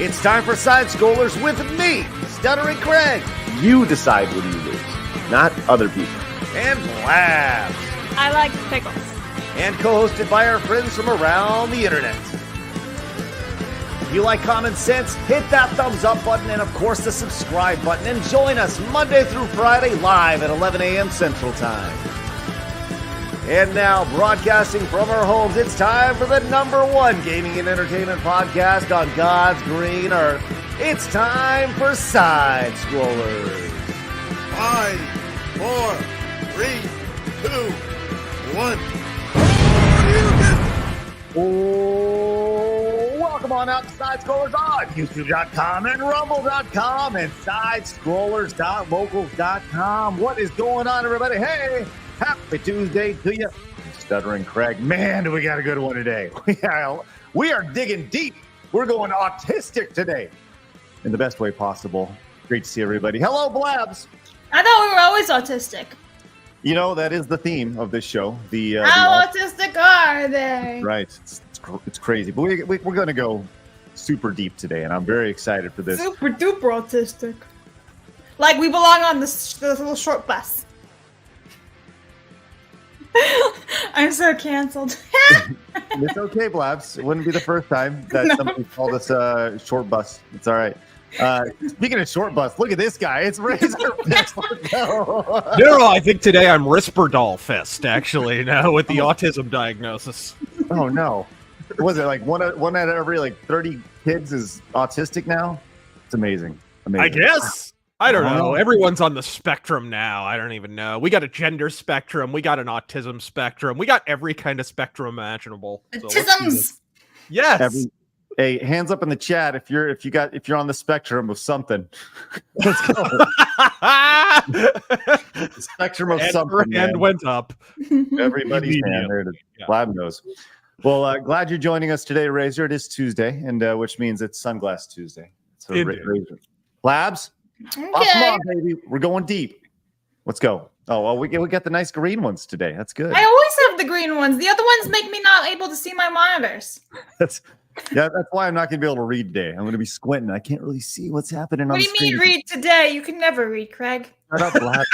It's time for Side Scrollers with me, Stuttering Craig. You decide when you lose, not other people. And Blabs. I like pickles. And co-hosted by our friends from around the internet. If you like common sense, hit that thumbs up button and of course the subscribe button and join us Monday through Friday live at 11 a.m. Central Time. And now, broadcasting from our homes, it's time for the #1 gaming and entertainment podcast on God's green earth. It's time for Side Scrollers. 5, 4, 3, 2, 1. Oh, welcome on out to Side Scrollers on YouTube.com and Rumble.com and SideScrollers.locals.com. What is going on, everybody? Hey, happy Tuesday to you. I'm Stuttering Craig. Man, do we got a good one today. We are digging deep. We're going autistic today in the best way possible. Great to see everybody. Hello, Blabs. I thought we were always autistic. You know, that is the theme of this show. How autistic are they? Right. It's crazy. But we're going to go super deep today, and I'm very excited for this. Super duper autistic. Like we belong on this little short bus. I'm so canceled. It's okay, Blabs. It wouldn't be the first time that somebody called us short bus. It's all right. Speaking of short bus, look at this guy. It's Razorfist. Let's go. No, I think today I'm Risperdal-fist, actually, now with the autism diagnosis. Oh, no. Was it like one out of every 30 kids is autistic now? It's amazing. I guess. I don't know. Everyone's on the spectrum now. I don't even know. We got a gender spectrum. We got an autism spectrum. We got every kind of spectrum imaginable. Autisms. Yes. Hey, hands up in the chat if you're on the spectrum of something. Let's go. The spectrum of something. Her hand went up. Everybody's hand there. Blab knows. Well, glad you're joining us today, Razor. It is Tuesday, and which means it's Sunglass Tuesday. So Razor. Blabs. Okay. Oh, come on, baby. We're going deep. Let's go. Oh, well, we got the nice green ones today. That's good. I always have the green ones. The other ones make me not able to see my monitors. That's why I'm not going to be able to read today. I'm going to be squinting. I can't really see what's happening What on do the you screen. mean read today? You can never read, Craig. Shut up, Blab.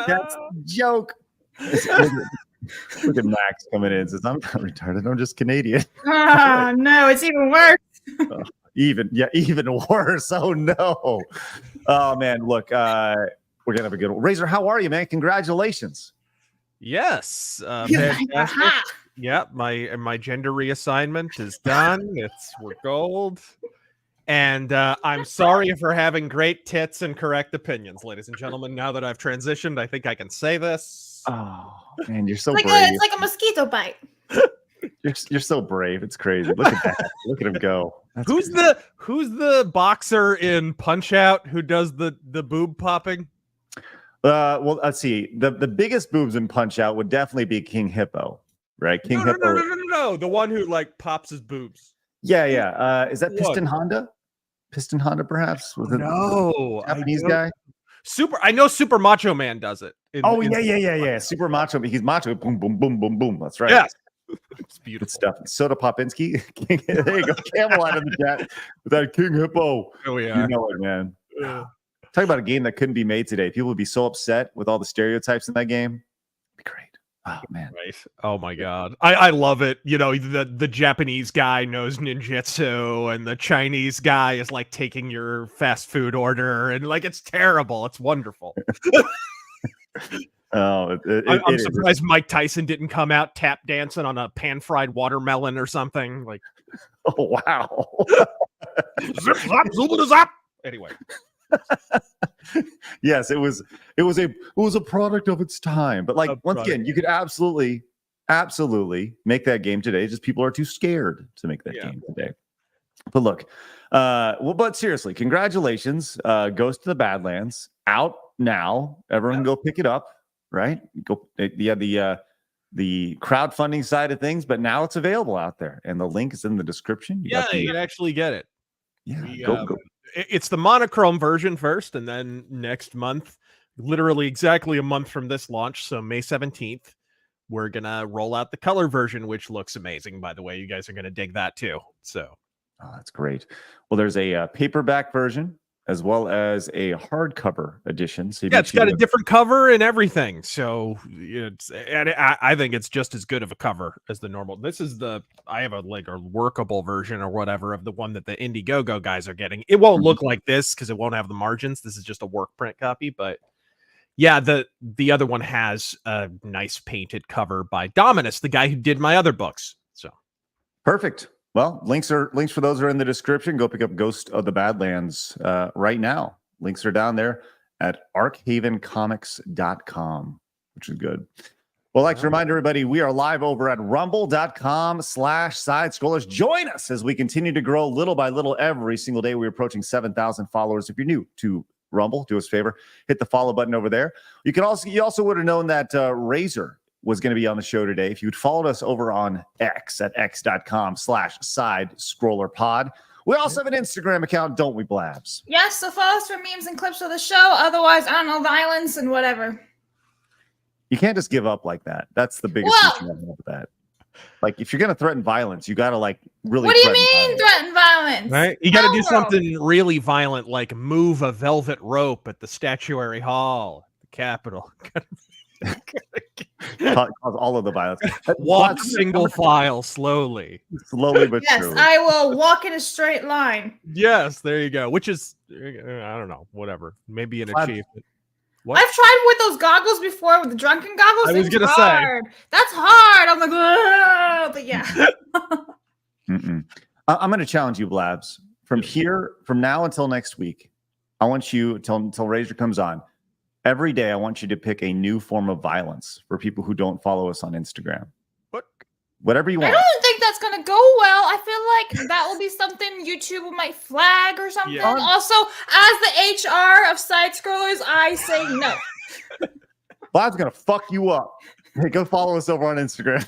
That's a joke. Look at Max coming in and says, I'm not retarded. I'm just Canadian. Oh, no. It's even worse. Even worse. Oh, no. Oh, man. Look, we're going to have a good one. Razor, how are you, man? Congratulations. Yes. Fantastic. Yeah, my gender reassignment is done. We're gold. And I'm sorry for having great tits and correct opinions, ladies and gentlemen. Now that I've transitioned, I think I can say this. Oh, man, you're so It's brave. it's like a mosquito bite. You're so brave. It's crazy. Look at that. Look at him go. Who's the boxer in Punch Out who does the boob popping? Well, let's see. The biggest boobs in Punch Out would definitely be King Hippo, right? King Hippo. No. The one who pops his boobs. Yeah. Is that Piston Honda? Piston Honda, perhaps? Was it No, the Japanese guy? I know Super Macho Man does it. Yeah. Super Macho. He's macho. Boom, boom, boom, boom, boom. That's right. Yes. It's beautiful Good stuff. Soda Popinski. There you go. Camelot in the chat with that King Hippo. Oh yeah. You know it, man. Talk about a game that couldn't be made today. People would be so upset with all the stereotypes in that game. It'd be great. Oh man. Right. Oh my god. I love it. You know, the Japanese guy knows ninjutsu and the Chinese guy is taking your fast food order and it's terrible. It's wonderful. Oh, I'm surprised Mike Tyson didn't come out tap dancing on a pan-fried watermelon or something. Oh wow. Zip, zap, zoobada, zap. Anyway. Yes, it was a product of its time. But once again, you could absolutely make that game today. Just people are too scared to make that game today. But look, but seriously, congratulations. Goes to the Badlands. Out now. Everyone go pick it up. Right? Go. The crowdfunding side of things, but now it's available out there, and the link is in the description. You can actually get it. Yeah, go. It's the monochrome version first, and then next month, literally exactly a month from this launch, so May 17th, we're gonna roll out the color version, which looks amazing. By the way, you guys are gonna dig that too. So Oh, that's great. Well, there's a paperback version as well as a hardcover edition. So yeah, it's got a different cover and everything. So I think it's just as good of a cover as the normal. This is I have a workable version or whatever of the one that the Indiegogo guys are getting. It won't look like this because it won't have the margins. This is just a work print copy, but yeah, the other one has a nice painted cover by Dominus, the guy who did my other books. So perfect. Well, links for those are in the description. Go pick up Ghost of the Badlands right now. Links are down there at arkhavencomics.com, which is good. Well, I'd like to remind everybody, we are live over at rumble.com/side-scrollers. Join us as we continue to grow little by little every single day. We're approaching 7,000 followers. If you're new to Rumble, do us a favor, hit the follow button over there. You also would have known that Razor was going to be on the show today if you'd followed us over on X at x.com/side-scroller-pod. We also have an Instagram account, don't we, Blabs? Yes, so follow us for memes and clips of the show. Otherwise, I don't know, violence and whatever. You can't just give up like that. That's the biggest issue I have with that. Like, if you're going to threaten violence, you got to, like, really What do you mean threaten violence? Right? You got to do something really violent, like move a velvet rope at the Statuary Hall, the Capitol. Cause all of the violence. Walk single file slowly but yes, surely. I will walk in a straight line. Yes, there you go. Which is, I don't know, whatever. Maybe an achievement. What? I've tried with those goggles before, with the drunken goggles. I was gonna say that's hard. I'm like, ugh, but yeah. I'm going to challenge you, Blabs. From now until next week, I want you until Razor comes on. Every day, I want you to pick a new form of violence for people who don't follow us on Instagram. Whatever you want. I don't think that's going to go well. I feel like that will be something YouTube might flag or something. Yeah. Also, as the HR of side scrollers, I say no. Blab's going to fuck you up. Hey, go follow us over on Instagram.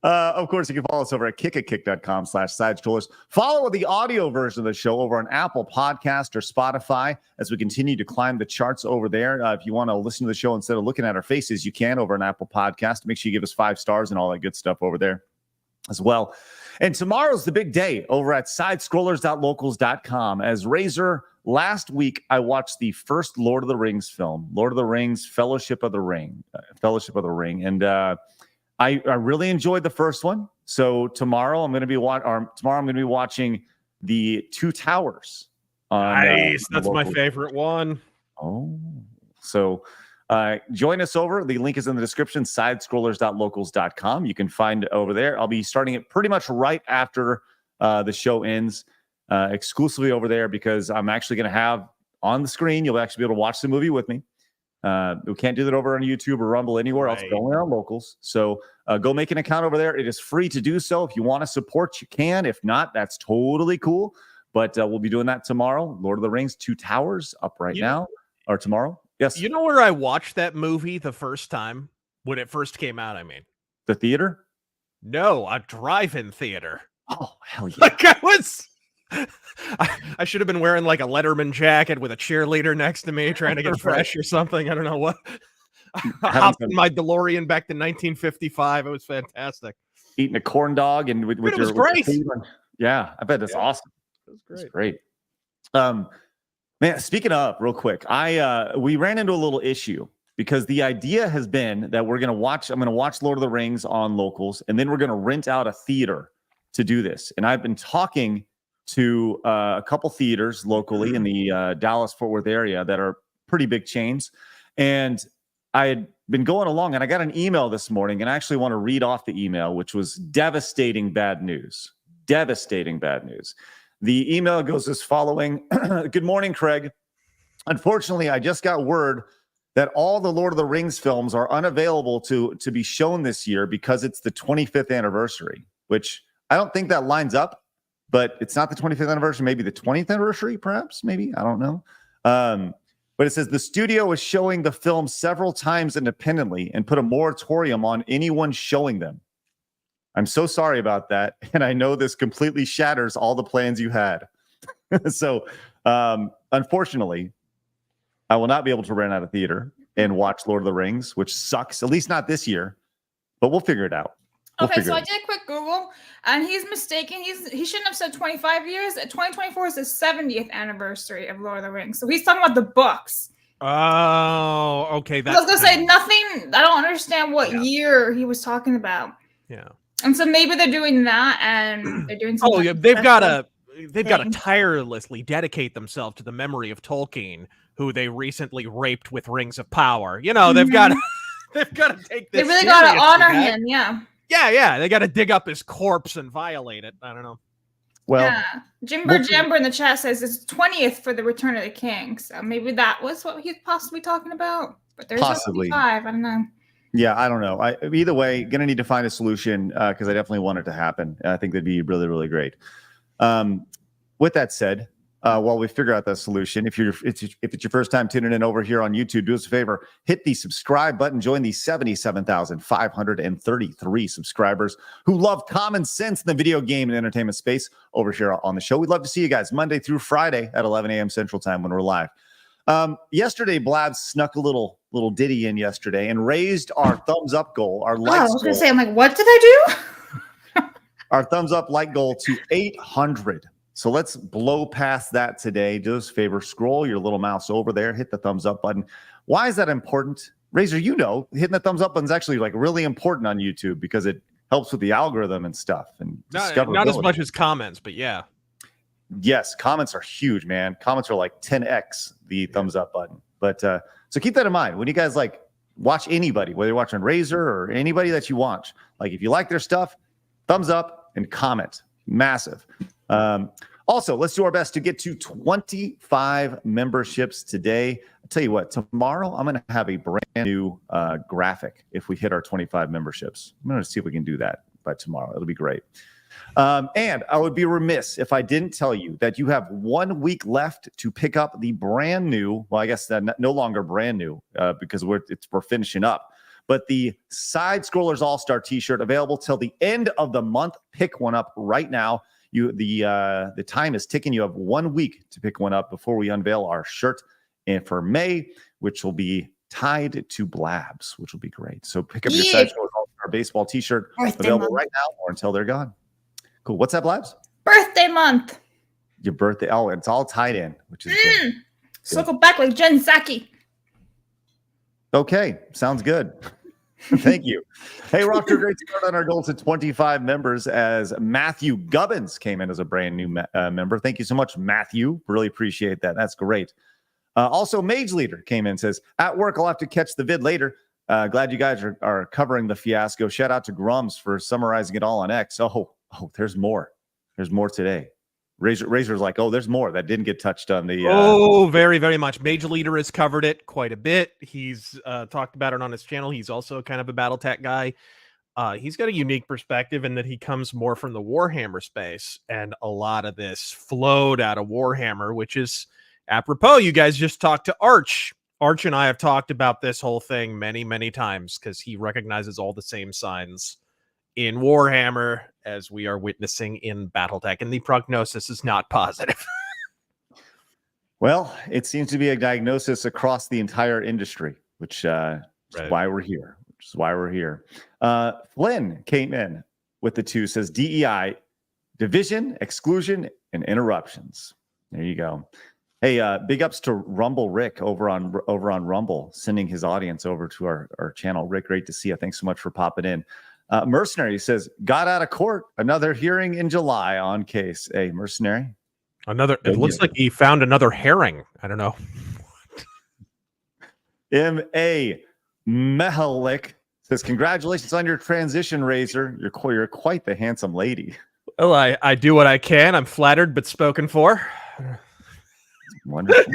Of course, you can follow us over at kickakick.com/side-scrollers. Follow the audio version of the show over on Apple Podcast or Spotify as we continue to climb the charts over there. If you want to listen to the show instead of looking at our faces, you can over on Apple Podcast. Make sure you give us 5 stars and all that good stuff over there as well. And tomorrow's the big day over at sidescrollers.locals.com. As Razor, last week I watched the first Lord of the Rings film, Lord of the Rings, Fellowship of the Ring. And I really enjoyed the first one. So tomorrow I'm going to be watching the Two Towers. Nice. That's my favorite one. Oh, so join us over. The link is in the description, sidescrollers.locals.com. You can find it over there. I'll be starting it pretty much right after the show ends, exclusively over there, because I'm actually going to have on the screen, you'll actually be able to watch the movie with me. We can't do that over on YouTube or Rumble anywhere else, but only on Locals. So go make an account over there. It is free to do so. If you want to support, you can. If not, that's totally cool. But we'll be doing that tomorrow. Lord of the Rings, Two Towers up now or tomorrow. Yes. You know where I watched that movie the first time when it first came out? I mean, the theater? No, a drive-in theater. Oh, hell yeah. Like I should have been wearing like a Letterman jacket with a cheerleader next to me trying to get fresh or something. I don't know what. I hopped in my DeLorean back to 1955. It was fantastic. Eating a corn dog and with it was great. Yeah, I bet that's awesome. It was great. It's great. Man, speaking of, real quick, we ran into a little issue because the idea has been that I'm going to watch Lord of the Rings on Locals, and then we're going to rent out a theater to do this. And I've been talking to a couple theaters locally in the Dallas-Fort Worth area that are pretty big chains. And I had been going along, and I got an email this morning, and I actually want to read off the email, which was devastating bad news. Devastating bad news. The email goes as following. Good morning, Craig. Unfortunately, I just got word that all the Lord of the Rings films are unavailable to be shown this year because it's the 25th anniversary, which I don't think that lines up. But it's not the 25th anniversary, maybe the 20th anniversary, perhaps, maybe. I don't know. But it says the studio is showing the film several times independently and put a moratorium on anyone showing them. I'm so sorry about that. And I know this completely shatters all the plans you had. So, unfortunately, I will not be able to rent out a theater and watch Lord of the Rings, which sucks, at least not this year. But we'll figure it out. Okay, so I did a quick Google. And he's mistaken. He shouldn't have said 25 years. 2024 is the 70th anniversary of Lord of the Rings. So he's talking about the books. Oh, okay. I was gonna say nothing. I don't understand what year he was talking about. Yeah. And so maybe they're doing that, and they're doing. Oh yeah, they've got to tirelessly dedicate themselves to the memory of Tolkien, who they recently raped with rings of power. You know, they've got to take this. They really got to honor him. Yeah. Yeah. They got to dig up his corpse and violate it. I don't know. Well, yeah. Jimber in the chat says it's 20th for the Return of the King. So maybe that was what he's possibly talking about. But there's possibly 5. I don't know. Yeah, I don't know. Either way, gonna need to find a solution because I definitely want it to happen. I think that'd be really, really great. With that said, while we figure out that solution, if it's your first time tuning in over here on YouTube, do us a favor, hit the subscribe button, join the 77,533 subscribers who love common sense in the video game and entertainment space over here on the show. We'd love to see you guys Monday through Friday at 11 a.m. Central Time when we're live. Yesterday, Blabs snuck a little ditty in yesterday and raised our thumbs up goal, our likes. I was going to say, I'm like, what did I do? Our thumbs up like goal to 800. So let's blow past that today. Do us a favor, scroll your little mouse over there, hit the thumbs up button. Why is that important? Razor, you know, hitting the thumbs up button is actually like really important on YouTube because it helps with the algorithm and stuff. And not as much as comments, but yeah. Yes, comments are huge, man. Comments are like 10x the thumbs up button. But so keep that in mind when you guys like watch anybody, whether you're watching Razor or anybody that you watch. Like if you like their stuff, thumbs up and comment. Massive. Also, let's do our best to get to 25 memberships today. I'll tell you what, tomorrow I'm going to have a brand new graphic if we hit our 25 memberships. I'm going to see if we can do that by tomorrow. It'll be great. And I would be remiss if I didn't tell you that you have 1 week left to pick up the brand new, well, I guess that no longer brand new because we're finishing up, but the Side Scrollers All-Star t-shirt available till the end of the month. Pick one up right now. The time is ticking. You have 1 week to pick one up before we unveil our shirt and for May, which will be tied to Blabs, which will be great. So pick up your Side Scrollers All-Star baseball t-shirt available right now or until they're gone. Cool. What's that, Blabs? Birthday month. Your birthday. Oh, it's all tied in, which is good. Circle back like Jen Psaki. Okay. Sounds good. Thank you. Hey, we're off to a great start on our goal to 25 members as Matthew Gubbins came in as a brand new member. Thank you so much, Matthew. Really appreciate that. That's great. Also, Mage Leader came in and says, at work, I'll have to catch the vid later. Glad you guys are covering the fiasco. Shout out to Grummz for summarizing it all on X. Oh, there's more. There's more today. Razor's like, oh, there's more that didn't get touched on the. Very, very much. Mage Leader has covered it quite a bit. He's talked about it on his channel. He's also kind of a Battletech guy. He's got a unique perspective in that he comes more from the Warhammer space, and a lot of this flowed out of Warhammer, which is apropos. You guys just talked to Arch. Arch and I have talked about this whole thing many, many times because he recognizes all the same signs in Warhammer as we are witnessing in Battletech, and the prognosis is not positive. Well, it seems to be a diagnosis across the entire industry, which is why we're here. Flynn came in with the 2, says DEI, division, exclusion, and interruptions. There you go. Hey, big ups to Rumble Rick over on Rumble, sending his audience over to our channel. Rick, great to see you. Thanks so much for popping in. Mercenary says, got out of court. Another hearing in July on case. Hey, Mercenary. It looks like he found another herring. I don't know. M.A. Mehalik says, congratulations on your transition, Razor. You're quite the handsome lady. Well, I do what I can. I'm flattered, but spoken for. Wonderful.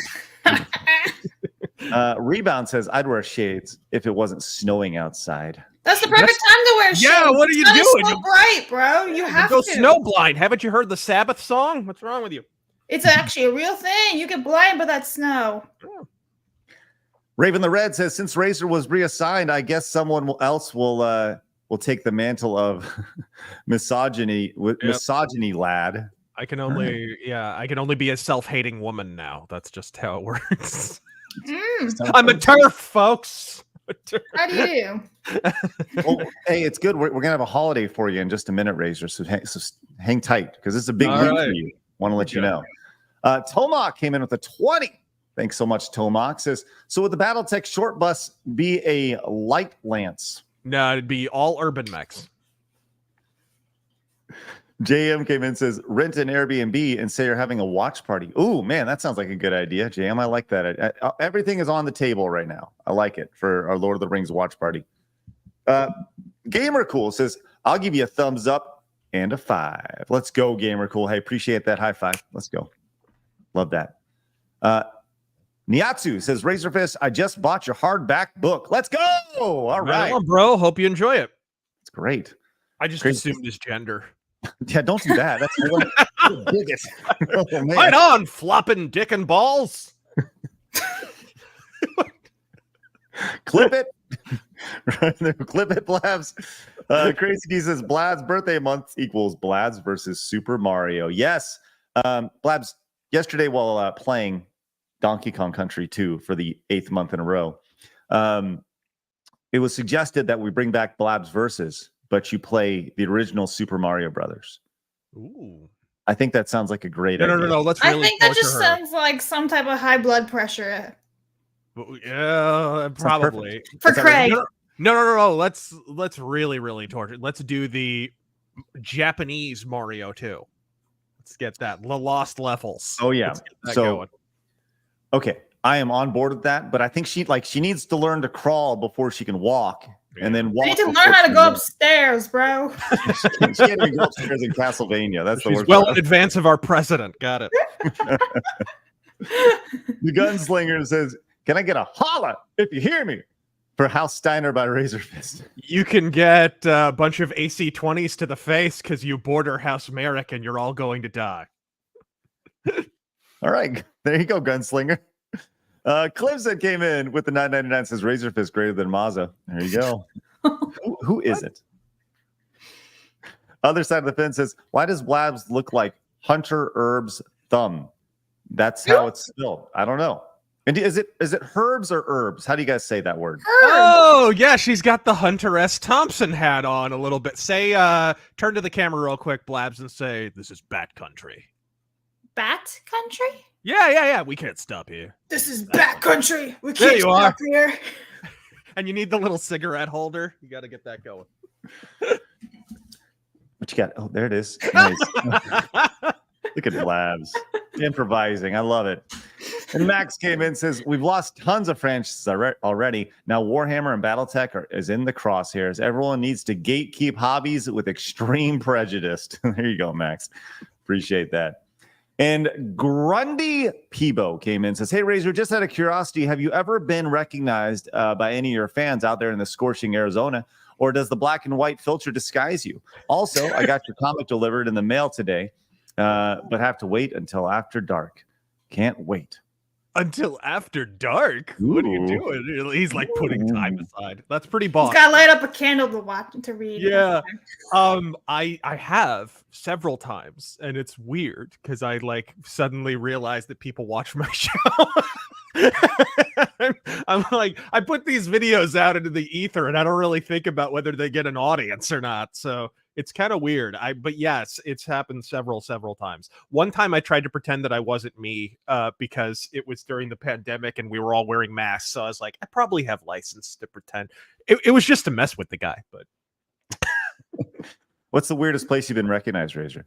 Rebound says, I'd wear shades if it wasn't snowing outside. That's the perfect time to wear shades. Yeah, what are you doing? It's so bright, bro. You have go to. snowblind. Haven't you heard the Sabbath song? What's wrong with you? It's actually a real thing. You get blind by that snow. Oh. Raven the Red says, since Razor was reassigned, I guess someone else will take the mantle of misogyny lad. I can only be a self-hating woman now. That's just how it works. I'm a TERF, folks. How do you do? Well, hey, it's good. We're gonna have a holiday for you in just a minute, Razor. So hang tight because it's a big week for you. Want to let you know. Tomac came in with a 20. Thanks so much, Tomac. Says, so would the Battletech short bus be a light lance? No, it'd be all urban mechs. JM came in and says, rent an Airbnb and say you're having a watch party. Ooh, man, that sounds like a good idea. JM, I like that. Everything is on the table right now. I like it for our Lord of the Rings watch party. Gamer Cool says, I'll give you a thumbs up and a 5. Let's go, Gamer Cool. Hey, appreciate that high five. Let's go. Love that. Niatsu says, Razorfist, I just bought your hardback book. Let's go. All right. On, bro. Hope you enjoy it. It's great. I just assumed his gender. Yeah, don't do that. That's the biggest. Oh, man. Right on, flopping dick and balls. Clip it. Clip it, Blabs. Crazy D says, Blabs birthday month equals Blabs versus Super Mario. Yes. Blabs, yesterday while playing Donkey Kong Country 2 for the 8th month in a row, it was suggested that we bring back Blabs versus, but you play the original Super Mario Brothers. Ooh. I think that sounds like a great idea. No. Let's really I think that just sounds like some type of high blood pressure. Yeah, probably. For Craig. No. Let's really torture. Let's do the Japanese Mario 2. Let's get that. The Lost Levels. Oh, yeah. So, okay. I am on board with that, but I think she needs to learn to crawl before she can walk. And then walk. You need to learn how to go upstairs, bro. She can't even go upstairs in Castlevania. That's the worst. Well in advance of our president. Got it. The Gunslinger says, can I get a holla if you hear me for House Steiner by Razorfist? You can get a bunch of AC-20s to the face because you border House Merrick and you're all going to die. All right. There you go, Gunslinger. Clemson came in with the $9.99, says Razorfist greater than Mazza. There you go. Who is it? Other side of the fence says, why does Blabs look like Hunter Herb's thumb? That's how it's spelled. I don't know. And is it herbs or herbs? How do you guys say that word? Oh, yeah, she's got the Hunter S. Thompson hat on a little bit. Say, turn to the camera real quick, Blabs, and say, this is Bat Country. Bat Country? Yeah. We can't stop here. This is Bat Country. We can't stop here. And you need the little cigarette holder. You got to get that going. What you got? Oh, there it is. Nice. Look at Blabs. Improvising. I love it. And Max came in and says, we've lost tons of franchises already. Now Warhammer and Battletech is in the crosshairs. Everyone needs to gatekeep hobbies with extreme prejudice. There you go, Max. Appreciate that. And Grundy Peebo came in and says, hey, Razor, just out of curiosity, have you ever been recognized by any of your fans out there in the scorching Arizona? Or does the black and white filter disguise you? Also, I got your comic delivered in the mail today, but have to wait until after dark. Can't wait. Until after dark? Ooh. What are you doing? He's like putting time aside. That's pretty boss. He's got to light up a candle to watch to read. Yeah. I have several times, and it's weird because I like suddenly realize that people watch my show. I'm like, I put these videos out into the ether, and I don't really think about whether they get an audience or not. So it's kind of weird. But yes, it's happened several times. One time I tried to pretend that I wasn't me because it was during the pandemic and we were all wearing masks. So I was like, I probably have license to pretend. It was just to mess with the guy. But what's the weirdest place you've been recognized, Razor?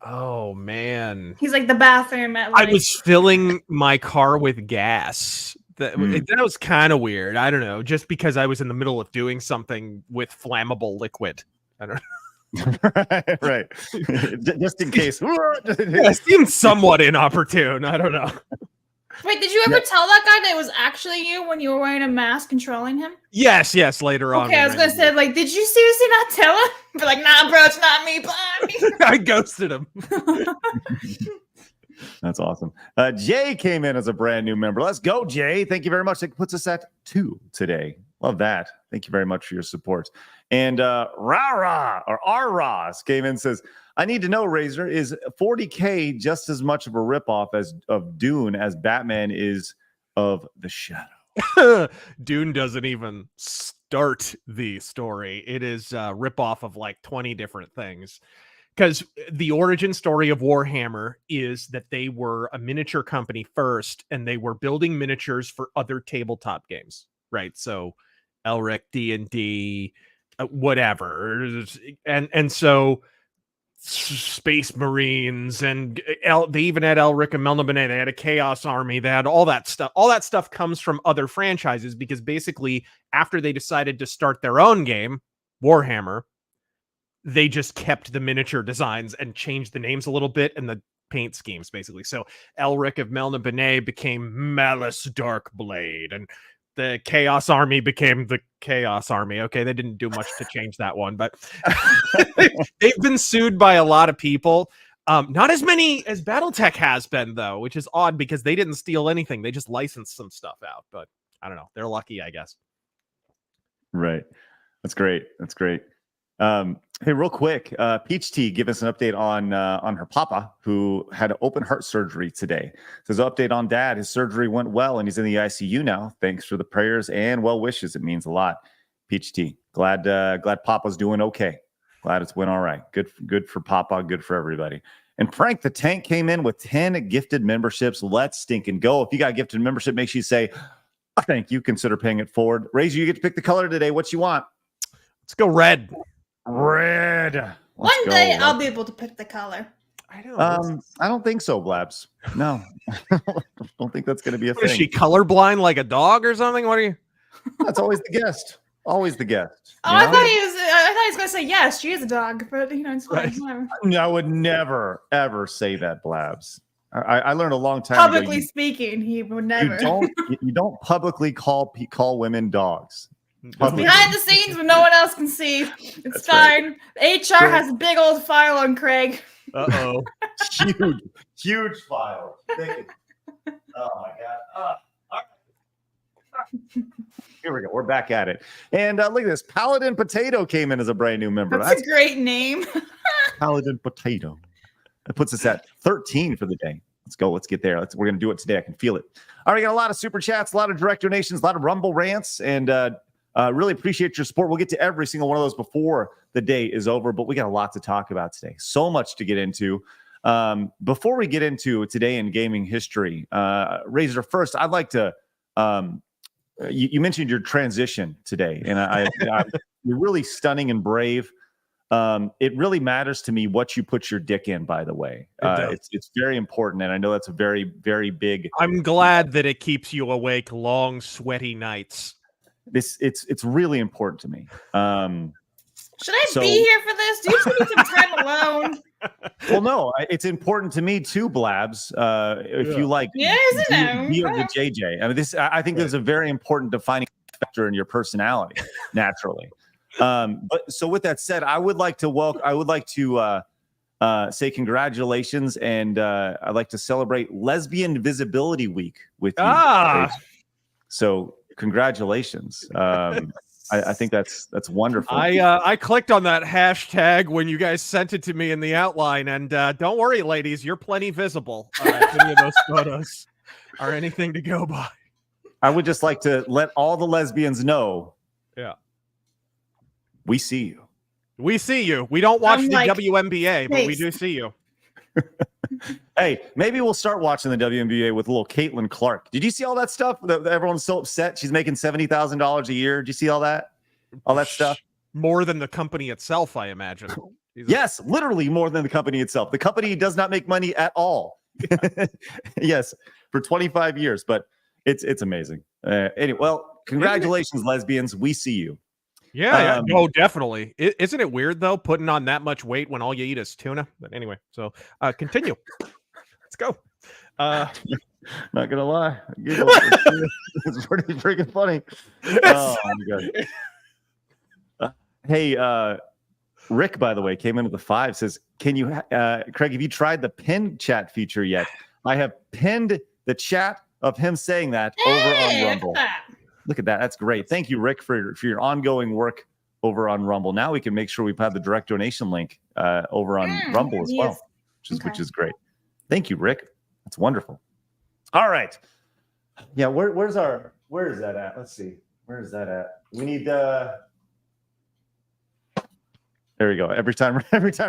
Oh man, he's like the bathroom at. Like... I was filling my car with gas. That was kind of weird. I don't know, just because I was in the middle of doing something with flammable liquid. I don't know. right. Just in case. Yeah, it seemed somewhat inopportune. I don't know. Wait, did you ever tell that guy that it was actually you when you were wearing a mask controlling him? Yes, later on. Okay, I was gonna say, like, did you seriously not tell him? But like, nah, bro, it's not me. Bye. I ghosted him. That's awesome. Jay came in as a brand new member. Let's go, Jay. Thank you very much. That puts us at 2 today. Love that. Thank you very much for your support. And Ross came in and says, I need to know, Razor, is 40K just as much of a ripoff of Dune as Batman is of The Shadow? Dune doesn't even start start the story. It is a ripoff of like 20 different things. Because the origin story of Warhammer is that they were a miniature company first, and they were building miniatures for other tabletop games, right? So Elric, D&D, whatever. And so Space Marines, and they even had Elric and Melniboné. They had a Chaos Army. They had all that stuff. All that stuff comes from other franchises, because basically after they decided to start their own game, Warhammer, they just kept the miniature designs and changed the names a little bit and the paint schemes, basically. So Elric of Melniboné became Malice Darkblade, and the Chaos Army became the Chaos Army. Okay, they didn't do much to change that one, but they've been sued by a lot of people. Not as many as Battletech has been, though, which is odd because they didn't steal anything. They just licensed some stuff out, but I don't know. They're lucky, I guess. Right. That's great. That's great. Hey, real quick, Peach Tea, give us an update on her papa, who had open heart surgery today. Says update on dad. His surgery went well, and he's in the ICU now. Thanks for the prayers and well wishes. It means a lot. Peach Tea, glad Papa's doing okay. Glad it's went all right. Good for Papa. Good for everybody. And Frank the Tank came in with 10 gifted memberships. Let's stinking go. If you got a gifted membership, make sure you say thank you. Consider paying it forward. Razor, you get to pick the color today. What you want? Let's go red. Red. One day I'll be able to pick the color. I don't think so, Blabs. No, I don't think that's going to be a thing. Is she colorblind like a dog or something? What are you? That's always the guest. Always the guest. Oh, I thought he was going to say yes. She is a dog, but it's fine. Right. No, I would never ever say that, Blabs. I learned a long time publicly ago. speaking, he would never. You don't publicly call women dogs. It's behind the scenes when no one else can see. It's That's fine. Right. HR has a big old file on Craig. Uh-oh. huge file. Oh my God. Here we go. We're back at it. And look at this. Paladin Potato came in as a brand new member. That's a great name. Paladin Potato. That puts us at 13 for the day. Let's go. Let's get there. We're going to do it today. I can feel it. All right. We got a lot of super chats, a lot of direct donations, a lot of Rumble rants, and really appreciate your support. We'll get to every single one of those before the day is over, but we got a lot to talk about today. So much to get into. Before we get into today in gaming history, Razor, first, I'd like to, you mentioned your transition today, and you're really stunning and brave. It really matters to me what you put your dick in, by the way. It's very important, and I know that's a very, very big. I'm glad that it keeps you awake long, sweaty nights. It's really important to me. Should I be here for this? Do you need some time alone? Well, no, it's important to me too, Blabs. If you like, be the JJ. I mean, I think there's a very important defining factor in your personality, naturally. But so with that said, I would like to say congratulations, and I'd like to celebrate Lesbian Visibility Week with you. So congratulations. I think that's wonderful. I clicked on that hashtag when you guys sent it to me in the outline, and don't worry, ladies, you're plenty visible. If any of those photos are anything to go by. I would just like to let all the lesbians know. Yeah. We see you. We see you. We don't watch the WNBA, but we do see you. Hey, maybe we'll start watching the WNBA with little Caitlin Clark. Did you see all that stuff? Everyone's so upset. She's making $70,000 a year. Did you see all that? All that stuff? More than the company itself, I imagine. Yes, literally more than the company itself. The company does not make money at all. Yes, for 25 years, but it's amazing. Anyway, well, congratulations, lesbians. We see you. Yeah, no, definitely. Isn't it weird, though, putting on that much weight when all you eat is tuna? But anyway, so continue. Let's go. Not going to lie. It's pretty freaking funny. Oh, my God. Hey, Rick, by the way, came in with a 5, says, can you, Craig, have you tried the pinned chat feature yet? I have pinned the chat of him saying that over on Rumble. Look at that. That's great. Thank you, Rick, for your ongoing work over on Rumble. Now we can make sure we have the direct donation link over on Rumble as well, which is great. Thank you, Rick. That's wonderful. All right. Yeah, where is that at? Let's see. Where is that at? We need there we go. Every time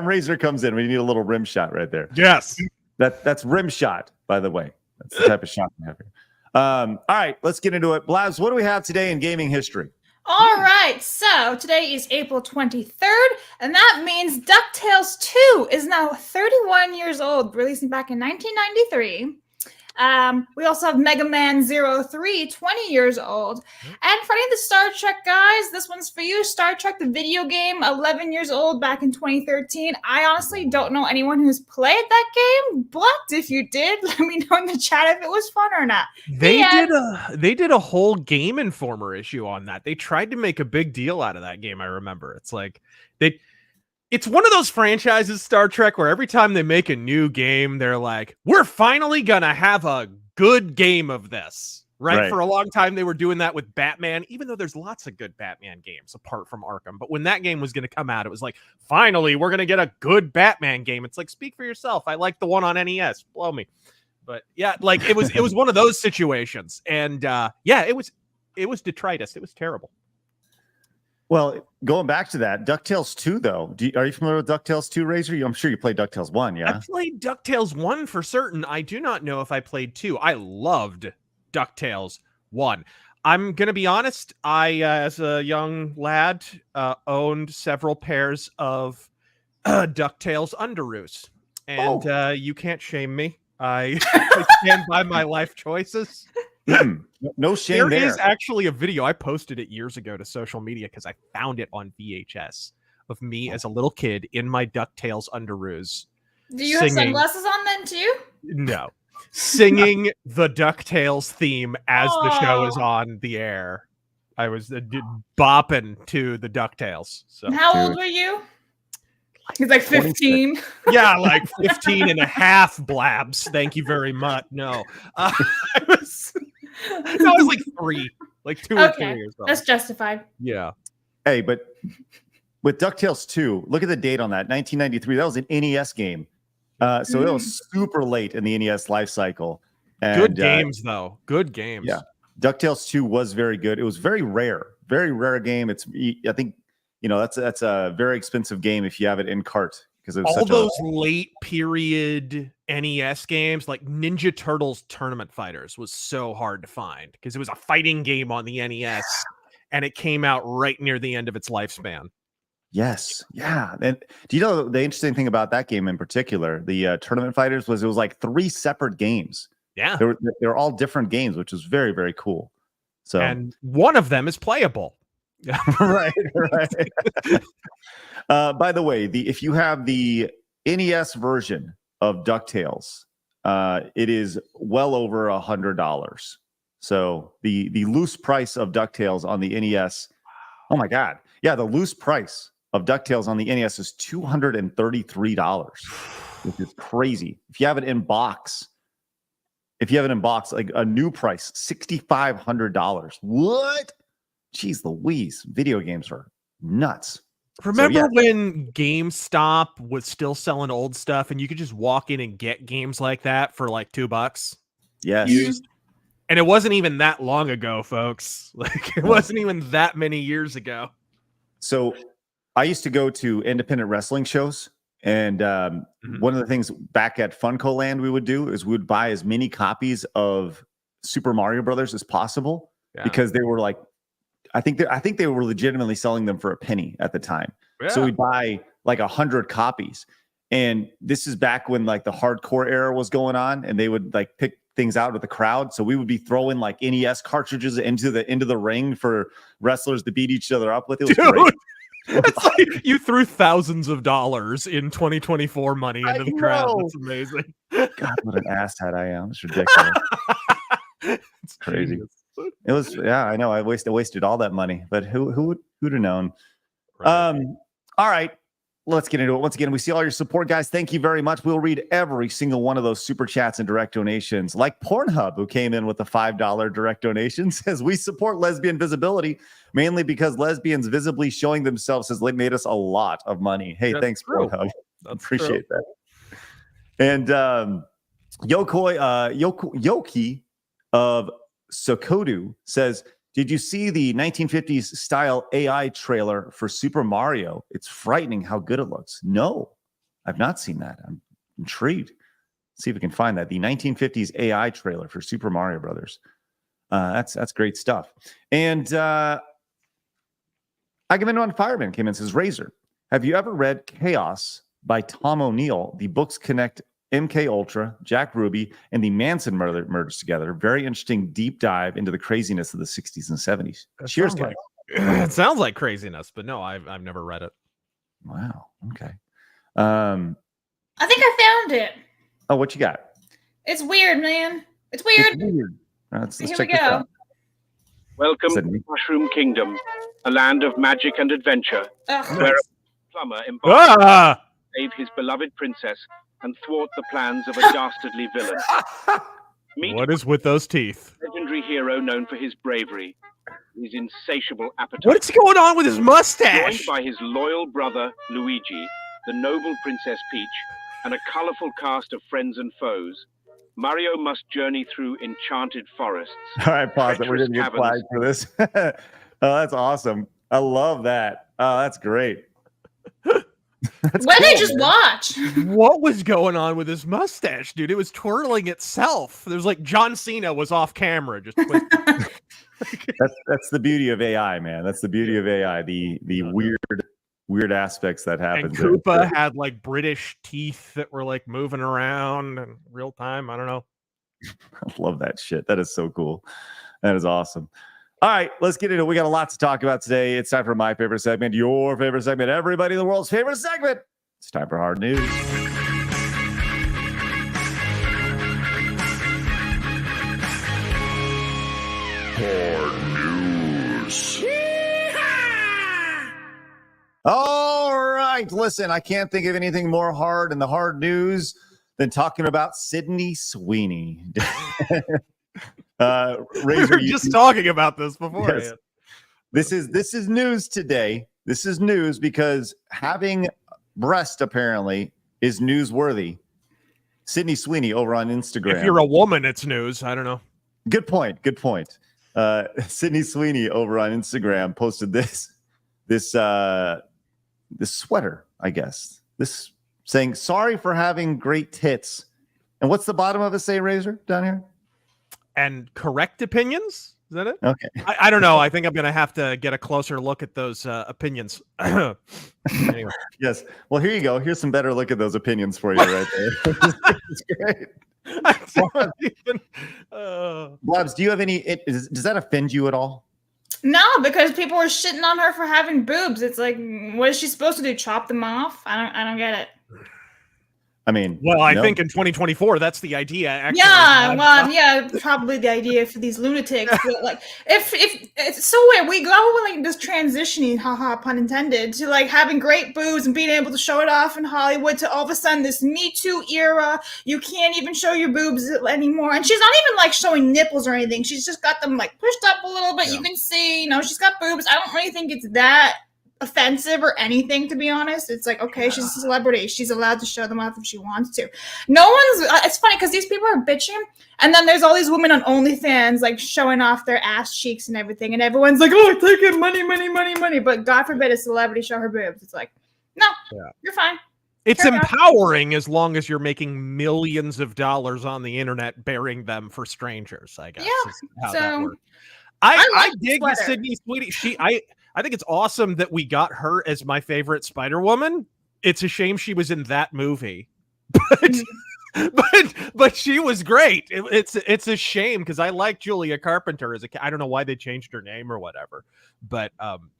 Razor comes in, we need a little rim shot right there. Yes. That's rim shot, by the way. That's the type of shot we have here. All right, let's get into it. Blabs, what do we have today in gaming history? All right, so today is April 23rd, and that means DuckTales 2 is now 31 years old, releasing back in 1993. We also have Mega Man 03, 20 years old. And for any of the Star Trek guys, this one's for you. Star Trek, the video game, 11 years old back in 2013. I honestly don't know anyone who's played that game, but if you did, let me know in the chat if it was fun or not. They did a whole Game Informer issue on that. They tried to make a big deal out of that game, I remember. It's like it's one of those franchises, Star Trek, where every time they make a new game, they're like, we're finally gonna have a good game of this. Right? For a long time, they were doing that with Batman, even though there's lots of good Batman games apart from Arkham. But when that game was going to come out, it was like, finally, we're going to get a good Batman game. It's like, speak for yourself. I like the one on NES. Blow me. But yeah, like it was one of those situations. And yeah, it was detritus. It was terrible. Well, going back to that, DuckTales 2, though. Are you familiar with DuckTales 2, Razor? I'm sure you played DuckTales 1, yeah? I played DuckTales 1 for certain. I do not know if I played 2. I loved DuckTales 1. I'm going to be honest. I, as a young lad, owned several pairs of DuckTales underoos. And you can't shame me. I stand by my life choices. No shame there. There is actually a video. I posted it years ago to social media because I found it on VHS of me as a little kid in my DuckTales underoos. Do you have sunglasses on then too? No. Singing the DuckTales theme as the show is on the air. I was bopping to the DuckTales. So how old were you? He's like 15. Yeah, like 15 and a half, Blabs. Thank you very much. No. I was like 3. Like 2 or 3 years old. That's justified. Yeah. Hey, but with DuckTales 2, look at the date on that. 1993. That was an NES game. So it was super late in the NES life cycle. And, good games, though. Good games. Yeah. DuckTales 2 was very good. It was very rare game. I think, that's a very expensive game if you have it in cart. Because all those late period NES games, like Ninja Turtles Tournament Fighters, was so hard to find because it was a fighting game on the NES, and it came out right near the end of its lifespan. Yes. Yeah. And do you know the interesting thing about that game in particular, the Tournament Fighters, was it was like 3 separate games. Yeah. They were all different games, which was very, very cool. So, and one of them is playable. right. By the way, if you have the NES version of DuckTales, it is well over $100. So the loose price of DuckTales on the NES, oh my God. Yeah, the loose price of DuckTales on the NES is $233, which is crazy. If you have it in box, like a new price, $6,500. What? Jeez Louise, video games are nuts. Remember when GameStop was still selling old stuff and you could just walk in and get games like that for like $2? Yes. Used? And it wasn't even that long ago, folks. Like it wasn't even that many years ago. So I used to go to independent wrestling shows. And one of the things back at Funko Land we would do is we would buy as many copies of Super Mario Brothers as possible because they were like, I think they were legitimately selling them for a penny at the time. Yeah. So we'd buy like 100 copies. And this is back when like the hardcore era was going on and they would like pick things out with the crowd. So we would be throwing like NES cartridges into the ring for wrestlers to beat each other up with. It was great. It's like you threw thousands of dollars in 2024 money into the crowd. That's amazing. God, what an asshat I am. It's ridiculous. It's crazy. It was, yeah, I know. I wasted all that money, but who'd have known? Right. All right, let's get into it. Once again, we see all your support, guys. Thank you very much. We'll read every single one of those super chats and direct donations, like Pornhub, who came in with a $5 direct donation, says we support lesbian visibility mainly because lesbians visibly showing themselves has made us a lot of money. Hey, thanks, Pornhub. Appreciate that. And Yoki of Sokodu says, Did you see the 1950s style AI trailer for Super Mario? It's frightening how good it looks. No, I've not seen that. I'm intrigued. See if we can find that. The 1950s AI trailer for Super Mario Brothers. That's great stuff. And Agamemnon Fireman came in and says, Razor, have you ever read Chaos by Tom O'Neill? The books connect MK Ultra, Jack Ruby, and the Manson murders together. Very interesting deep dive into the craziness of the 60s and 70s. Cheers, guys. It sounds like craziness, but no, I've never read it. Wow. Okay. I think I found it. Oh, what you got? It's weird, man. It's weird. It's weird. Let's Here check we this go. out. Welcome Sydney. to Mushroom Kingdom, a land of magic and adventure, Ugh. where a plumber embarks Ah! to save his beloved princess and thwart the plans of a dastardly villain. Meet What is with those teeth? a legendary hero known for his bravery, his insatiable appetite, What's going on with his joined mustache? by his loyal brother Luigi, the noble Princess Peach, and a colorful cast of friends and foes. Mario must journey through enchanted forests. All right, pause it. We're going to get treacherous flagged for this. Oh, that's awesome. I love that. Oh, that's great. That's What did I cool, just man. watch? What was going on with his mustache, dude? It was twirling itself. There's like John Cena was off camera, just twisting. That's the beauty of AI, man. That's the beauty of AI. The weird aspects that happen. And Koopa had like British teeth that were like moving around in real time. I don't know. I love that shit. That is so cool. That is awesome. All right, let's get into it. We got a lot to talk about today. It's time for my favorite segment, your favorite segment, everybody in the world's favorite segment. It's time for hard news. All right, listen, I can't think of anything more hard in the hard news than talking about Sydney Sweeney. We were just talking about this before. Yes. This is news today. This is news because having breast apparently is newsworthy. Sydney Sweeney over on Instagram. If you're a woman, it's news. I don't know. Good point. Good point. Sydney Sweeney over on Instagram posted this sweater, I guess. This saying, sorry for having great tits. And what's the bottom of it say, Razor, down here? And correct opinions? Is that it? Okay. I don't know. I think I'm going to have to get a closer look at those opinions. Anyway. Yes. Well, here you go. Here's some better look at those opinions for you right there. It's great. I don't even, Blabs, do you have any? Does that offend you at all? No, because people were shitting on her for having boobs. It's like, what is she supposed to do? Chop them off? I don't get it. I mean, well, I no. think in 2024, that's the idea. Actually, Yeah, probably the idea for these lunatics. But like, if it's so weird, we go like this transitioning, haha, pun intended, to like having great boobs and being able to show it off in Hollywood, to all of a sudden this Me Too era, you can't even show your boobs anymore, and she's not even like showing nipples or anything. She's just got them like pushed up a little bit. Yeah. You can see, she's got boobs. I don't really think it's that offensive or anything, to be honest. It's like, okay, she's a celebrity, she's allowed to show them off if she wants to. No one's it's funny because these people are bitching, and then there's all these women on OnlyFans like showing off their ass cheeks and everything, and everyone's like, oh, take it, money, but God forbid a celebrity show her boobs. It's like, no, you're fine. It's empowering as long as you're making millions of dollars on the internet bearing them for strangers, I guess. Yeah. Is how So that works. I dig the sweater. Sydney Sweeney. I think it's awesome that we got her as my favorite Spider-Woman. It's a shame she was in that movie, but she was great. It's a shame because I like Julia Carpenter as I don't know why they changed her name or whatever, but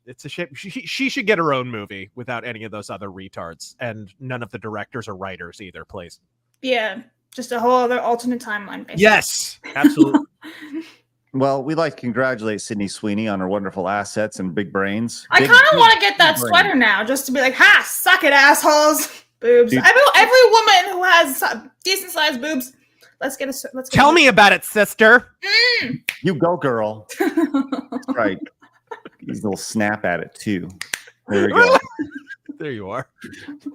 it's a shame. She should get her own movie without any of those other retards, and none of the directors or writers either, please. Yeah, just a whole other alternate timeline, basically. Yes, absolutely. Well, we'd like to congratulate Sydney Sweeney on her wonderful assets and big brains. I kind of want to get that sweater now, just to be like, ha, suck it, assholes. Boobs. Dude. Every woman who has decent sized boobs, let's get. Tell me about it, sister. You go, girl. That's right. He's a little snap at it too. There we go. There you are.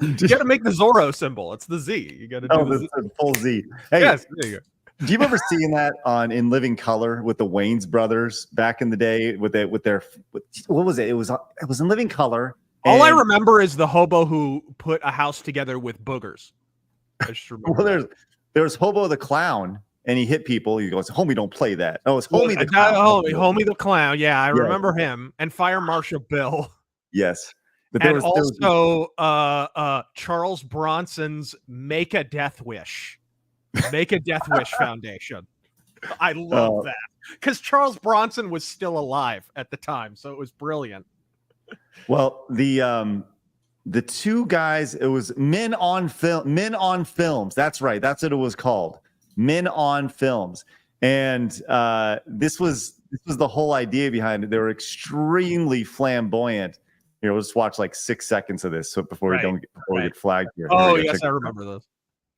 You got to make the Zorro symbol. It's the Z. You got to do the full Z. Hey, yes, there you go. Do you remember seeing that in Living Color with the Wayans brothers back in the day with their what was it? It was in Living Color. All I remember is the hobo who put a house together with boogers. I just remember. Well, there's Hobo the Clown, and he hit people. He goes, "Homie, don't play that." Oh, it's Homie the Clown. Homie the Clown. Yeah, I remember him. And Fire Marshal Bill. Yes. But there was also Charles Bronson's Make a Death Wish. Make a Death Wish Foundation. I love that. Because Charles Bronson was still alive at the time, so it was brilliant. Well, the two guys, it was Men on Films. That's right. That's what it was called. Men on Films. And this was the whole idea behind it. They were extremely flamboyant. Here, we'll just watch like 6 seconds of this before we get flagged here. Oh, yes, I remember those.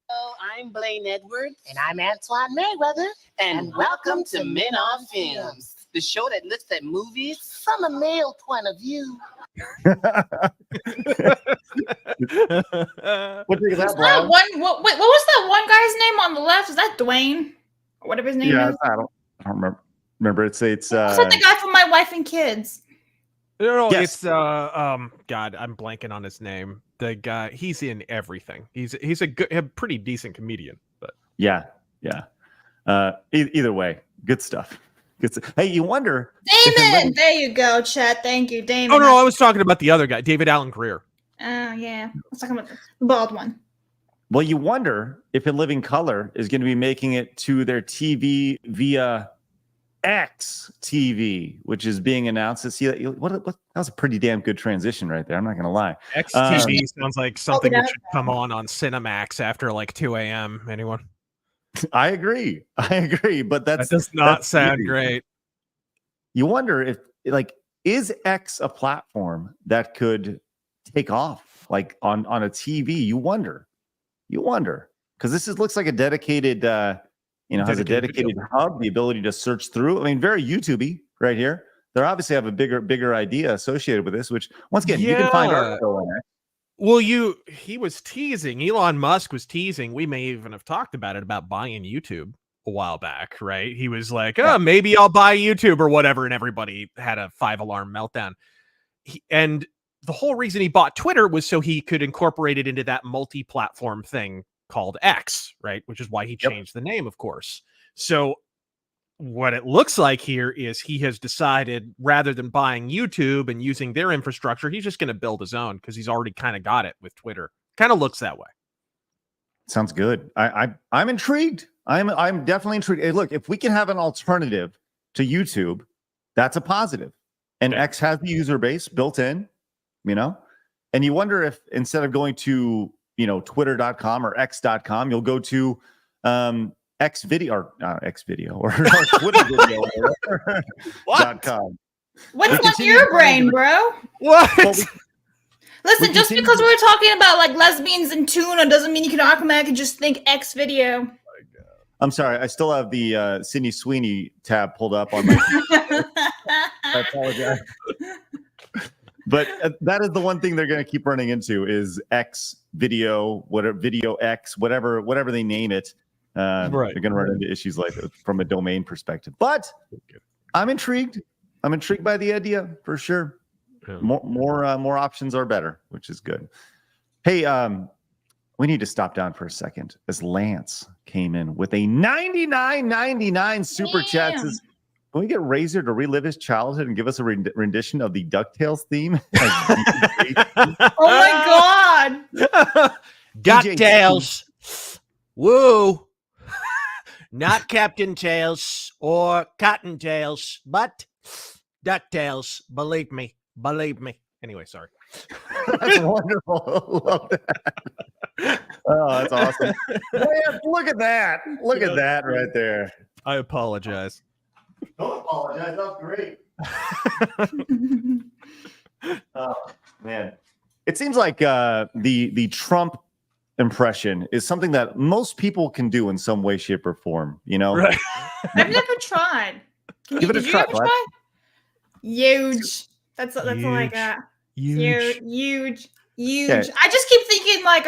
Hello, I'm Blaine Edwards. And I'm Antoine Mayweather. And welcome to Men on Films, the show that looks at movies from a male point of view. What do you think of that, Blabs? What was that one guy's name on the left? Is that Dwayne? Or whatever his name is? I don't remember. It's What's that the guy from My Wife and Kids? No, yes. It's God, I'm blanking on his name. The guy, he's in everything. He's a pretty decent comedian. But yeah. Either way, good stuff. Hey, you wonder, Damon. There you go, chat. Thank you, Damon. Oh no, I was talking about the other guy, David Allen Greer. Oh yeah, I was talking about the bald one. Well, you wonder if In Living Color is going to be making it to their TV via X TV, which is being announced. See that? That was a pretty damn good transition right there. I'm not going to lie. X TV sounds like something that should come on Cinemax after like 2 a.m. Anyone? I agree, but that does not sound great. You wonder if is X a platform that could take off like on a TV? You wonder, because this looks like a dedicated, has a dedicated hub, the ability to search through. I mean, very YouTube-y right here. They obviously have a bigger idea associated with this, which once again you can find article on it. Well, he was teasing. Elon Musk was teasing. We may even have talked about it, about buying YouTube a while back, right? He was like, maybe I'll buy YouTube or whatever. And everybody had a 5-alarm meltdown. And the whole reason he bought Twitter was so he could incorporate it into that multi-platform thing called X, right? Which is why he changed the name, of course. So what it looks like here is he has decided, rather than buying YouTube and using their infrastructure, he's just going to build his own because he's already kind of got it with Twitter. Kind of looks that way. Sounds good. I'm intrigued. I'm definitely intrigued. Hey, look, if we can have an alternative to YouTube, that's a positive. And X has the user base built in, and you wonder if instead of going to, twitter.com or x.com, you'll go to X video or Twitter video .com. What's on your brain, bro? What? Well, Listen, just because we're talking about like lesbians and tuna doesn't mean you can automatically just think X video. I'm sorry, I still have the Sydney Sweeney tab pulled up on my. I apologize. But that is the one thing they're going to keep running into is X video, whatever video X, whatever they name it. They're going to run into issues like that from a domain perspective. But I'm intrigued. I'm intrigued by the idea for sure. Yeah. More options are better, which is good. Hey, we need to stop down for a second as Lance came in with a $99.99 super chat. Says, can we get Razor to relive his childhood and give us a rendition of the DuckTales theme? Oh my God! DuckTales, woo! Not Captain Tails or Cottontails, but DuckTales. Believe me. Anyway, sorry. That's wonderful. Love that. Oh, that's awesome. Man, look at that. Look at that right there. I apologize. Don't apologize. That's great. Oh, man. It seems like the Trump impression is something that most people can do in some way, shape, or form. Right. I've never tried. Give it a try. Huge. That's all I got. Huge. Okay. I just keep thinking like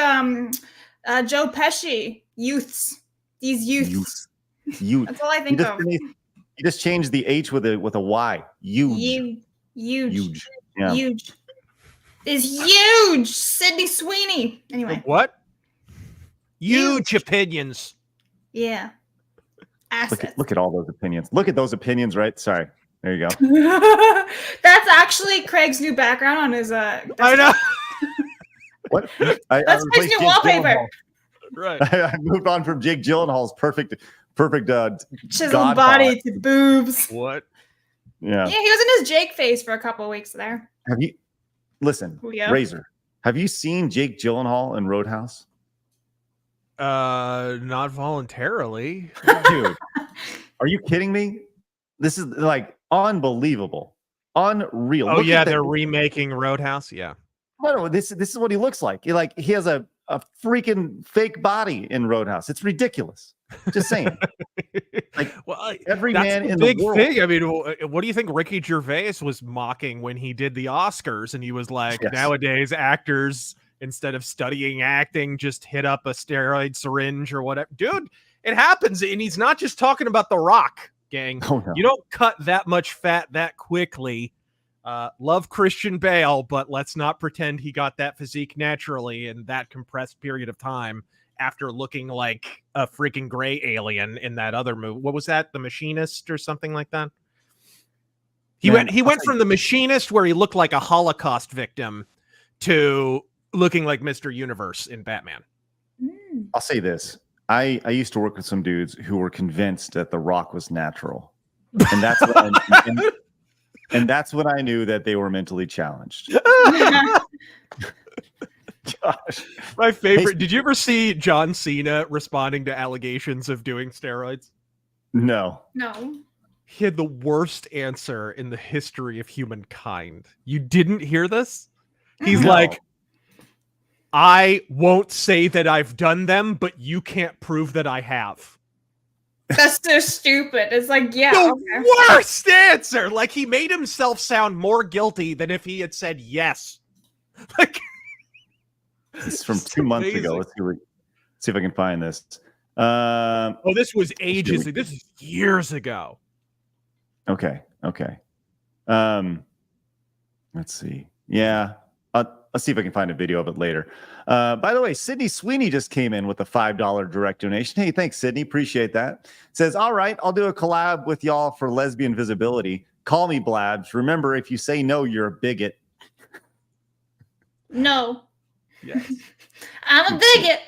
Joe Pesci. Youths. These youths. Huge. That's all I think of. You just changed the H with a Y. Huge. Huge. Yeah. Huge. Is huge. Sydney Sweeney. Anyway. What? Huge opinions. Yeah. Look at all those opinions. Look at those opinions, right? Sorry. There you go. That's actually Craig's new background on his I know. What? That's Craig's new wallpaper. Right. I moved on from Jake Gyllenhaal's perfect chiseled body to boobs. What? Yeah. Yeah, he was in his Jake phase for a couple of weeks there. Have you listen, Yeah. Razor? Have you seen Jake Gyllenhaal in Roadhouse? Not voluntarily. Dude, are you kidding me? This is like unbelievable, unreal. Oh, Look yeah, at they're remaking Roadhouse. Yeah. No, this is what he looks like. He has a freaking fake body in Roadhouse. It's ridiculous. Just saying. Like, well, every that's man the in big the world. thing. I mean, what do you think Ricky Gervais was mocking when he did the Oscars? And he was like, Yes. nowadays actors, instead of studying acting, just hit up a steroid syringe or whatever. Dude, it happens. And he's not just talking about The Rock, gang. Oh, no. You don't cut that much fat that quickly. Love Christian Bale, but let's not pretend he got that physique naturally in that compressed period of time after looking like a freaking gray alien in that other movie. What was that? The Machinist or something like that? He went from The Machinist, where he looked like a Holocaust victim, to looking like Mr. Universe in Batman. I'll say this. I used to work with some dudes who were convinced that The Rock was natural. And that's what and that's when I knew that they were mentally challenged. Gosh. My favorite. Did you ever see John Cena responding to allegations of doing steroids? No. No. He had the worst answer in the history of humankind. You didn't hear this? He's No. like, I won't say that I've done them, but you can't prove that I have. That's so stupid. It's like, yeah. The Okay. worst answer. Like, he made himself sound more guilty than if he had said yes. Like, This is from 2 months ago. Let's see if I can find this. Oh, this was ages. This is years ago. Okay. Let's see. Yeah. Let's see if I can find a video of it later. By the way, Sydney Sweeney just came in with a $5 direct donation. Hey, thanks, Sydney. Appreciate that. Says, all right, I'll do a collab with y'all for lesbian visibility. Call me Blabs. Remember, if you say no, you're a bigot. No. Yes. I'm a bigot.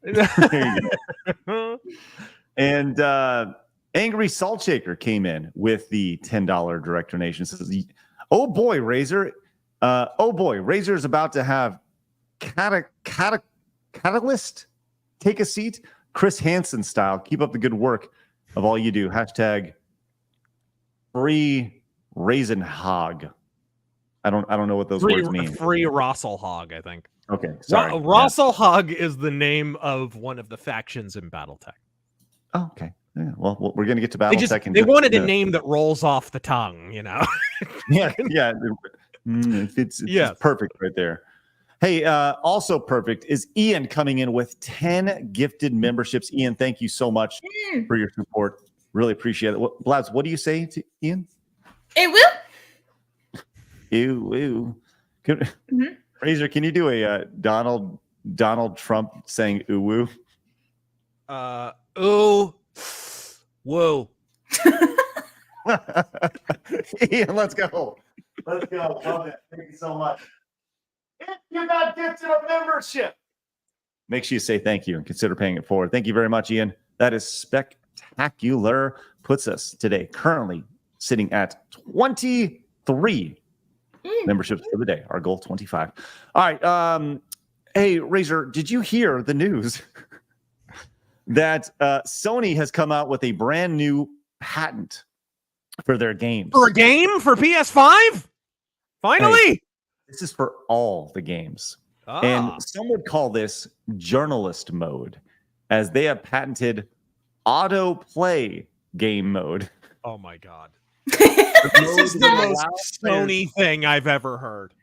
There you go. And Angry Salt Shaker came in with the $10 direct donation. Says, oh boy, Razor. Razor is about to have Catalyst take a seat. Chris Hansen style. Keep up the good work of all you do. Hashtag free raisin hog. I don't know what those words mean. Free Rossel Hog, I think. Okay, sorry. Rossel Hog is the name of one of the factions in Battletech. Oh, okay. Yeah, well, we're going to get to Battletech. They wanted a name that rolls off the tongue, you know? Yeah. It's perfect right there. Hey, also perfect is Ian coming in with 10 gifted memberships. Ian, thank you so much for your support. Really appreciate it. Blabs, what do you say to Ian? It will. Ew. Razor, can you do a Donald Trump saying ooh woo? Ooh. Whoa. Ian, let's go. Love it. Thank you so much. If you got gifted a membership, make sure you say thank you and consider paying it forward. Thank you very much, Ian. That is spectacular. Puts us today currently sitting at 23 memberships for the day. Our goal 25. All right. Hey, Razor, did you hear the news that Sony has come out with a brand new patent for their games? For a game for PS5? Finally. Hey, this is for all the games. And some would call this journalist mode, as they have patented autoplay game mode. Oh my God. This is the most Sony thing I've ever heard.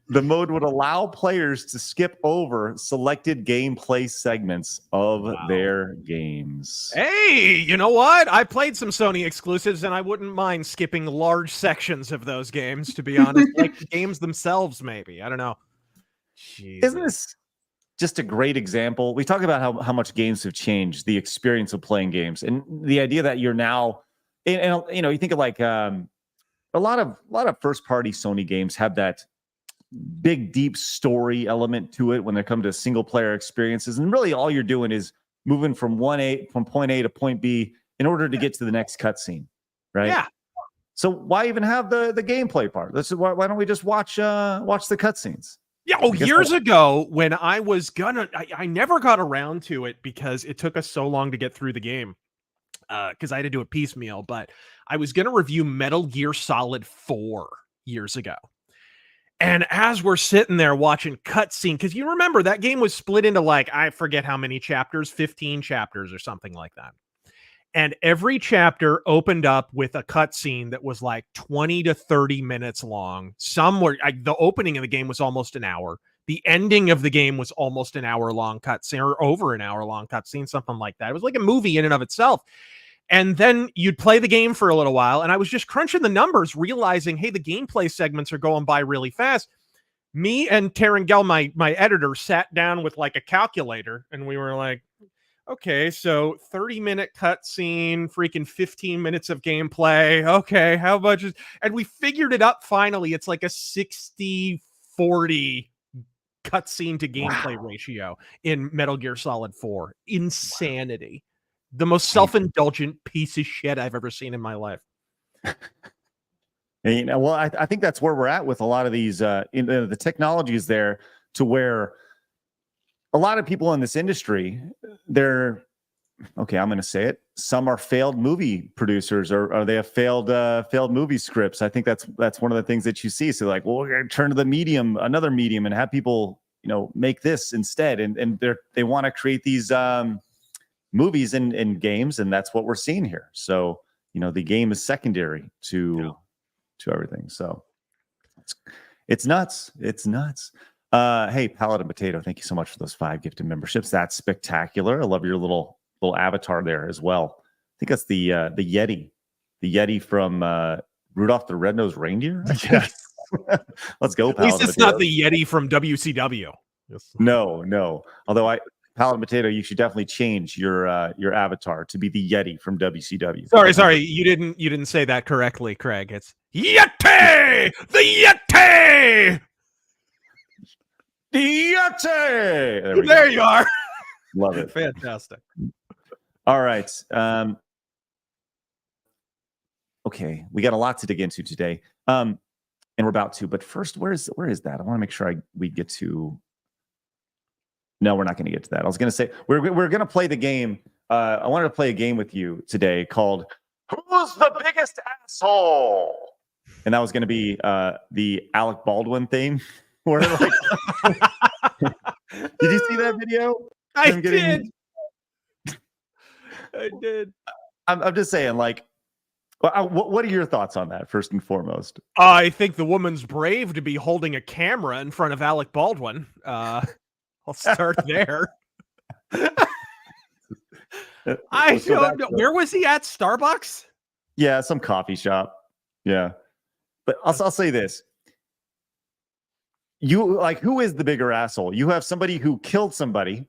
The mode would allow players to skip over selected gameplay segments of their games. Hey, you know what? I played some Sony exclusives, and I wouldn't mind skipping large sections of those games, to be honest. Like the games themselves, maybe. I don't know. Jesus. Isn't this just a great example? We talk about how much games have changed, the experience of playing games, and the idea that you're now, and you know, you think of like a lot of first-party Sony games have that big, deep story element to it when they come to single-player experiences, and really all you're doing is moving from point A to point B in order to get to the next cutscene, right? Yeah. So why even have the gameplay part? Why don't we just watch the cutscenes? Yeah. Oh, years ago when I was I never got around to it because it took us so long to get through the game. Because I had to do a piecemeal, but I was going to review Metal Gear Solid 4 years ago. And as we're sitting there watching cutscene, because you remember that game was split into like, I forget how many chapters, 15 chapters or something like that. And every chapter opened up with a cutscene that was like 20 to 30 minutes long. The opening of the game was almost an hour. The ending of the game was almost an hour long cutscene, or over an hour long cutscene, something like that. It was like a movie in and of itself. And then you'd play the game for a little while, and I was just crunching the numbers, realizing, hey, the gameplay segments are going by really fast. Me and Taryn Gell, my editor, sat down with like a calculator, and we were like, okay, so 30-minute cutscene, freaking 15 minutes of gameplay. Okay, how much is... And we figured it up finally. It's like a 60-40 cutscene to gameplay ratio in Metal Gear Solid 4. Insanity. The most self-indulgent piece of shit I've ever seen in my life. And, you know, well, I think that's where we're at with a lot of these. The technology is there to where a lot of people in this industry, they're okay. I'm going to say it. Some are failed movie producers, or they have failed movie scripts. I think that's one of the things that you see. So like, well, we're going to turn to another medium, and have people, you know, make this instead. And they want to create these movies and games, and that's what we're seeing here. So, you know, the game is secondary to everything. So it's nuts. Hey, Palette and Potato, thank you so much for those 5 gifted memberships. That's spectacular. I love your little avatar there as well. I think that's the Yeti from Rudolph the Red-Nosed Reindeer. Yes. Let's go, At least it's not the Yeti from WCW. Yes. No. Although Palette and Potato, you should definitely change your avatar to be the Yeti from WCW. Sorry, you didn't say that correctly, Craig. It's Yeti, the Yeti, the Yeti. There you are. Love it. Fantastic. All right. Okay, we got a lot to dig into today, and we're about to. But first, where is that? I want to make sure we get to. No, we're not going to get to that. I was going to say we're going to play the game. I wanted to play a game with you today called "Who's the Biggest Asshole?" And that was going to be the Alec Baldwin theme. Where like, did you see that video? I did. I'm just saying, like, what are your thoughts on that? First and foremost, I think the woman's brave to be holding a camera in front of Alec Baldwin. I'll start there. I don't know. Where was he at? Starbucks? Yeah, some coffee shop. Yeah. But I'll say this. Who is the bigger asshole? You have somebody who killed somebody,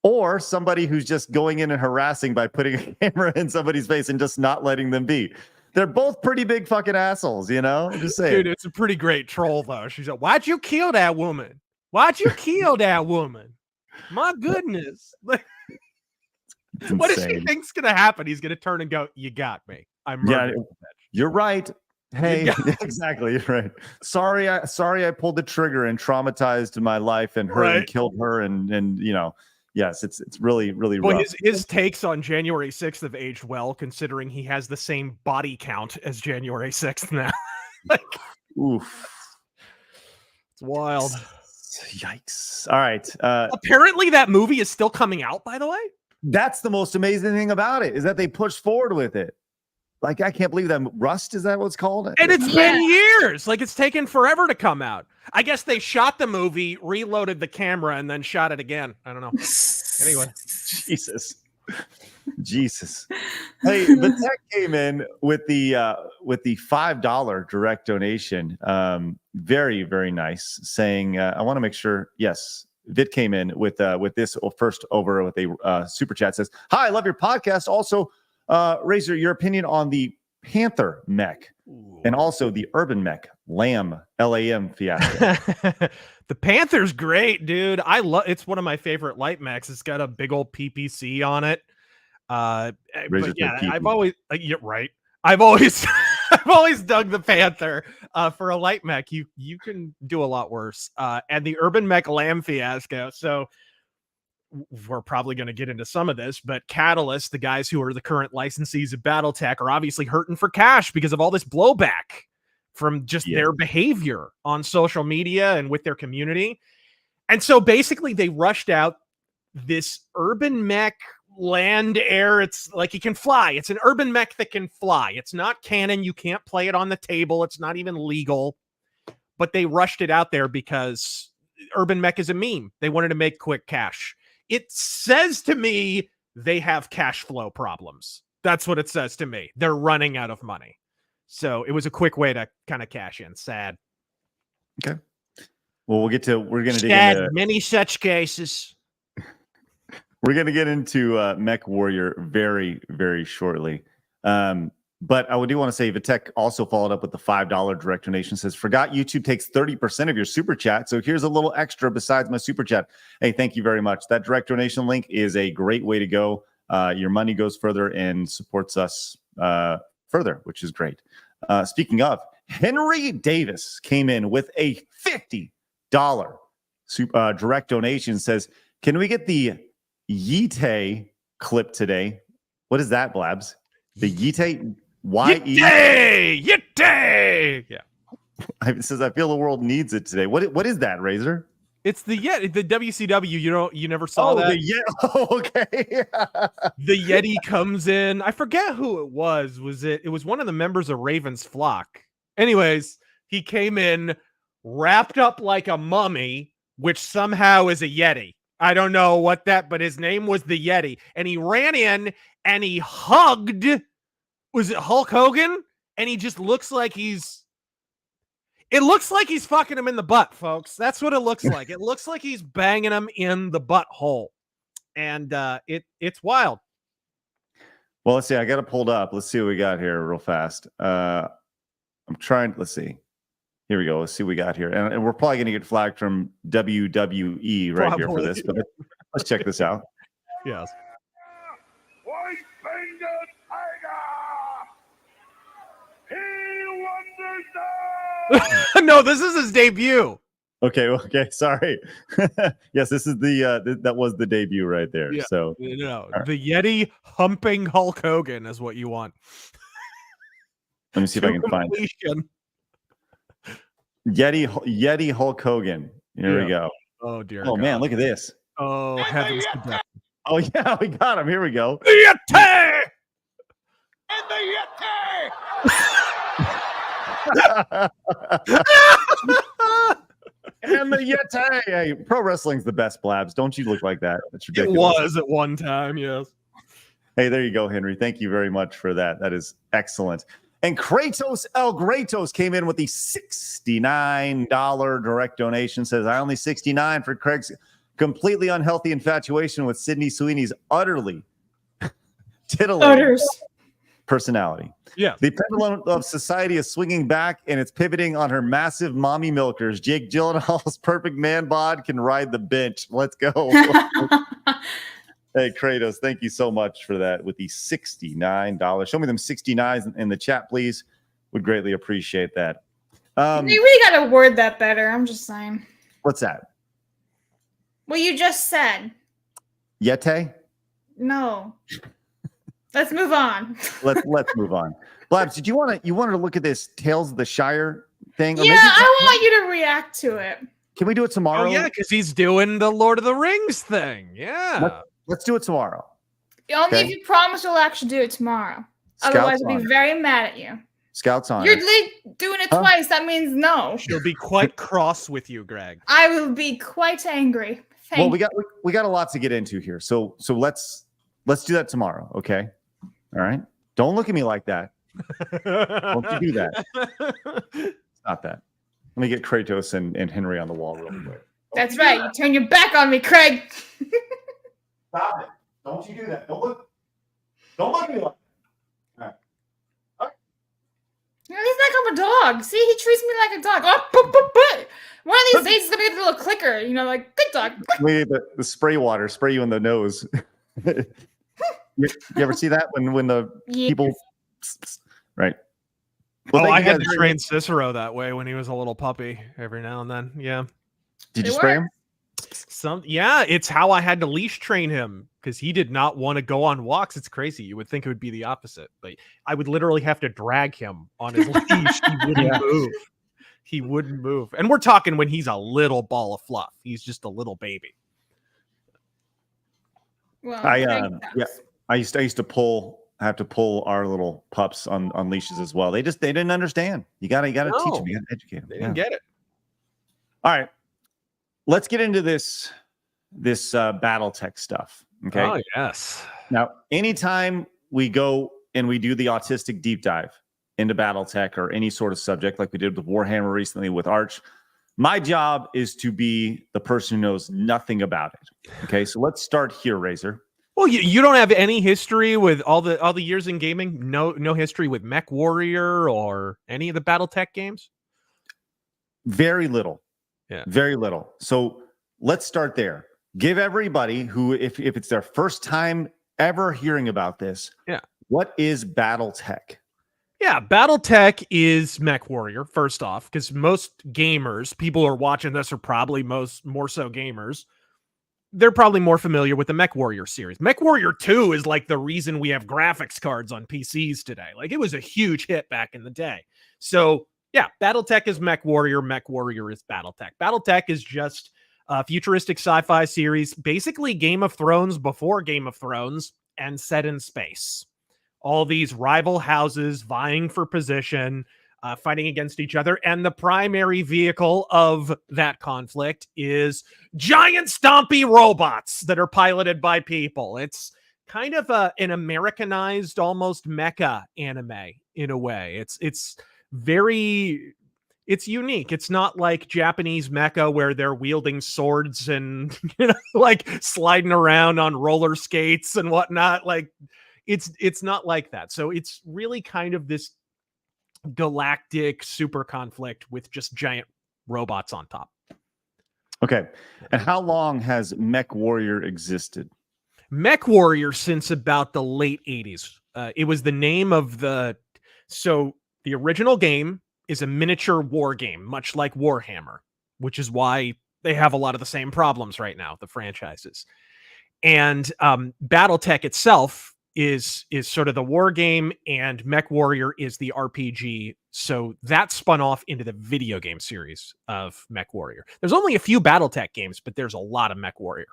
or somebody who's just going in and harassing by putting a camera in somebody's face and just not letting them be. They're both pretty big fucking assholes, you know? I'm just saying. Dude, it's a pretty great troll, though. She's like, why'd you kill that woman? Why'd you kill that woman? My goodness. What does he think's going to happen? He's going to turn and go, you got me. I'm murdering. Yeah, you're right. Hey, exactly. You're right. Sorry, I pulled the trigger and traumatized my life and her and killed her. And you know, yes, it's really, really rough. His takes on January 6th have aged well, considering he has the same body count as January 6th now. Like, oof. It's wild. Yikes. All right. Apparently that movie is still coming out, by the way. That's the most amazing thing about it, is that they pushed forward with it. Like, I can't believe that. Rust, is that what it's called? And it's been years. Like, it's taken forever to come out. I guess they shot the movie, reloaded the camera, and then shot it again. I don't know. Anyway. Jesus. Hey, the tech came in with the $5 direct donation. Very, very nice. Saying, I want to make sure. Yes, Vit came in with this first over with a super chat. Says, "Hi, I love your podcast. Also, Razor, your opinion on the Panther mech and also the Urban Mech LAM fiasco." The Panther's great, dude. It's one of my favorite light mechs. It's got a big old PPC on it. But yeah, I've always you're right. I've always dug the Panther for a light mech. You can do a lot worse. And the Urban Mech LAM fiasco. So we're probably going to get into some of this, but Catalyst, the guys who are the current licensees of Battletech, are obviously hurting for cash because of all this blowback from just their behavior on social media and with their community. And so basically they rushed out this Urban Mech land air. It's like it can fly. It's an Urban Mech that can fly. It's not canon. You can't play it on the table. It's not even legal, but they rushed it out there because Urban Mech is a meme. They wanted to make quick cash. It says to me they have cash flow problems. That's what it says to me. They're running out of money. So it was a quick way to kind of cash in. Sad. Okay. Well, we're going to dig into many such cases. We're going to get into Mech Warrior very, very shortly. But I do want to say Vitek also followed up with the $5 direct donation. Says, forgot YouTube takes 30% of your super chat. So here's a little extra besides my super chat. Hey, thank you very much. That direct donation link is a great way to go. Your money goes further and supports us further, which is great. Speaking of, Henry Davis came in with a $50 direct donation. Says, can we get the Yete clip today? What is that, Blabs? The Yete? Yete! Yeah. It says, I feel the world needs it today. What is that, Razor? It's the Yeti, the WCW. You never saw that? Okay. The Yeti comes in. I forget who it was. It was one of the members of Raven's flock. Anyways, he came in wrapped up like a mummy, which somehow is a Yeti. I don't know what that, but his name was the Yeti. And he ran in and he hugged, was it Hulk Hogan? And he just looks like it looks like he's fucking him in the butt, folks. That's what it looks like. It looks like he's banging him in the butthole. And it's wild. Well, let's see. I got it pulled up. Let's see what we got here real fast. Let's see. Here we go. Let's see what we got here. And we're probably going to get flagged from WWE right here for this. But let's check this out. Yes. White-fingered tiger! He wonders No, this is his debut. Okay. Sorry. Yes, this is that was the debut right there. Yeah. So the Yeti humping Hulk Hogan is what you want. Let me see if I can find it. Yeti Hulk Hogan. Here we go. Oh dear. Oh God. Man, look at this. Oh heavens. Oh yeah, we got him. Here we go. The Yeti! And the Yeti! And the Yeti! Hey, pro wrestling's the best, Blabs. Don't you look like that? That's ridiculous. It was at one time, yes. Hey, there you go, Henry. Thank you very much for that. That is excellent. And Kratos El Gretos came in with the $69 direct donation. Says, I only $69 for Craig's completely unhealthy infatuation with Sydney Sweeney's utterly titillating personality. Yeah. The pendulum of society is swinging back and it's pivoting on her massive mommy milkers. Jake Gyllenhaal's perfect man bod can ride the bench. Let's go. Hey, Kratos, thank you so much for that with the $69. Show me them 69s in the chat, please. Would greatly appreciate that. You really got to word that better. I'm just saying. What's that? Well, you just said. Yeti? No. Let's move on. Let's move on. Blabs, did you want to look at this Tales of the Shire thing? Yeah, I want you to react to it. Can we do it tomorrow? Oh, yeah, because he's doing the Lord of the Rings thing. Yeah. Let's do it tomorrow. Only if you promise you'll actually do it tomorrow. Otherwise, I'll be very mad at you. Scouts on. You're doing it twice. That means no. She'll be quite cross with you, Greg. I will be quite angry. Well, we got a lot to get into here. So let's do that tomorrow, okay? All right. Don't look at me like that. Don't you do that. It's not that. Let me get Kratos and Henry on the wall real quick. That's right. You turn your back on me, Craig. Stop it. Don't you do that. Don't look at me like that. He's like I'm a dog. See, he treats me like a dog. Oh, boop, boop, boop. One of these days, he's gonna get a little clicker. You know, like good dog. Wait, the spray water spray you in the nose. you ever see that when the people? Right. Well, I had to train Cicero that way when he was a little puppy. Every now and then, yeah. Did you spray him? It's how I had to leash train him because he did not want to go on walks. It's crazy. You would think it would be the opposite, but I would literally have to drag him on his leash. He wouldn't move. He wouldn't move. And we're talking when he's a little ball of fluff. He's just a little baby. Well, I used to have to pull our little pups on leashes as well. They didn't understand. You gotta teach them. You gotta educate them. They didn't get it. All right. Let's get into this Battletech stuff. Okay. Oh, yes. Now, anytime we go and we do the autistic deep dive into Battletech or any sort of subject like we did with Warhammer recently with Arch, my job is to be the person who knows nothing about it. Okay. So let's start here, Razor. Well, you don't have any history with all the years in gaming? No history with Mech Warrior or any of the Battletech games? Very little. Yeah. Very little. So let's start there. Give everybody who, if it's their first time ever hearing about this, what is Battletech? Yeah, Battletech is Mech Warrior, first off, because most gamers, people who are watching this are probably more so gamers. They're probably more familiar with the Mech Warrior series. Mech Warrior 2 is like the reason we have graphics cards on PCs today. Like it was a huge hit back in the day. So yeah, Battletech is Mech Warrior. Mech Warrior is Battletech. Battletech is just a futuristic sci-fi series, basically Game of Thrones before Game of Thrones and set in space. All these rival houses vying for position, fighting against each other. And the primary vehicle of that conflict is giant stompy robots that are piloted by people. It's kind of an Americanized, almost mecha anime in a way. It's unique. It's not like Japanese mecha where they're wielding swords and like sliding around on roller skates and whatnot. Like it's not like that. So it's really kind of this galactic super conflict with just giant robots on top. Okay. And how long has Mech Warrior existed? Mech Warrior since about the late 80s. It was the name of the original game is a miniature war game, much like Warhammer, which is why they have a lot of the same problems right now, the franchises. And Battletech itself is sort of the war game, and Mech Warrior is the RPG. So that spun off into the video game series of Mech Warrior. There's only a few Battletech games, but there's a lot of Mech Warrior.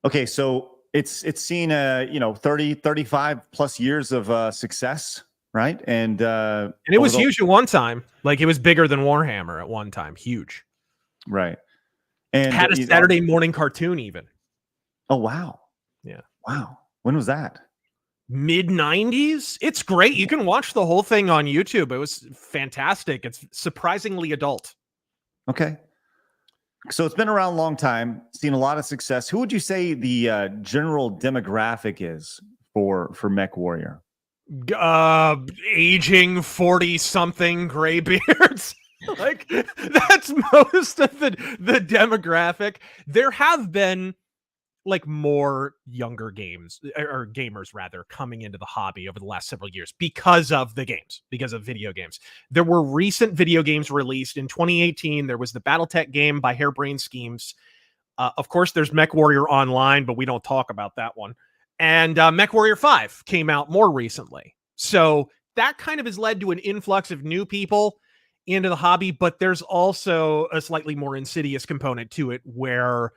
Okay, so it's seen 30, 35 plus years of success, right? And it was huge at one time. Like it was bigger than Warhammer at one time. Huge. Right. And had a Saturday morning cartoon even. Oh, wow. Yeah. Wow. When was that? Mid-90s. It's great. You can watch the whole thing on YouTube. It was fantastic. It's surprisingly adult. Okay. So it's been around a long time, seen a lot of success. Who would you say the general demographic is for Mech Warrior? Aging 40-something gray beards. Like that's most of the demographic. There have been like more younger gamers rather coming into the hobby over the last several years because of video games. There were recent video games released in 2018. There was the Battletech game by Harebrained Schemes. Of course, there's Mech Warrior Online, but we don't talk about that one. And Mech Warrior 5 came out more recently. So that kind of has led to an influx of new people into the hobby, but there's also a slightly more insidious component to it where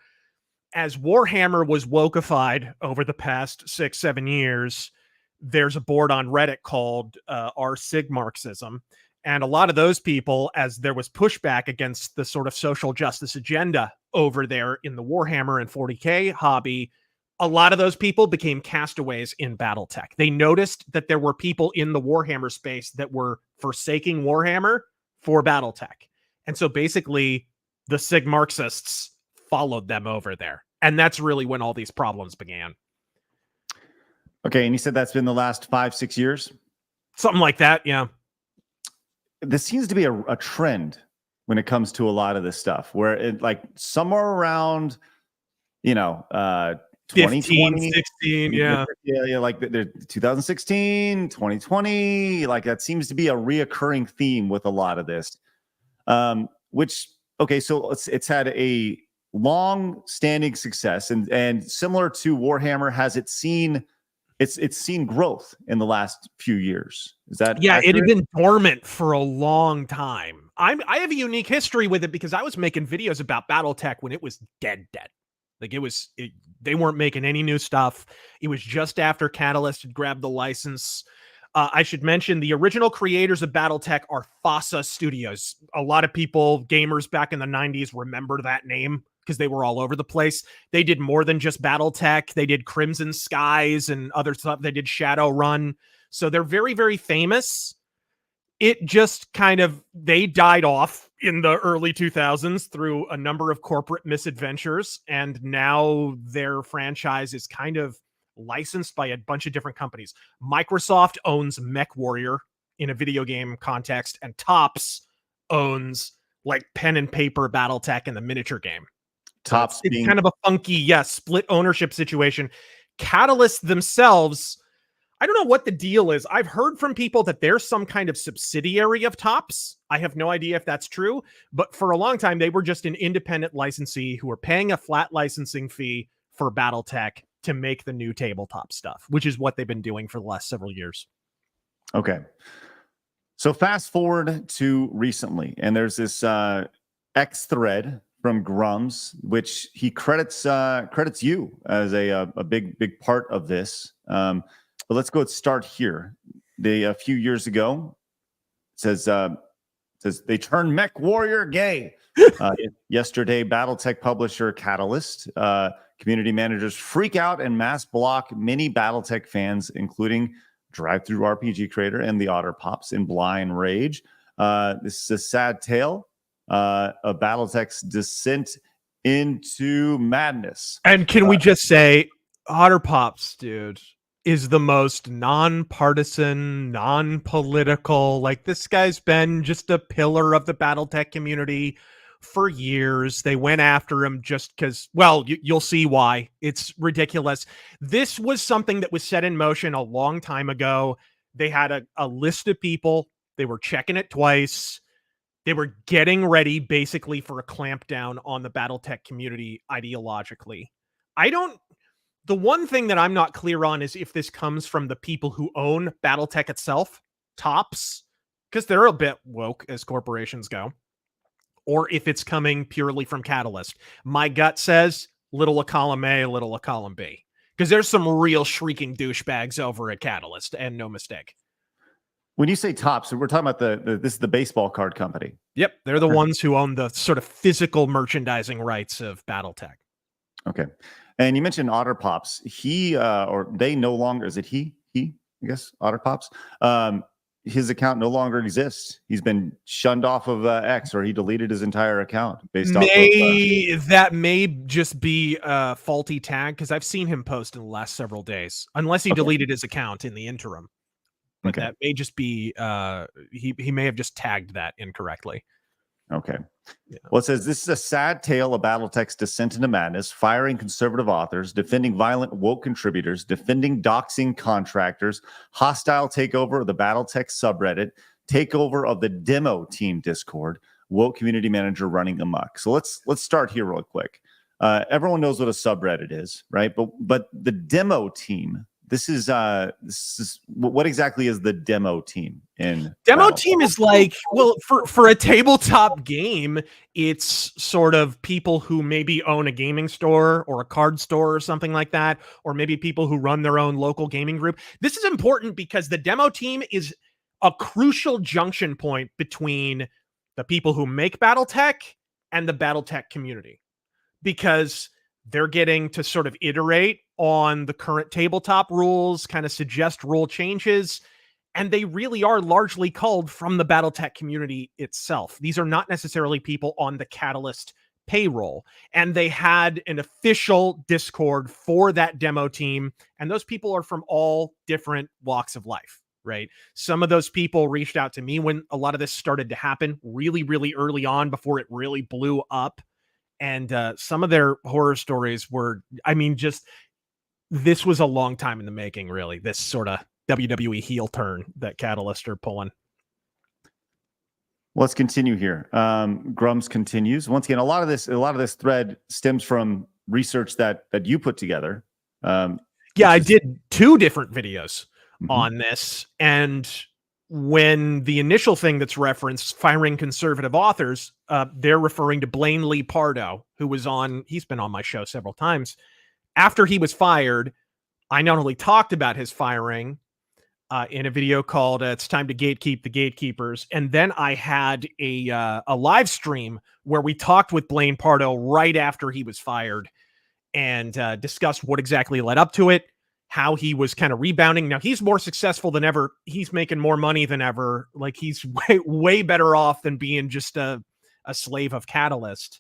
as Warhammer was wokeified over the past 6-7 years, there's a board on Reddit called r sig Marxism. And a lot of those people, as there was pushback against the sort of social justice agenda over there in the Warhammer and 40K hobby, a lot of those people became castaways in Battletech. They noticed that there were people in the Warhammer space that were forsaking Warhammer for Battletech. And so basically the Sig Marxists followed them over there. And that's really when all these problems began. Okay, and you said that's been the last 5-6 years? Something like that, yeah. This seems to be a trend when it comes to a lot of this stuff, where it like somewhere around, 2020, 16, yeah, like the 2016, 2020, like that seems to be a reoccurring theme with a lot of this. Which, okay, so it's had a long-standing success, and similar to Warhammer, has it seen it's seen growth in the last few years. Is that accurate? It had been dormant for a long time. I have a unique history with it because I was making videos about Battletech when it was dead. Like they weren't making any new stuff. It was just after Catalyst had grabbed the license. I should mention the original creators of Battletech are Fossa Studios. A lot of people, gamers back in the 90s, remember that name because they were all over the place. They did more than just Battletech. They did Crimson Skies and other stuff. They did Shadowrun. So they're very, very famous. It just they died off in the early 2000s through a number of corporate misadventures. And now their franchise is kind of licensed by a bunch of different companies. Microsoft owns Mech Warrior in a video game context, and Topps owns like pen and paper Battletech in the miniature game. Topps it's kind of a funky, split ownership situation. Catalyst themselves, I don't know what the deal is. I've heard from people that there's some kind of subsidiary of Topps. I have no idea if that's true, but for a long time, they were just an independent licensee who were paying a flat licensing fee for Battletech to make the new tabletop stuff, which is what they've been doing for the last several years. Okay. So fast forward to recently, and there's this X thread from Grummz, which he credits you as a big part of this. But let's go and start here. A few years ago, it says they turned Mech Warrior gay. Yesterday, Battletech publisher Catalyst community managers freak out and mass block many Battletech fans, including Drive-Thru RPG creator and the Otter Pops, in blind rage. This is a sad tale of Battletech's descent into madness. And can we just say, Otter Pops, dude, is the most non-partisan, non-political. Like, this guy's been just a pillar of the Battletech community for years. They went after him just because, well, you'll see why. It's ridiculous. This was something that was set in motion a long time ago. They had a list of people. They were checking it twice. They were getting ready basically for a clampdown on the Battletech community ideologically. The one thing that I'm not clear on is if this comes from the people who own Battletech itself, Topps, because they're a bit woke as corporations go, or if it's coming purely from Catalyst. My gut says little a column A, little a column B, because there's some real shrieking douchebags over at Catalyst, and no mistake. When you say Topps, we're talking about this is the baseball card company. Yep, they're the ones who own the sort of physical merchandising rights of Battletech. Okay. And you mentioned Otter Pops. He or they no longer, is it he, I guess, Otter Pops? His account no longer exists. He's been shunned off of X, or he deleted his entire account based off of that may just be a faulty tag, because I've seen him post in the last several days, unless he deleted his account in the interim. But that may just be he may have just tagged that incorrectly. Okay. Yeah. Well, it says this is a sad tale of Battletech's descent into madness, firing conservative authors, defending violent woke contributors, defending doxing contractors, hostile takeover of the Battletech subreddit, takeover of the demo team Discord, woke community manager running amok. So let's start here real quick. Everyone knows what a subreddit is, right? But the demo team this is what exactly is the demo team in Demo Battletech? team is like, well, for a tabletop game, it's sort of people who maybe own a gaming store or a card store or something like that, or maybe people who run their own local gaming group. This is important because the demo team is a crucial junction point between the people who make Battletech and the Battletech community, because they're getting to sort of iterate on the current tabletop rules, kind of suggest rule changes, and they really are largely culled from the Battletech community itself. These are not necessarily people on the Catalyst payroll, and they had an official Discord for that demo team, and those people are from all different walks of life, right? Some of those people reached out to me when a lot of this started to happen really, really early on before it really blew up. And some of their horror stories were, I mean, just, this was a long time in the making, really, this sort of WWE heel turn that Catalyst are pulling. Let's continue here. Grummz continues. Once again, a lot of this thread stems from research that you put together. Yeah, I did 2 different videos on this, and when the initial thing that's referenced, firing conservative authors, they're referring to Blaine Lee Pardo, who was he's been on my show several times. After he was fired, I not only talked about his firing in a video called It's Time to Gatekeep the Gatekeepers, and then I had a live stream where we talked with Blaine Pardo right after he was fired and discussed what exactly led up to it, how he was kind of rebounding. Now he's more successful than ever. He's making more money than ever. Like, he's way better off than being just a slave of Catalyst.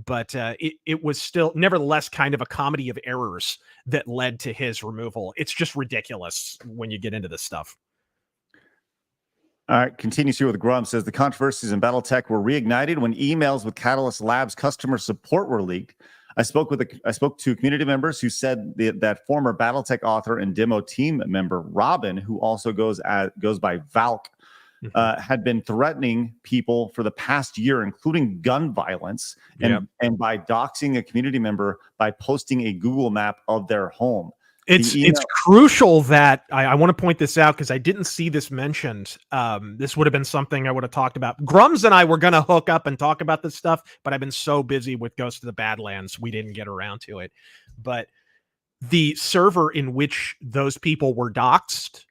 But it was still nevertheless kind of a comedy of errors that led to his removal. It's just ridiculous when you get into this stuff. All right, continues here with Grummz. Says the controversies in Battletech were reignited when emails with Catalyst Labs customer support were leaked. I spoke to community members who said that former Battletech author and demo team member Robin, who also goes by Valk, had been threatening people for the past year, including gun violence, and by doxing a community member by posting a Google map of their home. It's crucial that I want to point this out because I didn't see this mentioned. This would have been something I would have talked about. Grummz and I were going to hook up and talk about this stuff, but I've been so busy with Ghost of the Badlands, we didn't get around to it. But the server in which those people were doxed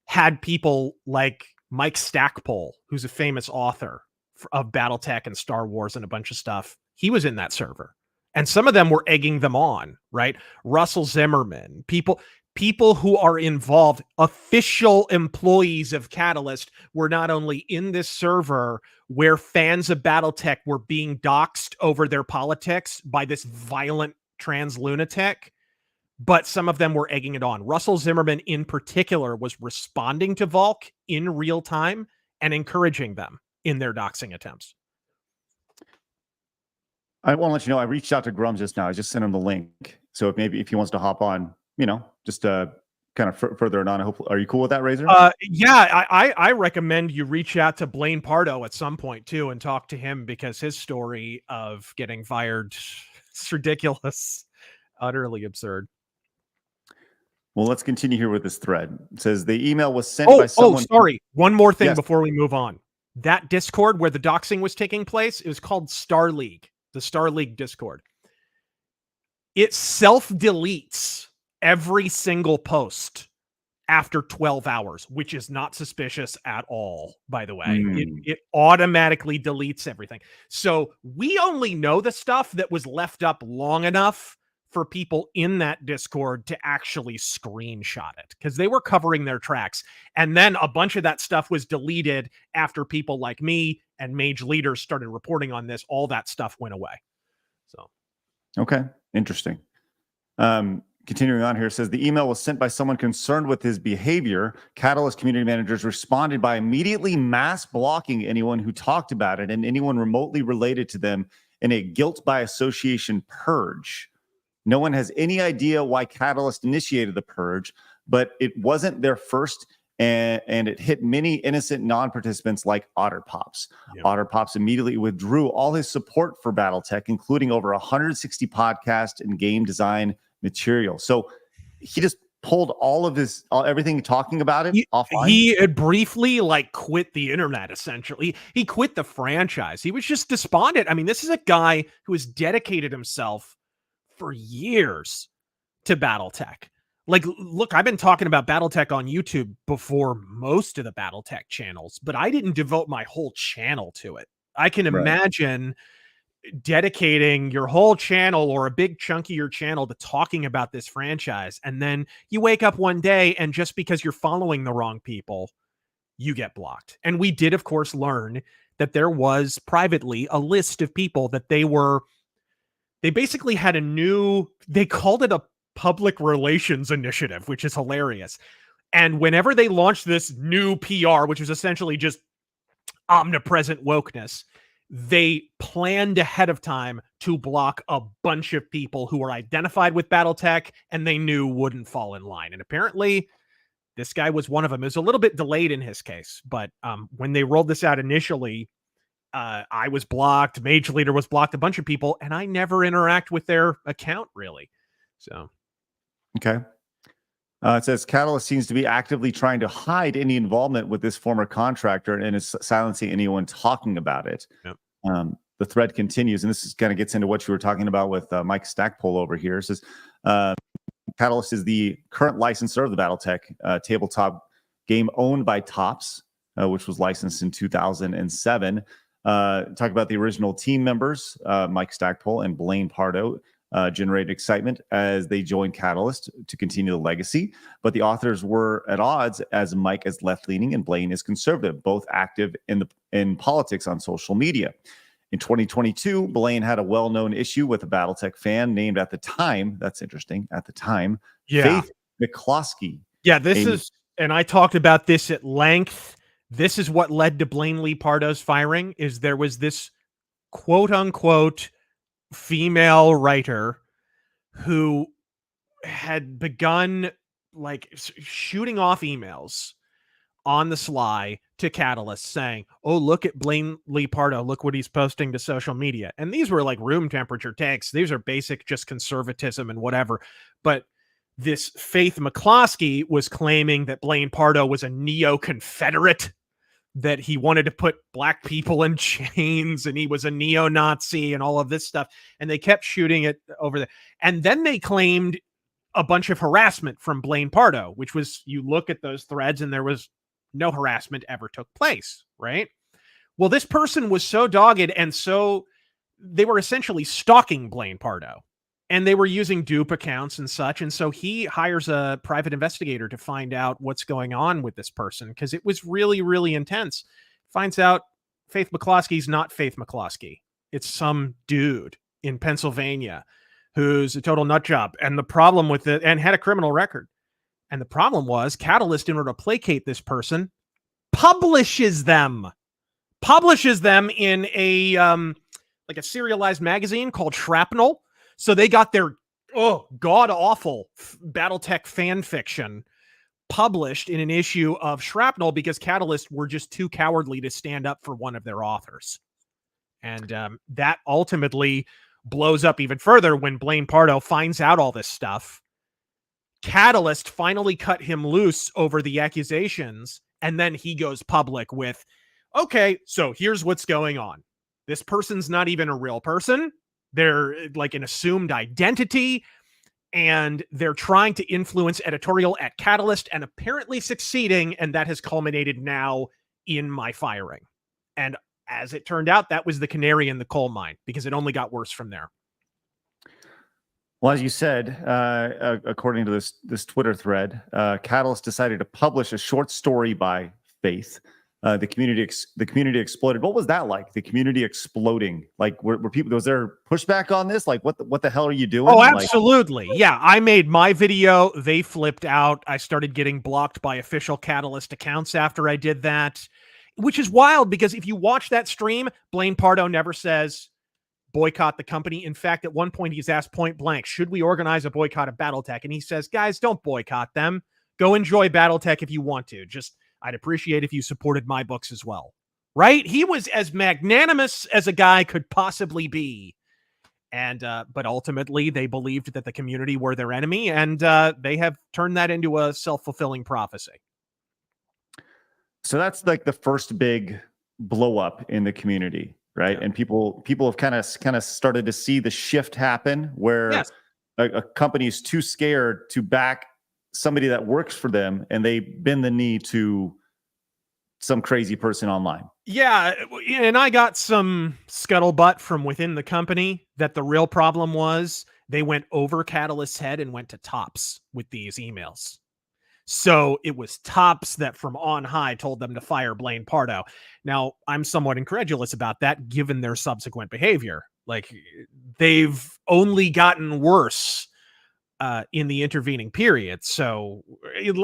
had people like Mike Stackpole, who's a famous author of Battletech and Star Wars and a bunch of stuff. He was in that server. And some of them were egging them on, right? Russell Zimmerman, people who are involved, official employees of Catalyst, were not only in this server where fans of Battletech were being doxxed over their politics by this violent trans lunatic, but some of them were egging it on. Russell Zimmerman in particular was responding to Valk in real time and encouraging them in their doxing attempts. I want to let you know, I reached out to Grummz just now. I just sent him the link. So if he wants to hop on, just kind of further it on. Are you cool with that, Razor? Yeah, I recommend you reach out to Blaine Pardo at some point too and talk to him, because his story of getting fired is ridiculous, utterly absurd. Well, let's continue here with this thread. It says the email was sent by someone. Oh, sorry. One more thing before we move on. That Discord where the doxing was taking place, it was called Star League. The Star League Discord. It self-deletes every single post after 12 hours, which is not suspicious at all, by the way. It automatically deletes everything. So we only know the stuff that was left up long enough for people in that Discord to actually screenshot it, because they were covering their tracks. And then a bunch of that stuff was deleted after people like me and mage leaders started reporting on this. All that stuff went away. So, okay, interesting. Continuing on here, says the email was sent by someone concerned with his behavior. Catalyst community managers responded by immediately mass blocking anyone who talked about it and anyone remotely related to them in a guilt by association purge. No one has any idea why Catalyst initiated the purge, but it wasn't their first, and it hit many innocent non-participants like Otterpops. Yep. Otterpops immediately withdrew all his support for Battletech, including over 160 podcast and game design material. So he just pulled all of everything talking about it offline? He had briefly quit the internet, essentially. He quit the franchise. He was just despondent. I mean, this is a guy who has dedicated himself for years to Battletech. Look, I've been talking about Battletech on YouTube before most of the Battletech channels, but I didn't devote my whole channel to it. I can imagine dedicating your whole channel or a big chunk of your channel to talking about this franchise, and then you wake up one day and just because you're following the wrong people, you get blocked. And we did, of course, learn that there was privately a list of people that they basically had they called it a public relations initiative, which is hilarious. And whenever they launched this new PR, which was essentially just omnipresent wokeness, they planned ahead of time to block a bunch of people who were identified with Battletech and they knew wouldn't fall in line. And apparently this guy was one of them. It was a little bit delayed in his case, but when they rolled this out initially, I was blocked, Mage Leader was blocked, a bunch of people, and I never interact with their account really. So, okay. It says Catalyst seems to be actively trying to hide any involvement with this former contractor and is silencing anyone talking about it. Yep. The thread continues, and this kind of gets into what you were talking about with Mike Stackpole over here. It says Catalyst is the current licensor of the Battletech tabletop game owned by Tops, which was licensed in 2007. Talk about the original team members, Mike Stackpole and Blaine Pardo. Generated excitement as they joined Catalyst to continue the legacy, but the authors were at odds as Mike is left-leaning and Blaine is conservative, both active in politics on social media. In 2022, Blaine had a well-known issue with a Battletech fan named at the time, that's interesting, at the time, Faith McCloskey. Yeah, and I talked about this at length. This is what led to Blaine Lee Pardo's firing, is there was this quote-unquote female writer who had begun shooting off emails on the sly to Catalyst saying, oh, look at Blaine Lee Pardo, look what he's posting to social media. And these were room temperature takes. These are basic just conservatism and whatever. But this Faith McCloskey was claiming that Blaine Pardo was a neo-Confederate, that he wanted to put black people in chains and he was a neo-Nazi and all of this stuff. And they kept shooting it over there. And then they claimed a bunch of harassment from Blaine Pardo, which was, you look at those threads and there was no harassment ever took place, right? Well, this person was so dogged and so they were essentially stalking Blaine Pardo. And they were using dupe accounts and such. And so he hires a private investigator to find out what's going on with this person, because it was really, really intense. Finds out Faith McCloskey's not Faith McCloskey. It's some dude in Pennsylvania who's a total nut job. And the problem with it, and had a criminal record. And the problem was Catalyst, in order to placate this person, publishes them in a serialized magazine called Shrapnel. So they got their god-awful Battletech fan fiction published in an issue of Shrapnel because Catalyst were just too cowardly to stand up for one of their authors. And that ultimately blows up even further when Blaine Pardo finds out all this stuff. Catalyst finally cut him loose over the accusations, and then he goes public with, okay, so here's what's going on. This person's not even a real person. They're an assumed identity, and they're trying to influence editorial at Catalyst and apparently succeeding, and that has culminated now in my firing. And as it turned out, that was the canary in the coal mine, because it only got worse from there. Well, as you said, according to this Twitter thread, Catalyst decided to publish a short story by Faith. The community exploded. What was that like? The community exploding? Were people? Was there pushback on this? What the hell are you doing? Oh, absolutely. Yeah, I made my video. They flipped out. I started getting blocked by official Catalyst accounts after I did that, which is wild because if you watch that stream, Blaine Pardo never says boycott the company. In fact, at one point he's asked point blank, should we organize a boycott of Battletech? And he says, guys, don't boycott them. Go enjoy Battletech if you want to. I'd appreciate if you supported my books as well. Right? He was as magnanimous as a guy could possibly be. And but ultimately, they believed that the community were their enemy, and they have turned that into a self-fulfilling prophecy. So that's like the first big blow up in the community, right? Yeah. And people have kind of started to see the shift happen where Yes. a company is too scared to back somebody that works for them, and they bend the knee to some crazy person online. Yeah, and I got some scuttlebutt from within the company that the real problem was they went over Catalyst's head and went to Tops with these emails. So it was Tops that from on high told them to fire Blaine Pardo. Now, I'm somewhat incredulous about that given their subsequent behavior. Like, they've only gotten worse in the intervening period. So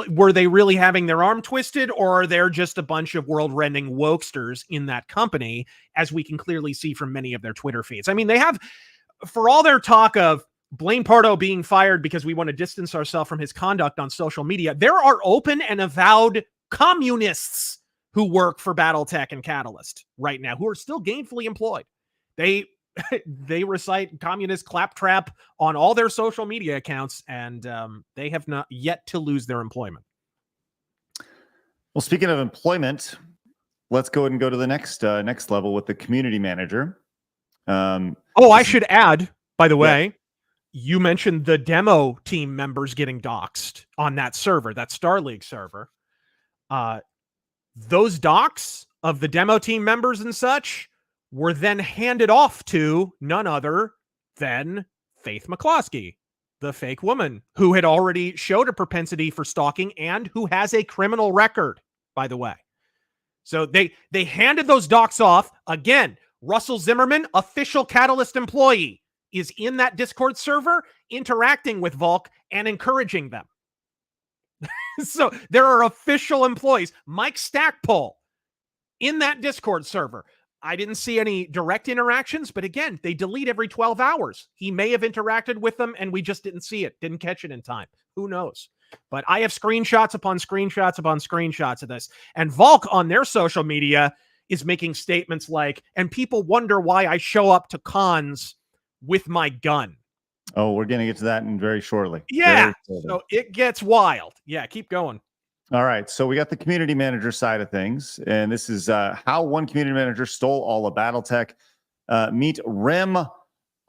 were they really having their arm twisted, or are there just a bunch of world-rending wokesters in that company, as we can clearly see from many of their Twitter feeds? I mean, they have, for all their talk of Blaine Pardo being fired because we want to distance ourselves from his conduct on social media, there are open and avowed communists who work for Battletech and Catalyst right now, who are still gainfully employed. They recite communist claptrap on all their social media accounts, and they have not yet to lose their employment. Well, speaking of employment, let's go ahead and go to the next level with the community manager. I should add, by the way, you mentioned the demo team members getting doxxed on that server, that Star League server. Those docs of the demo team members and such were then handed off to none other than Faith McCloskey, the fake woman who had already showed a propensity for stalking and who has a criminal record, by the way. So they handed those docs off. Again, Russell Zimmerman, official Catalyst employee, is in that Discord server interacting with Volk and encouraging them. So there are official employees. Mike Stackpole in that Discord server. I didn't see any direct interactions, but again, they delete every 12 hours. He may have interacted with them and we just didn't see it, didn't catch it in time. Who knows? But I have screenshots upon screenshots upon screenshots of this. And Volk on their social media is making statements like, and people wonder why I show up to cons with my gun. Oh, we're going to get to that in very shortly. Yeah. So it gets wild. Yeah. Keep going. All right. So we got the community manager side of things. And this is how one community manager stole all of Battletech. Meet Rem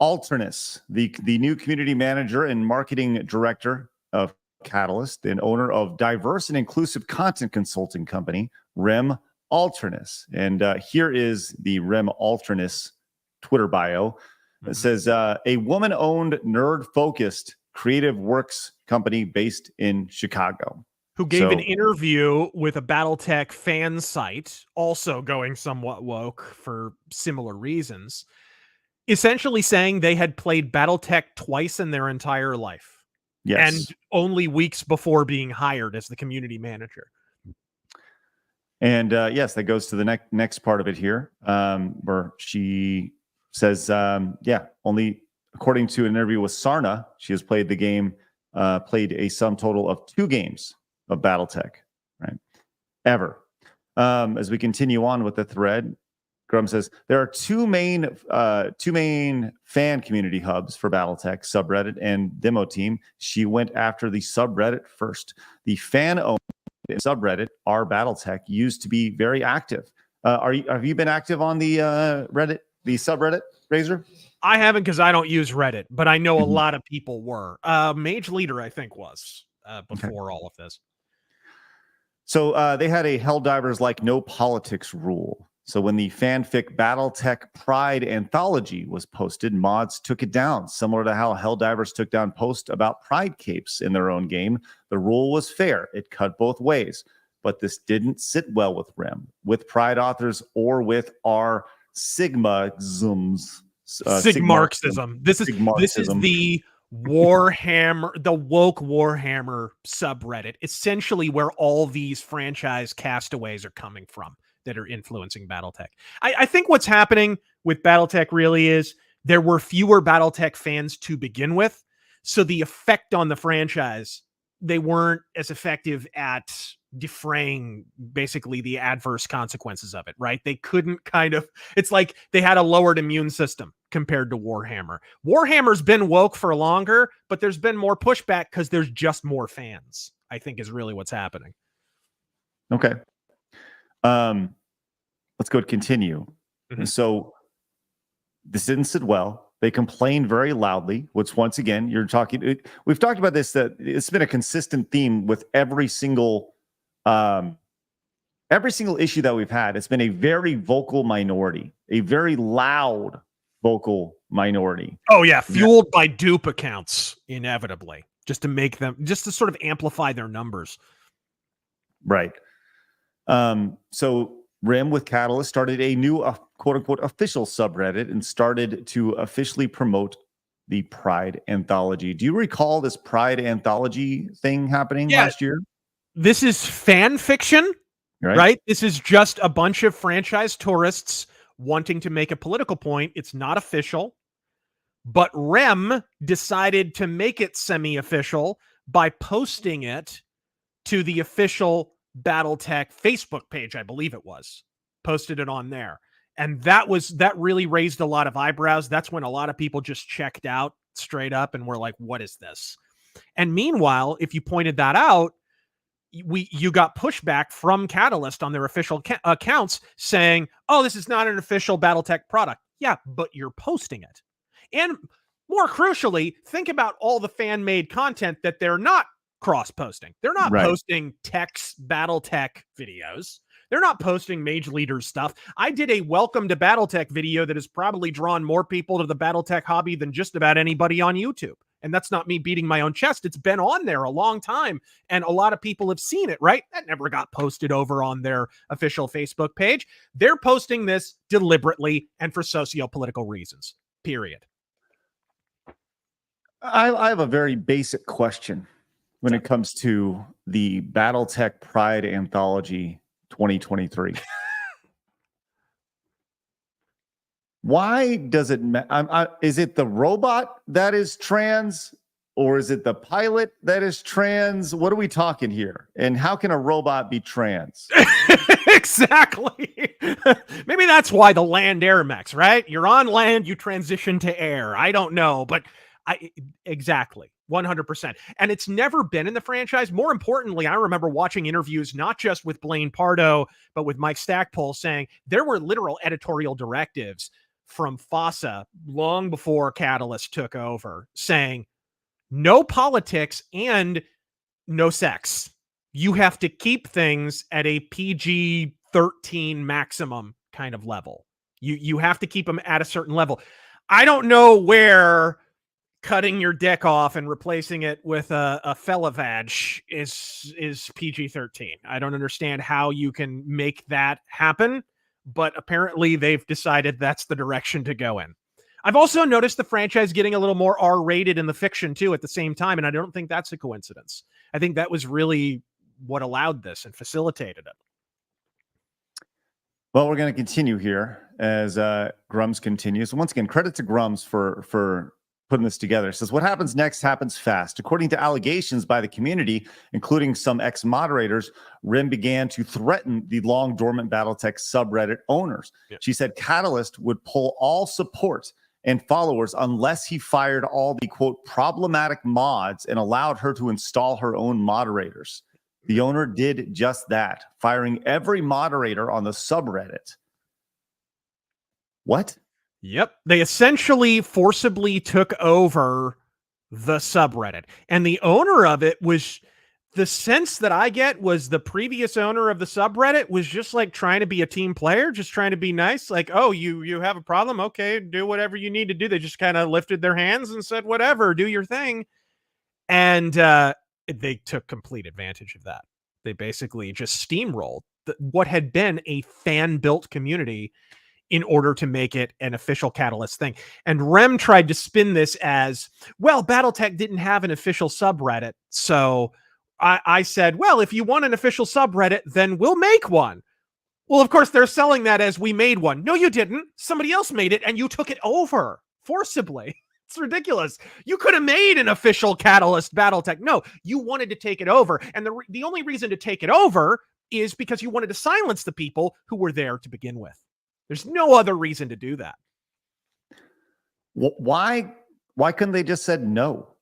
Alternus, the new community manager and marketing director of Catalyst and owner of diverse and inclusive content consulting company, Rem Alternus. And here is the Rem Alternus Twitter bio. It says, a woman-owned, nerd-focused creative works company based in Chicago. Who gave an interview with a Battletech fan site, also going somewhat woke for similar reasons, essentially saying they had played Battletech twice in their entire life. Yes. And only weeks before being hired as the community manager. And yes, that goes to the next part of it here, where she says, only according to an interview with Sarna, she has played the game, played a sum total of 2 games of Battletech, right? Ever. As we continue on with the thread, Grummz says, there are two main fan community hubs for Battletech, subreddit and demo team. She went after the subreddit first. The fan-owned subreddit, our Battletech, used to be very active. Have you been active on the Reddit, the subreddit, Razor? I haven't because I don't use Reddit, but I know a lot of people were. Mage Leader, I think, was before all of this. So they had a Helldivers like no politics rule. So when the fanfic Battletech Pride anthology was posted, mods took it down, similar to how Helldivers took down posts about pride capes in their own game. The rule was fair. It cut both ways. But this didn't sit well with Rem, with pride authors, or with our Sigmarxism. This is the Warhammer, the woke Warhammer subreddit, essentially where all these franchise castaways are coming from that are influencing Battletech. I think what's happening with Battletech really is there were fewer Battletech fans to begin with, so the effect on the franchise, they weren't as effective at defraying basically the adverse consequences of it, right? They couldn't it's like they had a lowered immune system compared to Warhammer. Warhammer's been woke for longer, but there's been more pushback because there's just more fans, I think is really what's happening. Okay. Let's go to continue. Mhm. So this didn't sit well. They complained very loudly, which once again, we've talked about this, that it's been a consistent theme with every single issue that we've had. It's been a very vocal minority, a very loud vocal minority. Oh yeah. Fueled by dupe accounts, inevitably, just to sort of amplify their numbers. Right. So Rim with Catalyst started a new quote unquote official subreddit and started to officially promote the Pride Anthology. Do you recall this Pride Anthology thing happening last year? This is fan fiction, right? This is just a bunch of franchise tourists wanting to make a political point. It's not official, but Rem decided to make it semi-official by posting it to the official Battletech Facebook page, I believe it was. Posted it on there. And that really raised a lot of eyebrows. That's when a lot of people just checked out straight up and were like, what is this? And meanwhile, if you pointed that out, you got pushback from Catalyst on their official accounts saying, oh, this is not an official Battletech product. Yeah, but you're posting it. And more crucially, think about all the fan-made content that they're not cross-posting. They're not posting Tech's Battletech videos. They're not posting Mage Leaders stuff. I did a welcome to Battletech video that has probably drawn more people to the Battletech hobby than just about anybody on YouTube. And that's not me beating my own chest. It's been on there a long time, and a lot of people have seen it, right? That never got posted over on their official Facebook page. They're posting this deliberately and for socio-political reasons, period. I have a very basic question when it comes to the Battletech Pride Anthology 2023. Why does it is it the robot that is trans, or is it the pilot that is trans? What are we talking here? And how can a robot be trans? Exactly. Maybe that's why the land air mechs, right? You're on land, you transition to air. I don't know, but exactly 100%. And it's never been in the franchise. More importantly, I remember watching interviews, not just with Blaine Pardo, but with Mike Stackpole, saying there were literal editorial directives from FOSA long before Catalyst took over, saying no politics and no sex. You have to keep things at a PG-13 maximum kind of level. You have to keep them at a certain level. I don't know where cutting your dick off and replacing it with a fella vag is PG-13. I don't understand how you can make that happen, but apparently they've decided that's the direction to go in. I've also noticed the franchise getting a little more R-rated in the fiction too at the same time, and I don't think that's a coincidence. I think that was really what allowed this and facilitated it. Well, we're going to continue here as Grummz continues. Once again, credit to Grummz for putting this together. It says, what happens next happens fast. According to allegations by the community, including some ex-moderators, Rim began to threaten the long dormant Battletech subreddit owners. Yeah. She said Catalyst would pull all support and followers unless he fired all the, quote, problematic mods and allowed her to install her own moderators. The owner did just that, firing every moderator on the subreddit. What? Yep. They essentially forcibly took over the subreddit. And the owner of it was, the sense that I get was the previous owner of the subreddit was just like trying to be a team player, just trying to be nice. Like, oh, you have a problem? Okay, do whatever you need to do. They just kind of lifted their hands and said, whatever, do your thing. And they took complete advantage of that. They basically just steamrolled what had been a fan-built community in order to make it an official Catalyst thing. And Rem tried to spin this as, well, Battletech didn't have an official subreddit. So I said, well, if you want an official subreddit, then we'll make one. Well, of course, they're selling that as we made one. No, you didn't. Somebody else made it, and you took it over forcibly. It's ridiculous. You could have made an official Catalyst Battletech. No, you wanted to take it over. And the only reason to take it over is because you wanted to silence the people who were there to begin with. There's no other reason to do that. Why couldn't they just said no?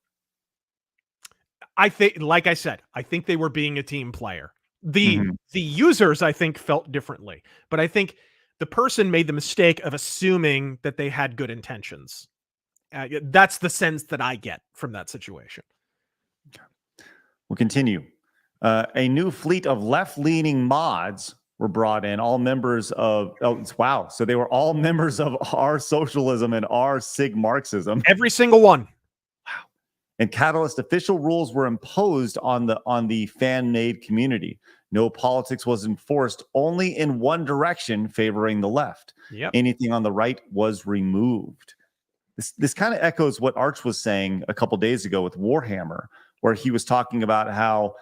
I think, like I said, I think they were being a team player. The users, I think, felt differently. But I think the person made the mistake of assuming that they had good intentions. That's the sense that I get from that situation. We'll continue. A new fleet of left-leaning mods were brought in, all members of, wow. So they were all members of R Socialism and R Sig Marxism. Every single one. Wow. And Catalyst official rules were imposed on the fan-made community. No politics was enforced, only in one direction, favoring the left. Yep. Anything on the right was removed. This kind of echoes what Arch was saying a couple days ago with Warhammer, where he was talking about how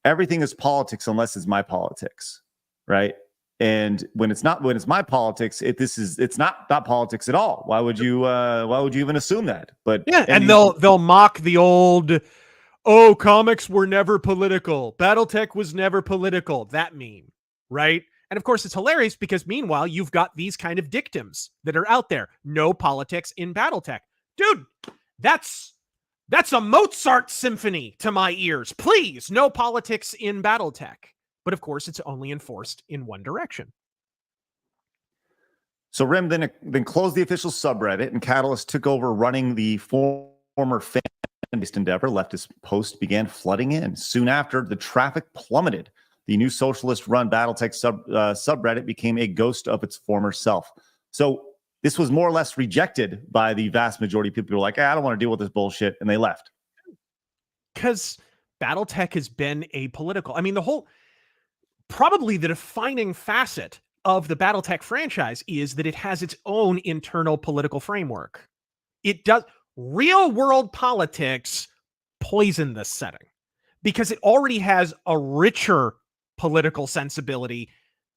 everything is politics unless it's my politics, right? And when it's my politics, it's not politics at all. Why would you even assume that? But yeah, and they'll mock the old, oh, comics were never political, Battletech was never political, that meme, right? And of course, it's hilarious because meanwhile, you've got these kind of dictums that are out there. No politics in Battletech. Dude, that's a Mozart symphony to my ears. Please, no politics in Battletech. But of course, it's only enforced in one direction. So Rim then closed the official subreddit, and Catalyst took over running the former fan-based endeavor. Leftist posts began flooding in. Soon after, the traffic plummeted. The new socialist-run Battletech subreddit became a ghost of its former self. So this was more or less rejected by the vast majority of people who were like, I don't want to deal with this bullshit, and they left. Because Battletech has been apolitical. I mean, probably the defining facet of the Battletech franchise is that it has its own internal political framework. It does. Real-world politics poison this setting because it already has a richer political sensibility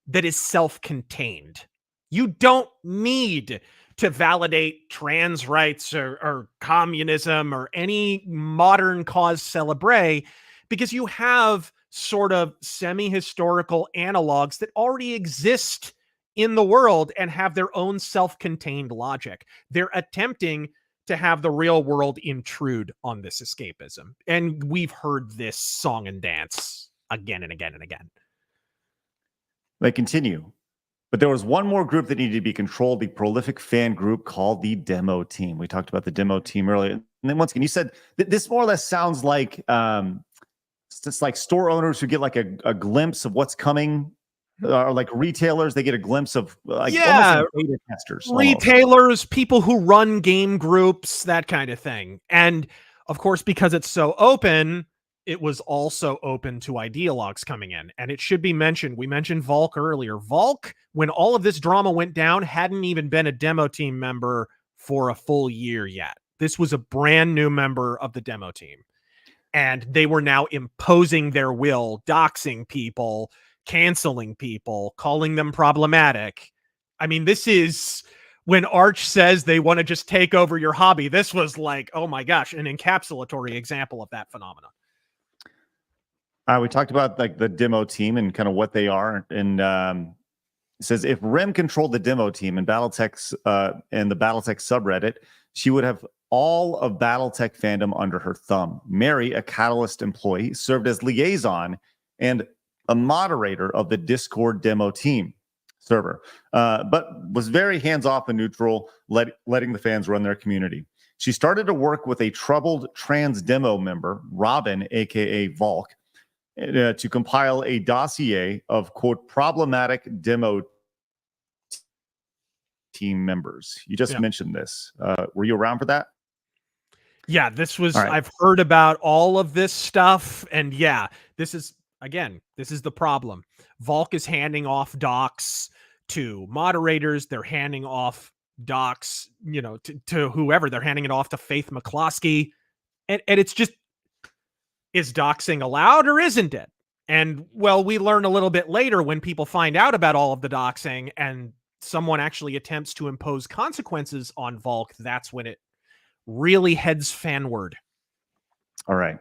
that is self-contained. You don't need to validate trans rights or communism or any modern cause célèbre because you have sort of semi-historical analogs that already exist in the world and have their own self-contained logic. They're attempting to have the real world intrude on this escapism. And we've heard this song and dance again and again and again. They continue. But there was one more group that needed to be controlled, the prolific fan group called the Demo Team. We talked about the Demo Team earlier. And then once again, you said this more or less sounds like it's like store owners who get like a glimpse of what's coming, or like retailers, they get a glimpse of like beta testers. Retailers, people who run game groups, that kind of thing. And of course, because it's so open, it was also open to ideologues coming in. And it should be mentioned, we mentioned Volk earlier. Volk, when all of this drama went down, hadn't even been a Demo Team member for a full year yet. This was a brand new member of the Demo Team. And they were now imposing their will, doxing people, canceling people, calling them problematic. I mean, this is when Arch says they want to just take over your hobby. This was like, oh my gosh, an encapsulatory example of that phenomenon. We talked about like the Demo Team and kind of what they are. And it says if Rem controlled the Demo Team and Battletech's and the Battletech subreddit, she would have all of Battletech fandom under her thumb. Mary, a Catalyst employee, served as liaison and a moderator of the Discord Demo Team server, but was very hands-off and neutral, letting the fans run their community. She started to work with a troubled trans demo member, Robin, aka Volk, to compile a dossier of, quote, problematic Demo Team members. You just mentioned this. Were you around for that? Yeah, this was, right. I've heard about all of this stuff. And yeah, this is the problem. Volk is handing off docs to moderators. They're handing off docs, to whoever. They're handing it off to Faith McCloskey. And it's just, is doxing allowed or isn't it? And well, we learn a little bit later when people find out about all of the doxing and someone actually attempts to impose consequences on Volk. That's when it really heads fanward. All right.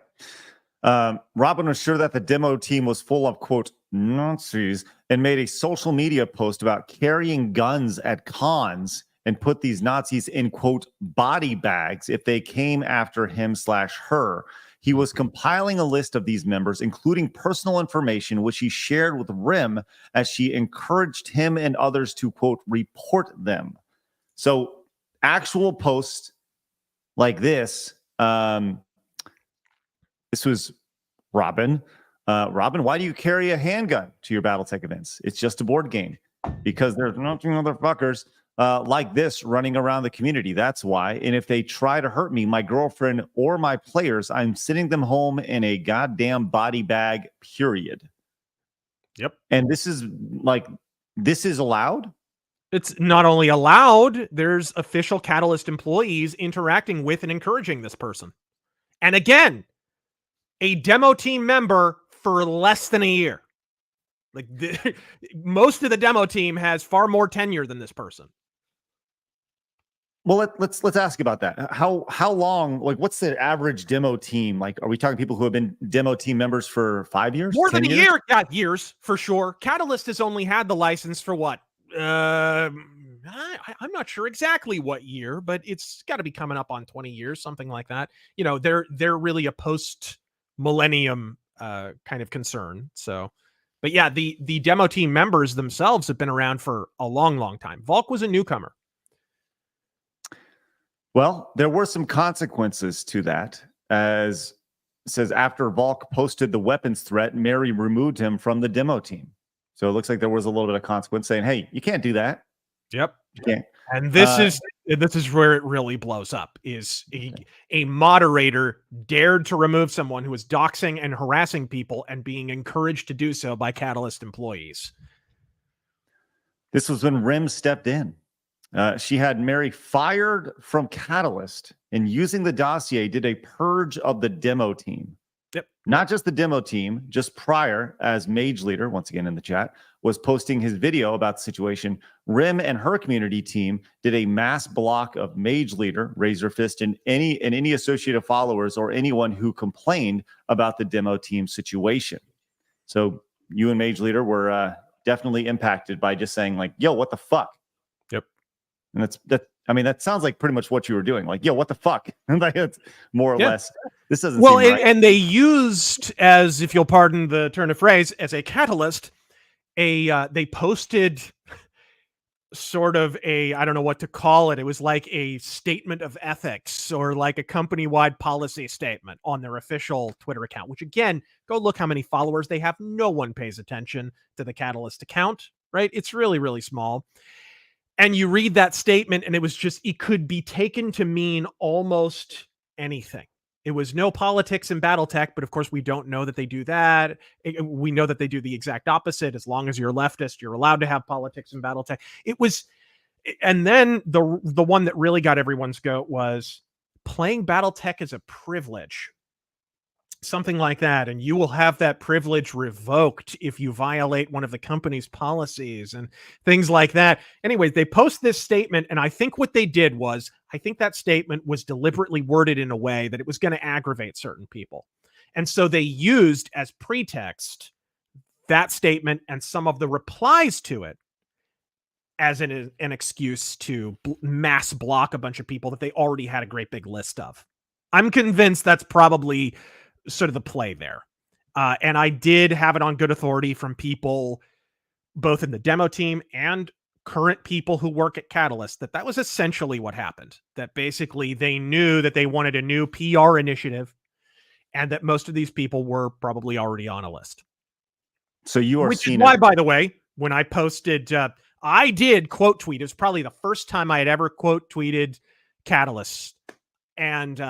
Robin was sure that the demo team was full of, quote, Nazis, and made a social media post about carrying guns at cons and put these Nazis in, quote, body bags if they came after him/her. He was compiling a list of these members, including personal information, which he shared with Rim as she encouraged him and others to, quote, report them. So actual posts like this, this was Robin. Robin, why do you carry a handgun to your Battletech events? It's just a board game. Because there's nothing motherfuckers like this running around the community. That's why. And if they try to hurt me, my girlfriend, or my players, I'm sending them home in a goddamn body bag, period. Yep. And this is allowed? It's not only allowed, there's official Catalyst employees interacting with and encouraging this person. And again, a demo team member for less than a year. Like most of the demo team has far more tenure than this person. Well, let's ask about that. How long? Like, what's the average demo team? Like, are we talking people who have been demo team members for 5 years? More than a 10 years? year? Yeah, years for sure. Catalyst has only had the license for what? I'm not sure exactly what year, but it's got to be coming up on 20 years, something like that. You know, they're really a post-millennium kind of concern. So, but yeah, the demo team members themselves have been around for a long, long time. Volk was a newcomer. Well, there were some consequences to that. As it says, after Volk posted the weapons threat, Mary removed him from the demo team. So it looks like there was a little bit of consequence saying, hey, you can't do that. Yep. You can't. And this is where it really blows up, is a moderator dared to remove someone who was doxing and harassing people and being encouraged to do so by Catalyst employees. This was when Rim stepped in. She had Mary fired from Catalyst, and using the dossier did a purge of the demo team. Yep. Not just the demo team, just prior, as Mage Leader, once again in the chat, was posting his video about the situation. Rim and her community team did a mass block of Mage Leader, Razorfist, and any associated followers or anyone who complained about the demo team situation. So you and Mage Leader were definitely impacted by just saying, like, yo, what the fuck? Yep. And that sounds like pretty much what you were doing. Like, yo, what the fuck? Like, it's more or less. This doesn't seem right. And they used, as if you'll pardon the turn of phrase, as a catalyst, they posted sort of I don't know what to call it. It was like a statement of ethics or like a company-wide policy statement on their official Twitter account, which again, go look how many followers they have. No one pays attention to the Catalyst account, right? It's really, really small. And you read that statement and it could be taken to mean almost anything. It was no politics in Battletech, but of course we don't know that they do that. We know that they do the exact opposite. As long as you're a leftist, you're allowed to have politics in Battletech. And then the one that really got everyone's goat was playing Battletech is a privilege. Something like that, and you will have that privilege revoked if you violate one of the company's policies and things like that. Anyways, they post this statement, and I think what they did was, I think that statement was deliberately worded in a way that it was going to aggravate certain people. And so they used as pretext that statement and some of the replies to it as an excuse to mass block a bunch of people that they already had a great big list of. I'm convinced that's probably sort of the play there. And I did have it on good authority from people, both in the demo team and current people who work at Catalyst, that was essentially what happened. That basically they knew that they wanted a new PR initiative and that most of these people were probably already on a list. So you are Which is why, by the way, when I posted, I did quote tweet. It was probably the first time I had ever quote tweeted Catalyst. And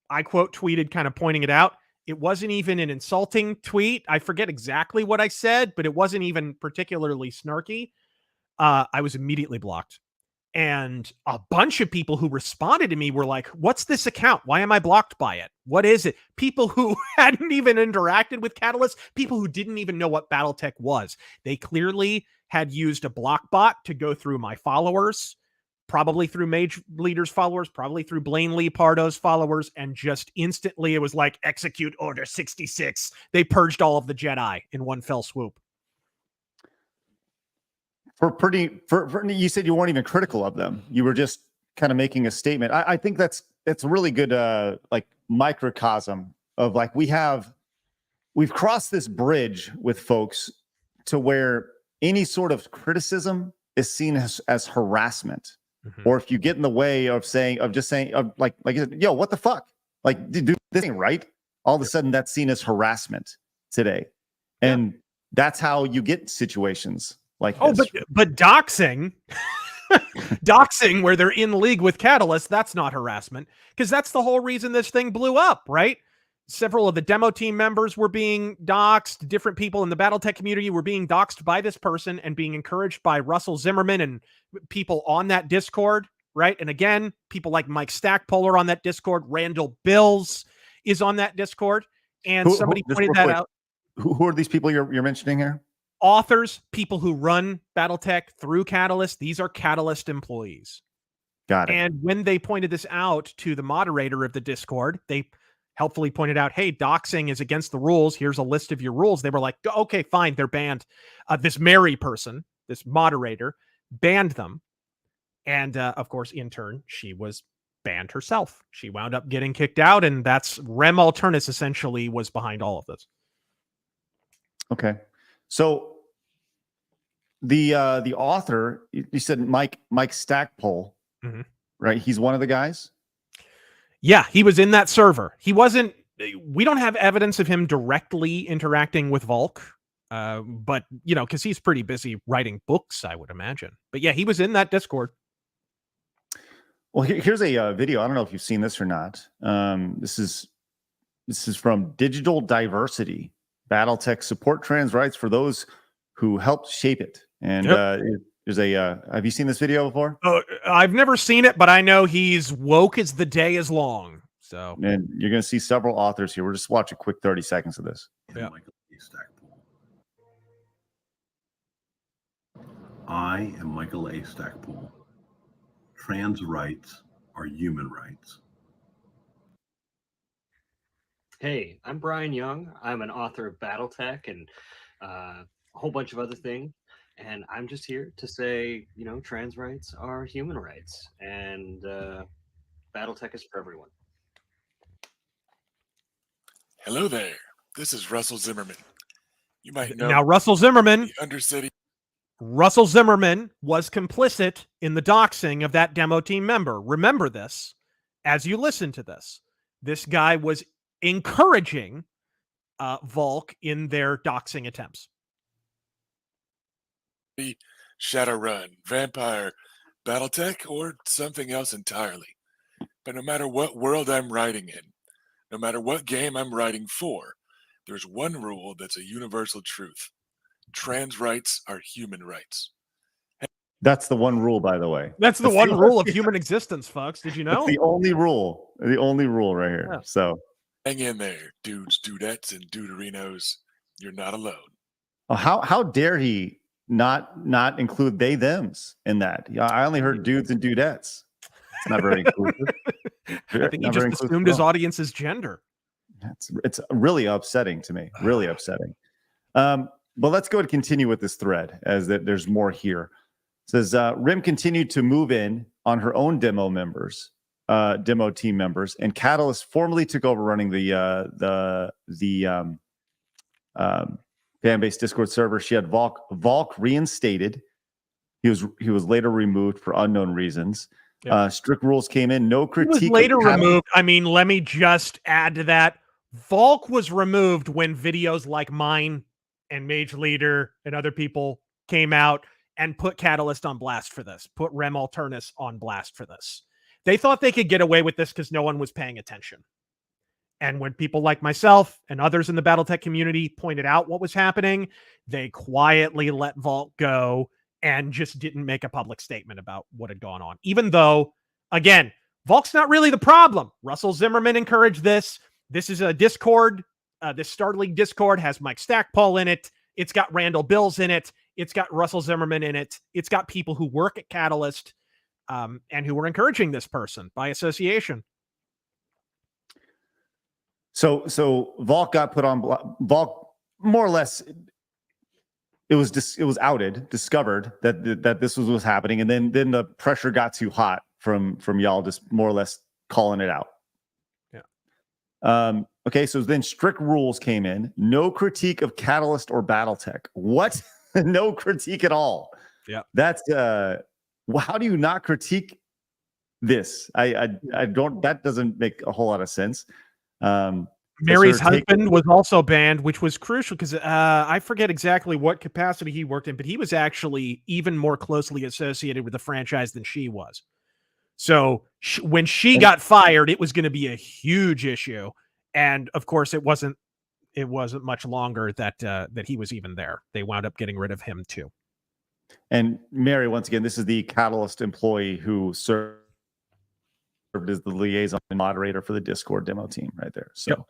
I quote tweeted kind of pointing it out. It wasn't even an insulting tweet. I forget exactly what I said, but it wasn't even particularly snarky. I was immediately blocked. And a bunch of people who responded to me were like, what's this account? Why am I blocked by it? What is it? People who hadn't even interacted with Catalyst, people who didn't even know what Battletech was. They clearly had used a block bot to go through my followers probably through Mage Leader's followers, probably through Blaine Lee Pardo's followers, and just instantly it was like, execute Order 66. They purged all of the Jedi in one fell swoop. You said you weren't even critical of them. You were just kind of making a statement. I think that's a really good like microcosm of like we've crossed this bridge with folks to where any sort of criticism is seen as harassment. Or if you get in the way of just saying like you said, yo, what the fuck? Like, dude, this ain't right. All of a sudden that's seen as harassment today. And that's how you get situations like this. But doxing doxing where they're in league with Catalyst, that's not harassment, because that's the whole reason this thing blew up, right? Several of the demo team members were being doxed. Different people in the Battletech community were being doxed by this person and being encouraged by Russell Zimmerman and people on that Discord, right? And again, people like Mike Stackpole are on that Discord. Randall Bills is on that Discord. And somebody pointed that out. Who are these people you're mentioning here? Authors, people who run Battletech through Catalyst. These are Catalyst employees. Got it. And when they pointed this out to the moderator of the Discord, they helpfully pointed out, hey, doxing is against the rules. Here's a list of your rules. They were like, okay, fine, they're banned. This Mary person, this moderator, banned them. And of course, in turn, she was banned herself. She wound up getting kicked out, and that's Rem Alternus essentially was behind all of this. Okay. So the author, you said Mike Stackpole, right? He's one of the guys? Yeah, he was in that server. He wasn't, we don't have evidence of him directly interacting with Volk, but, you know, because he's pretty busy writing books, I would imagine. But yeah, he was in that Discord. Well, here's a video. I don't know if you've seen this or not. This is from Digital Diversity. Battletech support trans rights for those who helped shape it. And there's a have you seen this video before? I've never seen it, but I know he's woke as the day is long. So, and you're going to see several authors here. We'll just watch a quick 30 seconds of this. Yeah. I am Michael A. Stackpole. Trans rights are human rights. Hey, I'm Brian Young. I'm an author of Battletech and a whole bunch of other things. And I'm just here to say, you know, trans rights are human rights. And Battletech is for everyone. Hello there. This is Russell Zimmerman. You might know. Now, Russell Zimmerman. Undercity. Russell Zimmerman was complicit in the doxing of that demo team member. Remember this as you listen to this. This guy was encouraging Volk in their doxing attempts. Shadowrun, Vampire, Battletech, or something else entirely. But no matter what world I'm writing in, no matter what game I'm writing for, there's one rule that's a universal truth. Trans rights are human rights. That's the one rule, by the way. That's the one rule of human existence, folks. Did you know? That's the only rule. The only rule right here. Yeah. So hang in there, dudes, dudettes, and duderinos. You're not alone. Oh, how dare he not include they thems in that? Yeah, I only heard dudes and dudettes. It's not very inclusive. I think he just assumed his audience's gender. It's really upsetting to me. Really upsetting. But let's go and continue with this thread as there's more here. It says Rim continued to move in on her own demo team members, and Catalyst formally took over running the fan-based Discord server. She had Volk reinstated. He was later removed for unknown reasons. Yep. Strict rules came in. No critique. He was later removed. I mean, let me just add to that. Volk was removed when videos like mine and Mage Leader and other people came out and put Catalyst on blast for this, put Rem Alternus on blast for this. They thought they could get away with this because no one was paying attention. And when people like myself and others in the Battletech community pointed out what was happening, they quietly let Volk go and just didn't make a public statement about what had gone on. Even though, again, Volk's not really the problem. Russell Zimmerman encouraged this. This is a Discord. This Starleague Discord has Mike Stackpole in it. It's got Randall Bills in it. It's got Russell Zimmerman in it. It's got people who work at Catalyst and who were encouraging this person by association. So Valk got put on. Valk more or less. It was discovered that this was happening, and then the pressure got too hot from y'all just more or less calling it out. Yeah. Okay, so then strict rules came in. No critique of Catalyst or Battletech. What? No critique at all. Yeah. That's how do you not critique this? I don't. That doesn't make a whole lot of sense. Mary's husband was also banned, which was crucial because I forget exactly what capacity he worked in, but he was actually even more closely associated with the franchise than she was. So when she got fired, it was going to be a huge issue, and of course, it wasn't much longer that he was even there. They wound up getting rid of him too. And Mary, once again, this is the Catalyst employee who served as the liaison and moderator for the Discord demo team right there. So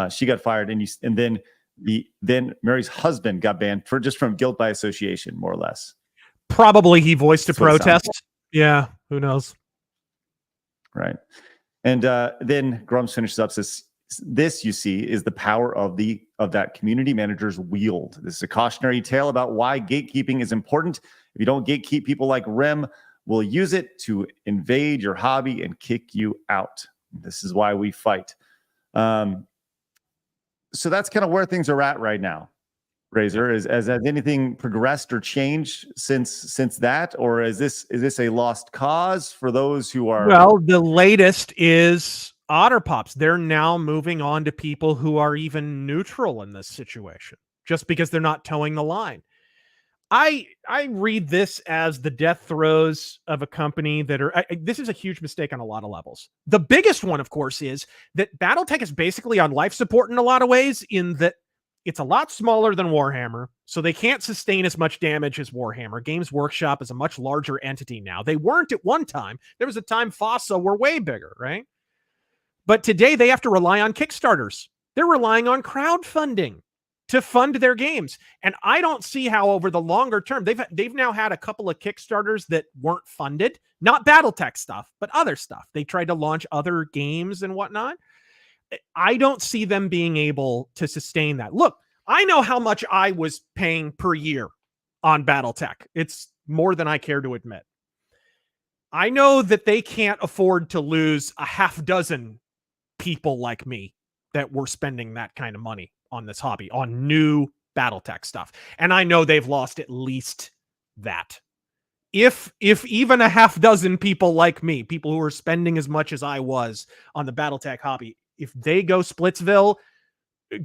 she got fired, and then Mary's husband got banned from guilt by association, more or less. Probably he voiced a protest. Yeah, who knows? Right. And then Grummz finishes up, says, this, you see, is the power of that community manager's wield. This is a cautionary tale about why gatekeeping is important. If you don't gatekeep, people like Rem will use it to invade your hobby and kick you out. This is why we fight. So that's kind of where things are at right now. Razor, has anything progressed or changed since that, or is this a lost cause for those who are? Well, the latest is OtterPops. They're now moving on to people who are even neutral in this situation, just because they're not towing the line. I read this as the death throes of a company that are. This is a huge mistake on a lot of levels. The biggest one, of course, is that Battletech is basically on life support in a lot of ways, in that it's a lot smaller than Warhammer, so they can't sustain as much damage as Warhammer. Games Workshop is a much larger entity now. They weren't at one time. There was a time FOSSA were way bigger, right? But today they have to rely on Kickstarters. They're relying on crowdfunding to fund their games. And I don't see how over the longer term, they've now had a couple of Kickstarters that weren't funded, not Battletech stuff, but other stuff. They tried to launch other games and whatnot. I don't see them being able to sustain that. Look, I know how much I was paying per year on Battletech. It's more than I care to admit. I know that they can't afford to lose a half dozen people like me that were spending that kind of money on this hobby, on new Battletech stuff. And I know they've lost at least that. If even a half dozen people like me, people who are spending as much as I was on the Battletech hobby, if they go Splitsville,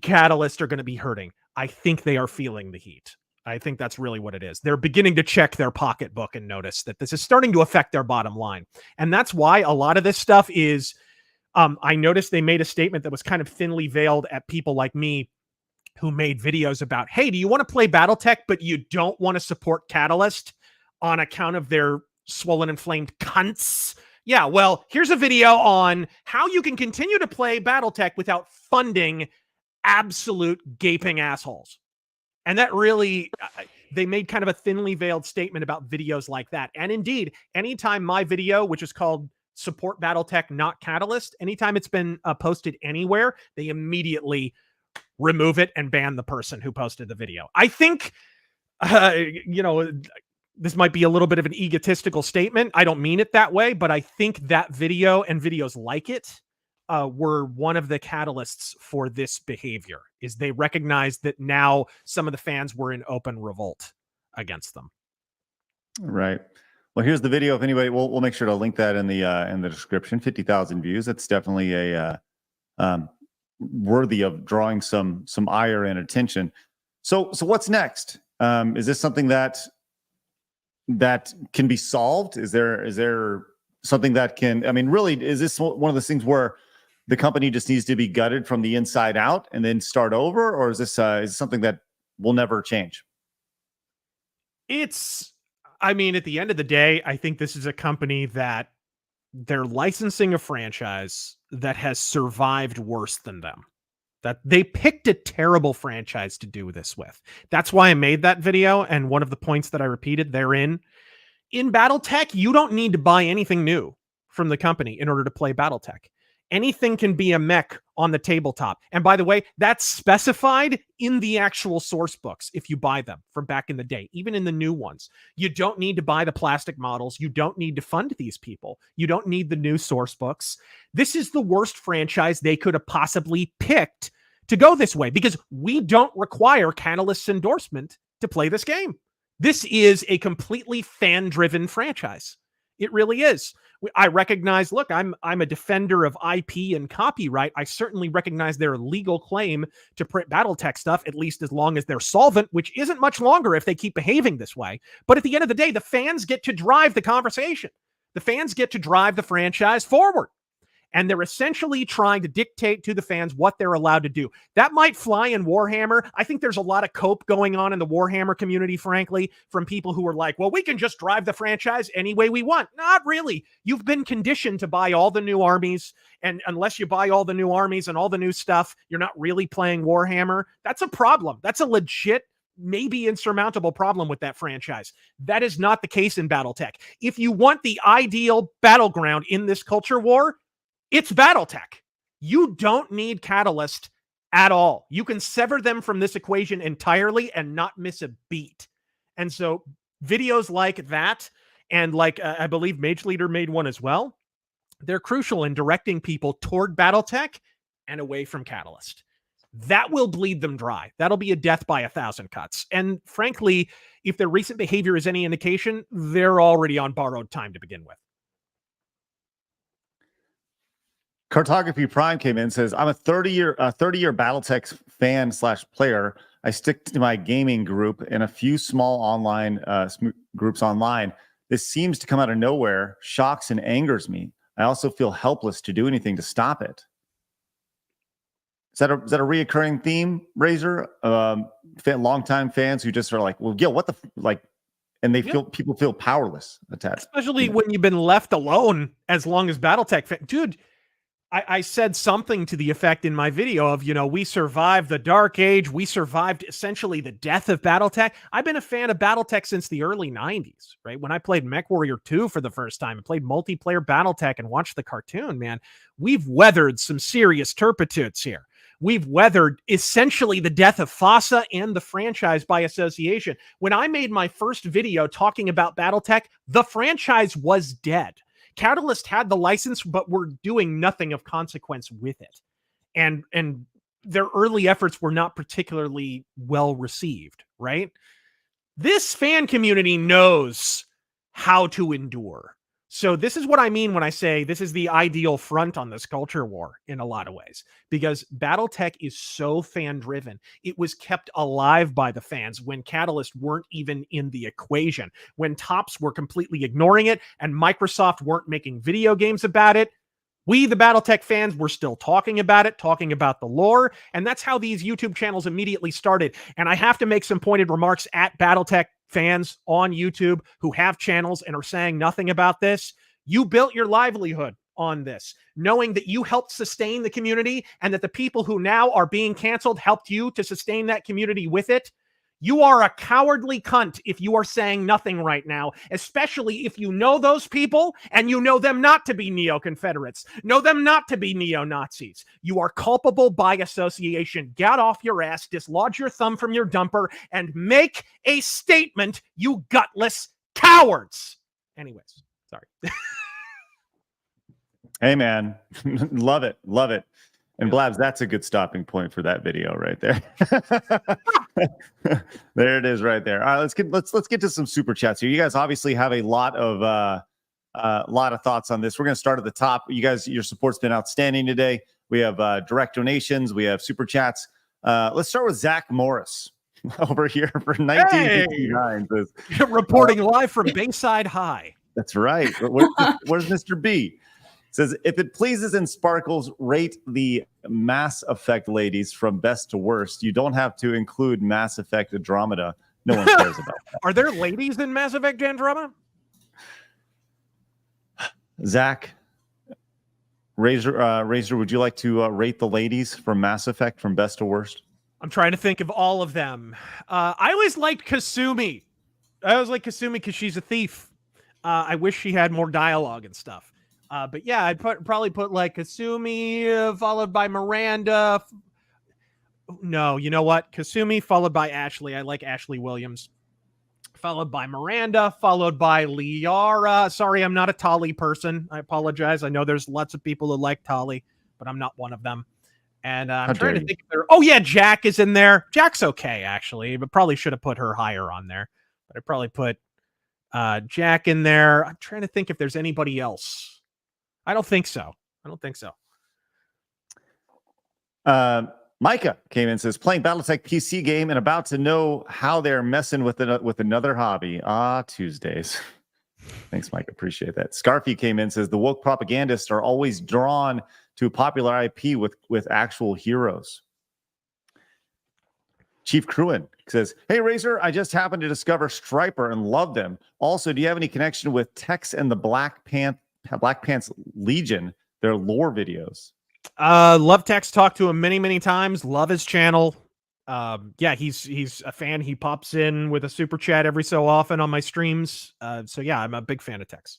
Catalyst are going to be hurting. I think they are feeling the heat. I think that's really what it is. They're beginning to check their pocketbook and notice that this is starting to affect their bottom line. And that's why a lot of this stuff is, I noticed they made a statement that was kind of thinly veiled at people like me who made videos about, hey, do you want to play Battletech, but you don't want to support Catalyst on account of their swollen inflamed cunts? Yeah, well, here's a video on how you can continue to play Battletech without funding absolute gaping assholes. And that really, they made kind of a thinly veiled statement about videos like that. And indeed, anytime my video, which is called Support Battletech, Not Catalyst, anytime it's been posted anywhere, they immediately remove it and ban the person who posted the video. I think, this might be a little bit of an egotistical statement. I don't mean it that way, but I think that video and videos like it were one of the catalysts for this behavior, is they recognized that now some of the fans were in open revolt against them. Right. Well, here's the video. If anybody, we'll make sure to link that in the description. 50,000 views. That's definitely a worthy of drawing some ire and attention. So what's next? Is this something that can be solved? Is there something that can? I mean, really, is this one of those things where the company just needs to be gutted from the inside out and then start over, or is this something that will never change? I mean, at the end of the day, I think this is a company that they're licensing a franchise that has survived worse than them. That they picked a terrible franchise to do this with. That's why I made that video. And one of the points that I repeated therein in Battletech, you don't need to buy anything new from the company in order to play Battletech. Anything can be a mech on the tabletop. And by the way, that's specified in the actual source books if you buy them from back in the day, even in the new ones. You don't need to buy the plastic models. You don't need to fund these people. You don't need the new source books. This is the worst franchise they could have possibly picked to go this way, because we don't require Catalyst's endorsement to play this game. This is a completely fan-driven franchise. It really is. I recognize, look, I'm a defender of IP and copyright. I certainly recognize their legal claim to print Battletech stuff, at least as long as they're solvent, which isn't much longer if they keep behaving this way. But at the end of the day, the fans get to drive the conversation. The fans get to drive the franchise forward. And they're essentially trying to dictate to the fans what they're allowed to do. That might fly in Warhammer. I think there's a lot of cope going on in the Warhammer community, frankly, from people who are like, well, we can just drive the franchise any way we want. Not really. You've been conditioned to buy all the new armies. And unless you buy all the new armies and all the new stuff, you're not really playing Warhammer. That's a problem. That's a legit, maybe insurmountable problem with that franchise. That is not the case in Battletech. If you want the ideal battleground in this culture war, it's Battletech. You don't need Catalyst at all. You can sever them from this equation entirely and not miss a beat. And so videos like that, and like I believe Mage Leader made one as well, they're crucial in directing people toward Battletech and away from Catalyst. That will bleed them dry. That'll be a death by 1,000 cuts. And frankly, if their recent behavior is any indication, they're already on borrowed time to begin with. Cartography Prime came in and says, I'm a 30-year Battletech fan / player. I stick to my gaming group and a few small online groups online. This seems to come out of nowhere, shocks and angers me. I also feel helpless to do anything to stop it. Is that a reoccurring theme, Razor? Longtime fans who just are like, well, yeah, what the and they people feel powerless attached. Especially when you've been left alone as long as Battletech. Dude, I said something to the effect in my video of, we survived the Dark Age. We survived essentially the death of Battletech. I've been a fan of Battletech since the early 90s, right? When I played Mech Warrior 2 for the first time and played multiplayer Battletech and watched the cartoon, man, we've weathered some serious turpitudes here. We've weathered essentially the death of FASA and the franchise by association. When I made my first video talking about Battletech, the franchise was dead. Catalyst had the license, but were doing nothing of consequence with it. And their early efforts were not particularly well received, right? This fan community knows how to endure. So this is what I mean when I say this is the ideal front on this culture war in a lot of ways, because Battletech is so fan-driven. It was kept alive by the fans when Catalyst weren't even in the equation, when Tops were completely ignoring it and Microsoft weren't making video games about it. We, the Battletech fans, were still talking about it, talking about the lore, and that's how these YouTube channels immediately started. And I have to make some pointed remarks at Battletech fans on YouTube who have channels and are saying nothing about this. You built your livelihood on this, knowing that you helped sustain the community and that the people who now are being canceled helped you to sustain that community with it. You are a cowardly cunt if you are saying nothing right now, especially if you know those people and you know them not to be neo-Confederates, know them not to be neo-Nazis. You are culpable by association. Get off your ass, dislodge your thumb from your dumper, and make a statement, you gutless cowards. Anyways, sorry. Hey, man. Love it. Love it. And Blabs, that's a good stopping point for that video right there. There it is right there. All right, let's get to some super chats here. You guys obviously have a lot of thoughts on this. We're going to start at the top. You guys, your support's been outstanding today. We have direct donations. We have super chats. Let's start with Zach Morris over here for 1959. Hey, reporting live from Bayside High. That's right. Where's Mr. B? Says, if it pleases and sparkles, rate the Mass Effect ladies from best to worst. You don't have to include Mass Effect Andromeda. No one cares about that. Are there ladies in Mass Effect Andromeda? Zach, Razor, would you like to rate the ladies from Mass Effect from best to worst? I'm trying to think of all of them. I always liked Kasumi. I always liked Kasumi because she's a thief. I wish she had more dialogue and stuff. But yeah, I'd probably put like Kasumi followed by Miranda. No, you know what? Kasumi followed by Ashley. I like Ashley Williams. Followed by Miranda, followed by Liara. Sorry, I'm not a Tali person. I apologize. I know there's lots of people who like Tali, but I'm not one of them. And I'm trying to think if there. Oh yeah, Jack is in there. Jack's okay actually, but probably should have put her higher on there. But I'd probably put Jack in there. I'm trying to think if there's anybody else. I don't think so. Micah came in and says, playing Battletech PC game and about to know how they're messing with another hobby. Tuesdays. Thanks, Mike. Appreciate that. Scarfy came in and says, the woke propagandists are always drawn to a popular IP with actual heroes. Chief Cruin says, hey, Razor, I just happened to discover Striper and love them. Also, do you have any connection with Tex and the Black Pants Legion, their lore videos? Love Tex, talked to him many times. Love his channel. Yeah, he's a fan. He pops in with a super chat every so often on my streams. So yeah, I'm a big fan of Tex.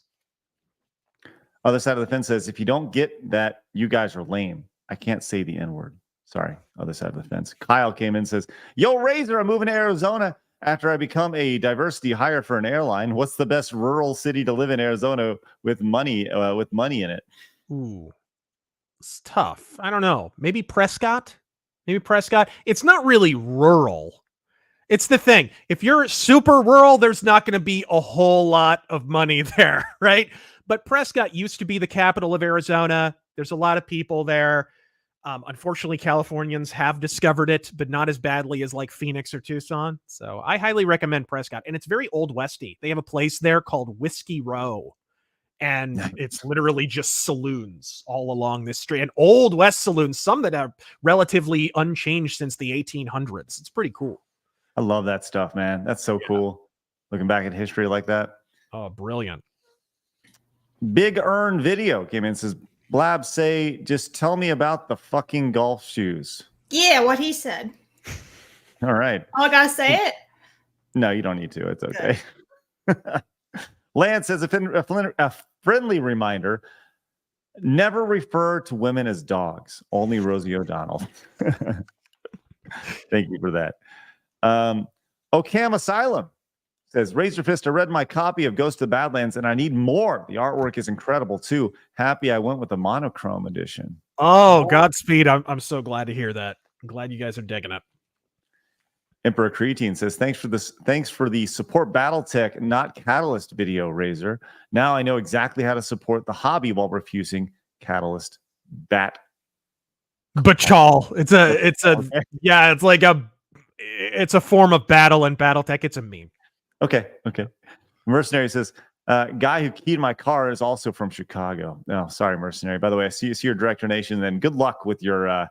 Other side of the fence says, if you don't get that, you guys are lame. I can't say the N-word. Sorry. Other side of the fence. Kyle came in and says, yo, Razor, I'm moving to Arizona after I become a diversity hire for an airline. What's the best rural city to live in Arizona with money in it? Ooh. It's tough. I don't know. Maybe Prescott. It's not really rural. It's the thing. If you're super rural, there's not going to be a whole lot of money there, right? But Prescott used to be the capital of Arizona. There's a lot of people there. Unfortunately, Californians have discovered it, but not as badly as like Phoenix or Tucson. So I highly recommend Prescott. And it's very Old Westy. They have a place there called Whiskey Row. And it's literally just saloons all along this street. And Old West saloons, some that are relatively unchanged since the 1800s. It's pretty cool. I love that stuff, man. That's so cool. Looking back at history like that. Oh, brilliant. Big Earn Video came in and says, Blabs say, just tell me about the fucking golf shoes. Yeah, what he said. All right. Oh, I gotta say it? No, you don't need to. It's okay. Lance says, a friendly reminder, never refer to women as dogs. Only Rosie O'Donnell. Thank you for that. Ocam Asylum says, Razorfist, I read my copy of Ghost of the Badlands and I need more. The artwork is incredible too. Happy I went with the monochrome edition. Oh, Godspeed. I'm so glad to hear that. I'm glad you guys are digging it. Emperor Creatine says, thanks for the support Battletech, not Catalyst video, Razor. Now I know exactly how to support the hobby while refusing Catalyst Bachal. It's a form of battle in Battletech. It's a meme. Okay. Mercenary says, guy who keyed my car is also from Chicago. Oh, sorry, Mercenary. By the way, I see your direct donation. Then good luck with your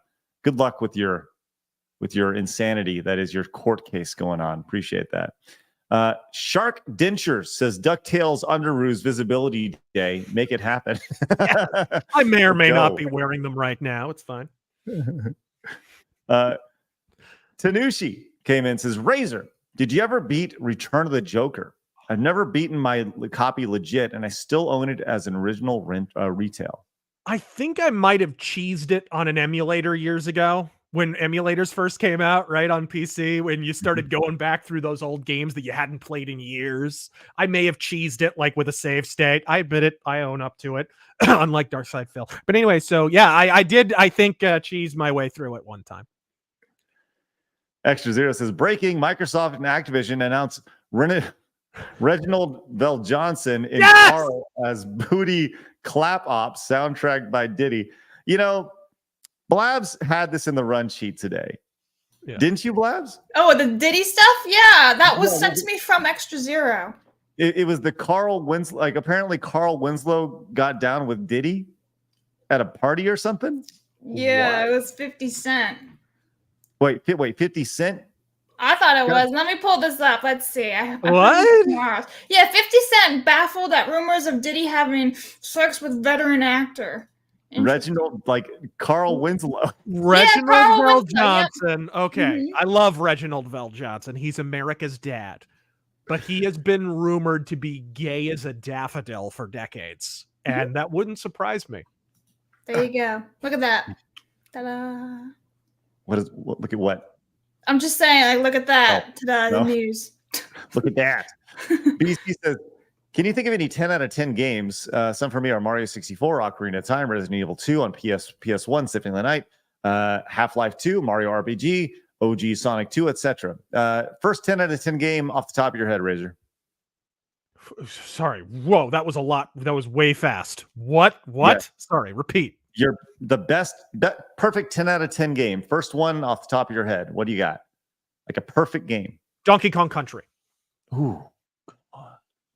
insanity. That is your court case going on. Appreciate that. Shark Dentures says DuckTales Underoos Visibility Day. Make it happen. I may or may not be wearing them right now. It's fine. Tanushi came in and says, Razor, did you ever beat Return of the Joker? I've never beaten my copy legit, and I still own it as an original retail. I think I might have cheesed it on an emulator years ago when emulators first came out, right, on PC, when you started going back through those old games that you hadn't played in years. I may have cheesed it like with a save state. I admit it. I own up to it, unlike Darkside Phil. But anyway, so yeah, I did, I think, cheese my way through it one time. Extra Zero says, breaking, Microsoft and Activision announced Reginald Vell Johnson in Carl as Booty Clap Ops, soundtracked by Diddy. You know, Blabs had this in the run sheet today. Yeah. Didn't you, Blabs? Oh, the Diddy stuff? Yeah, that was sent to me from Extra Zero. It was the Carl Winslow, like apparently Carl Winslow got down with Diddy at a party or something? Yeah, It was 50 Cent. Wait, 50 Cent? I thought it was. Let me pull this up. Let's see. What? Yeah, 50 Cent baffled at rumors of Diddy having sex with veteran actor. Reginald, like Carl Winslow. Reginald Vell Johnson. Yep. Okay. I love Reginald Vell Johnson. He's America's dad. but he has been rumored to be gay as a daffodil for decades, and that wouldn't surprise me. There you go. Look at that. Ta-da. Look at what? I'm just saying, like, look at that. Oh, Ta-da, no. the news. Look at that. BC says, can you think of any 10 out of 10 games? Some for me are Mario 64, Ocarina of Time, Resident Evil 2 on PS1, Symphony of the Night, Half-Life 2, Mario RPG, OG Sonic 2, etc. First 10 out of 10 game off the top of your head, Razor. Sorry. Whoa, that was a lot. That was way fast. What? Yeah. Sorry, repeat. You're the best, perfect 10 out of 10 game. First one off the top of your head. What do you got? Like a perfect game. Donkey Kong Country. Ooh.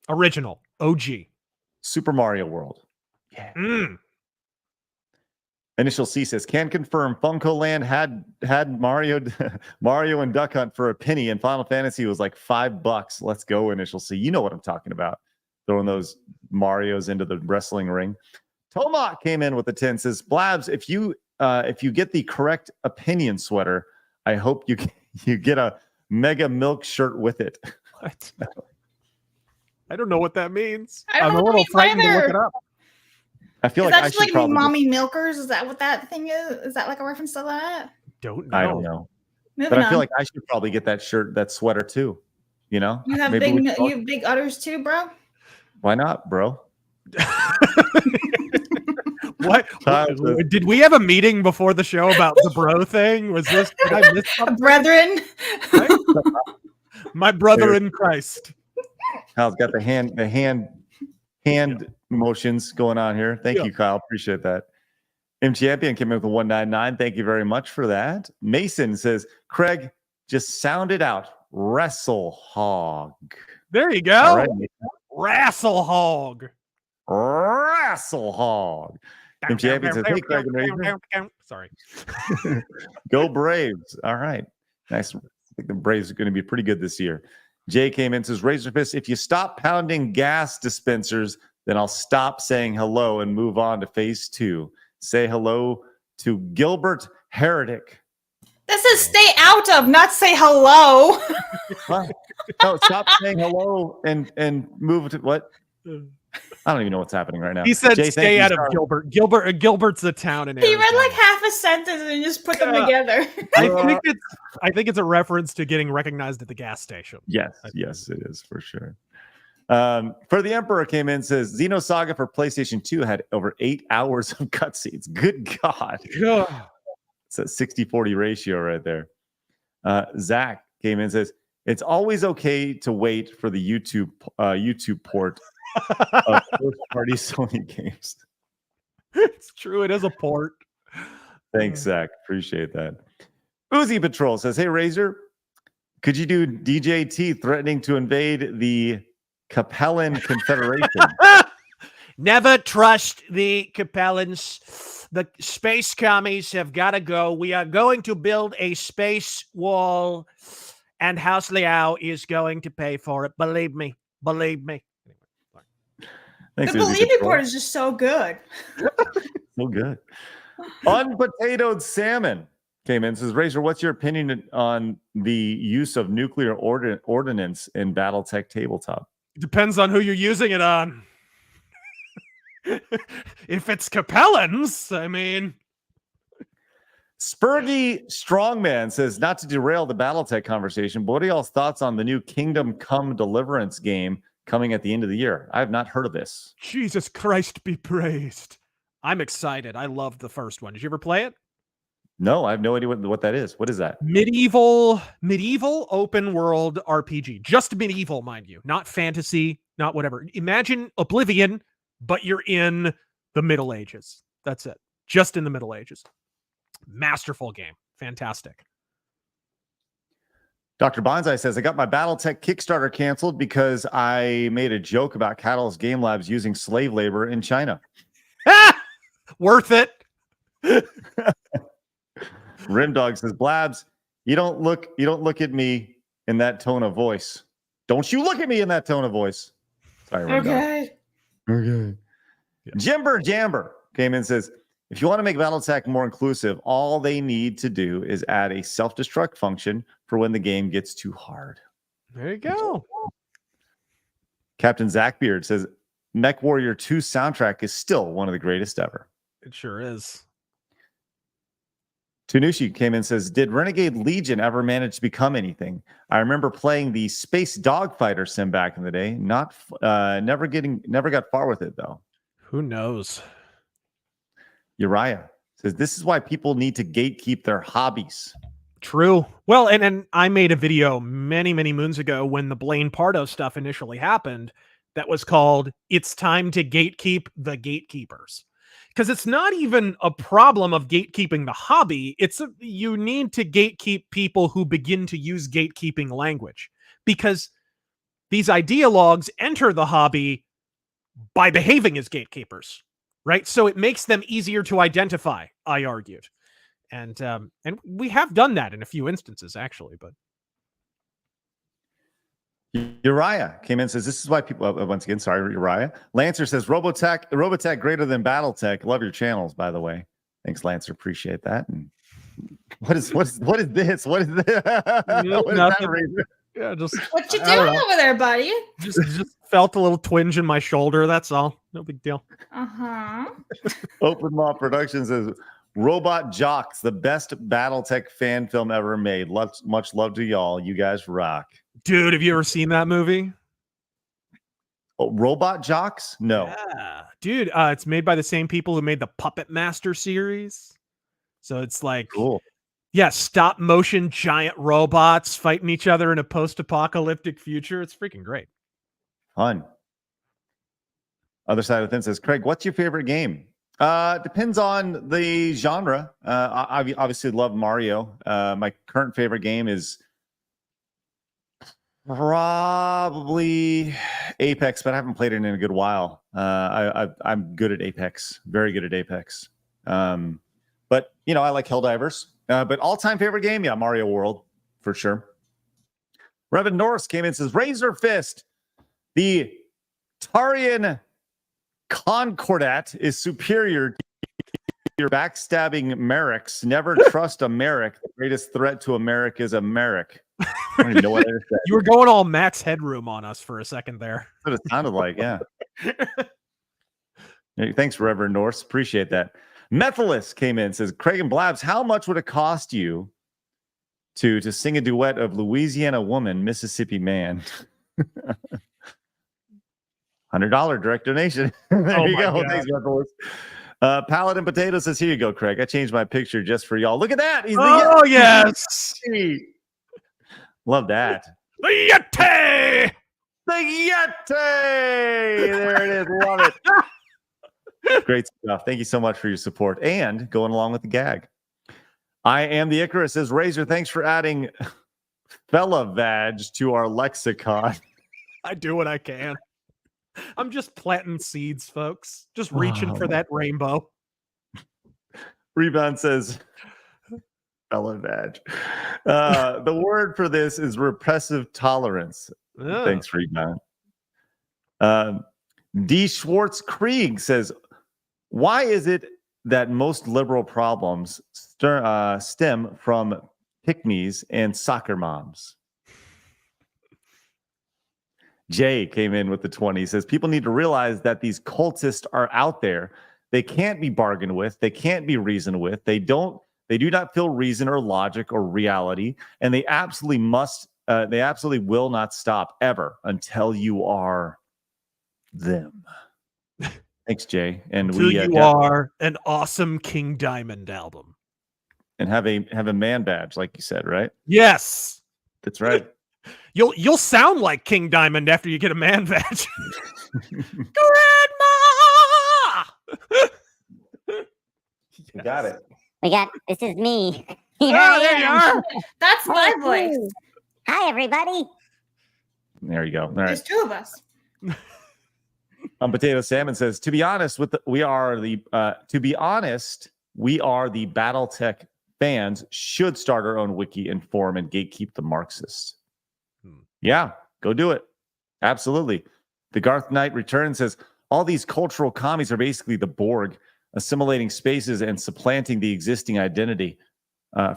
Original. OG. Super Mario World. Yeah. Initial C says, can confirm Funko Land had Mario and Duck Hunt for a penny, and Final Fantasy was like $5. Let's go, Initial C. You know what I'm talking about. Throwing those Marios into the wrestling ring. Tomac came in with a 10, says, Blabs, if you get the correct opinion sweater, I hope you get a Mega Milk shirt with it. What? I don't know what that means. I'm a little frightened to look it up. I feel is like that I just should like probably mommy milkers? Is that what that thing is? Is that like a reference to that? Don't know. I don't know. Moving but I on. feel like I should probably get that shirt, that sweater too. You know? You have you have big udders too, bro? Why not, bro? What? Did we have a meeting before the show about the bro thing? Was this? Did I miss something? Brethren. My brother in Christ. Kyle's got the hand motions going on here. Thank you, Kyle. Appreciate that. M Champion came in with a 199. Thank you very much for that. Mason says, Craig, just sound it out. Wrestle hog. There you go. All right, Wrestle hog. Wrestle hog. M Champion says, hey, Craig and Razor. Sorry. Go Braves. All right. Nice. I think the Braves are going to be pretty good this year. Jay came in and says, Razorfist, if you stop pounding gas dispensers, then I'll stop saying hello and move on to phase 2. Say hello to Gilbert Heretic. This is stay out of, not say hello. Huh? No, stop saying hello and move to what? I don't even know what's happening right now. He said Jay, stay out of Gilbert. Gilbert's a town in He Arizona. read like half a sentence and just put them together. I think it's a reference to getting recognized at the gas station. Yes, it is for sure. For the Emperor came in and says Xenosaga for PlayStation 2 had over 8 hours of cutscenes. Good God. It's a 60-40 ratio right there. Zach came in and says it's always okay to wait for the YouTube port of first-party Sony games. It's true. It is a port. Thanks, Zach. Appreciate that. Uzi Patrol says, hey, Razor, could you do DJT threatening to invade the Capellan Confederation? Never trust the Capellans. The space commies have got to go. We are going to build a space wall, and House Liao is going to pay for it. Believe me. Believe me. Thanks, the believe me part is just so good. So good. Unpotatoed salmon came in and says, Razor, what's your opinion on the use of nuclear ordnance in Battletech tabletop? Depends on who you're using it on. If it's Capellans, I mean. Spurgy Strongman says, not to derail the Battletech conversation, but what are y'all's thoughts on the new Kingdom Come Deliverance game coming at the end of the year? I have not heard of this. Jesus Christ be praised. I'm excited. I loved the first one. Did you ever play it? No, I have no idea what that is. What is that? Medieval open world RPG. Just medieval, mind you. Not fantasy, not whatever. Imagine Oblivion, but you're in the Middle Ages. That's it. Just in the Middle Ages. Masterful game. Fantastic. Dr. Bonsai says, I got my Battletech Kickstarter canceled because I made a joke about Catalyst Game Labs using slave labor in China. Worth it. Rimdog says, Blabs, you don't look at me in that tone of voice. Don't you look at me in that tone of voice. Sorry, Rimdog. Okay. Yeah. Jimber Jamber came in and says, if you want to make Battletech more inclusive, all they need to do is add a self-destruct function for when the game gets too hard. There you go. Captain Zach Beard says, Mech Warrior 2 soundtrack is still one of the greatest ever. It sure is. Tunushi came in and says, did Renegade Legion ever manage to become anything? I remember playing the Space Dogfighter sim back in the day. Never got far with it, though. Who knows? Uriah says, this is why people need to gatekeep their hobbies. True. Well, and I made a video many, many moons ago when the Blaine Pardo stuff initially happened that was called It's Time to Gatekeep the Gatekeepers. Because it's not even a problem of gatekeeping the hobby. You need to gatekeep people who begin to use gatekeeping language. Because these ideologues enter the hobby by behaving as gatekeepers, right? So it makes them easier to identify, I argued. And we have done that in a few instances, actually. But Uriah came in and says, this is why people, once again, sorry, Uriah. Lancer says, Robotech greater than Battletech. Love your channels, by the way. Thanks, Lancer. Appreciate that. And what is this? What is this? What is this? What is that? Yeah, just what you doing over there, buddy? Just felt a little twinge in my shoulder. That's all. No big deal. Open Maw Productions says, Robot Jocks, the best Battletech fan film ever made. Much love to y'all. You guys rock. Dude, have you ever seen that movie? Oh, Robot Jocks? No. Yeah. Dude, it's made by the same people who made the Puppet Master series. So it's like, cool. Yeah, stop motion giant robots fighting each other in a post-apocalyptic future. It's freaking great. Fun. Other side of the fence says, Craig, what's your favorite game? Depends on the genre. I obviously love Mario. My current favorite game is probably Apex, but I haven't played it in a good while. I'm good at Apex, very good at Apex. But you know, I like Helldivers. But all-time favorite game, yeah, Mario World for sure. Revan Norris came in and says, Razorfist, the Tarian Concordat is superior to your backstabbing Merrics. Never trust a Merrick. The greatest threat to a Merrick is a Merrick. I don't even know what I said. You were going all Max Headroom on us for a second there. That's what it sounded like, yeah. Thanks, Reverend Norse. Appreciate that. Methalus came in and says, Craig and Blabs, how much would it cost you to sing a duet of Louisiana Woman, Mississippi Man? $100 direct donation. There you go. God. Thanks, Methalus. Paladin Potato says, here you go, Craig. I changed my picture just for y'all. Look at that. He's oh, yes. Love that. The Yeti! The Yeti! There it is. Love it. Great stuff. Thank you so much for your support and going along with the gag. I am the Icarus, says Razor. Thanks for adding fella vag to our lexicon. I do what I can. I'm just planting seeds, folks. Just reaching for that rainbow. Rebound says fella vag. The word for this is repressive tolerance. Oh. Thanks, Rebound. D. Schwartz Krieg says, why is it that most liberal problems stem from pick-me's and soccer moms? Jay came in with the 20. He says, people need to realize that these cultists are out there. They can't be bargained with. They can't be reasoned with. They do not feel reason or logic or reality. And they absolutely will not stop ever until you are them. Thanks, Jay. And you are an awesome King Diamond album. And have a man badge, like you said, right? Yes. That's right. You'll sound like King Diamond after you get a man badge. Grandma! You got it. This is me. There you are. That's my voice. Hi, everybody. There you go. All There's right. two of us. Potato Salmon says, to be honest, we are the Battletech fans should start our own wiki and forum and gatekeep the Marxists. Yeah, go do it. Absolutely. The Garth Knight Return says, all these cultural commies are basically the Borg, assimilating spaces and supplanting the existing identity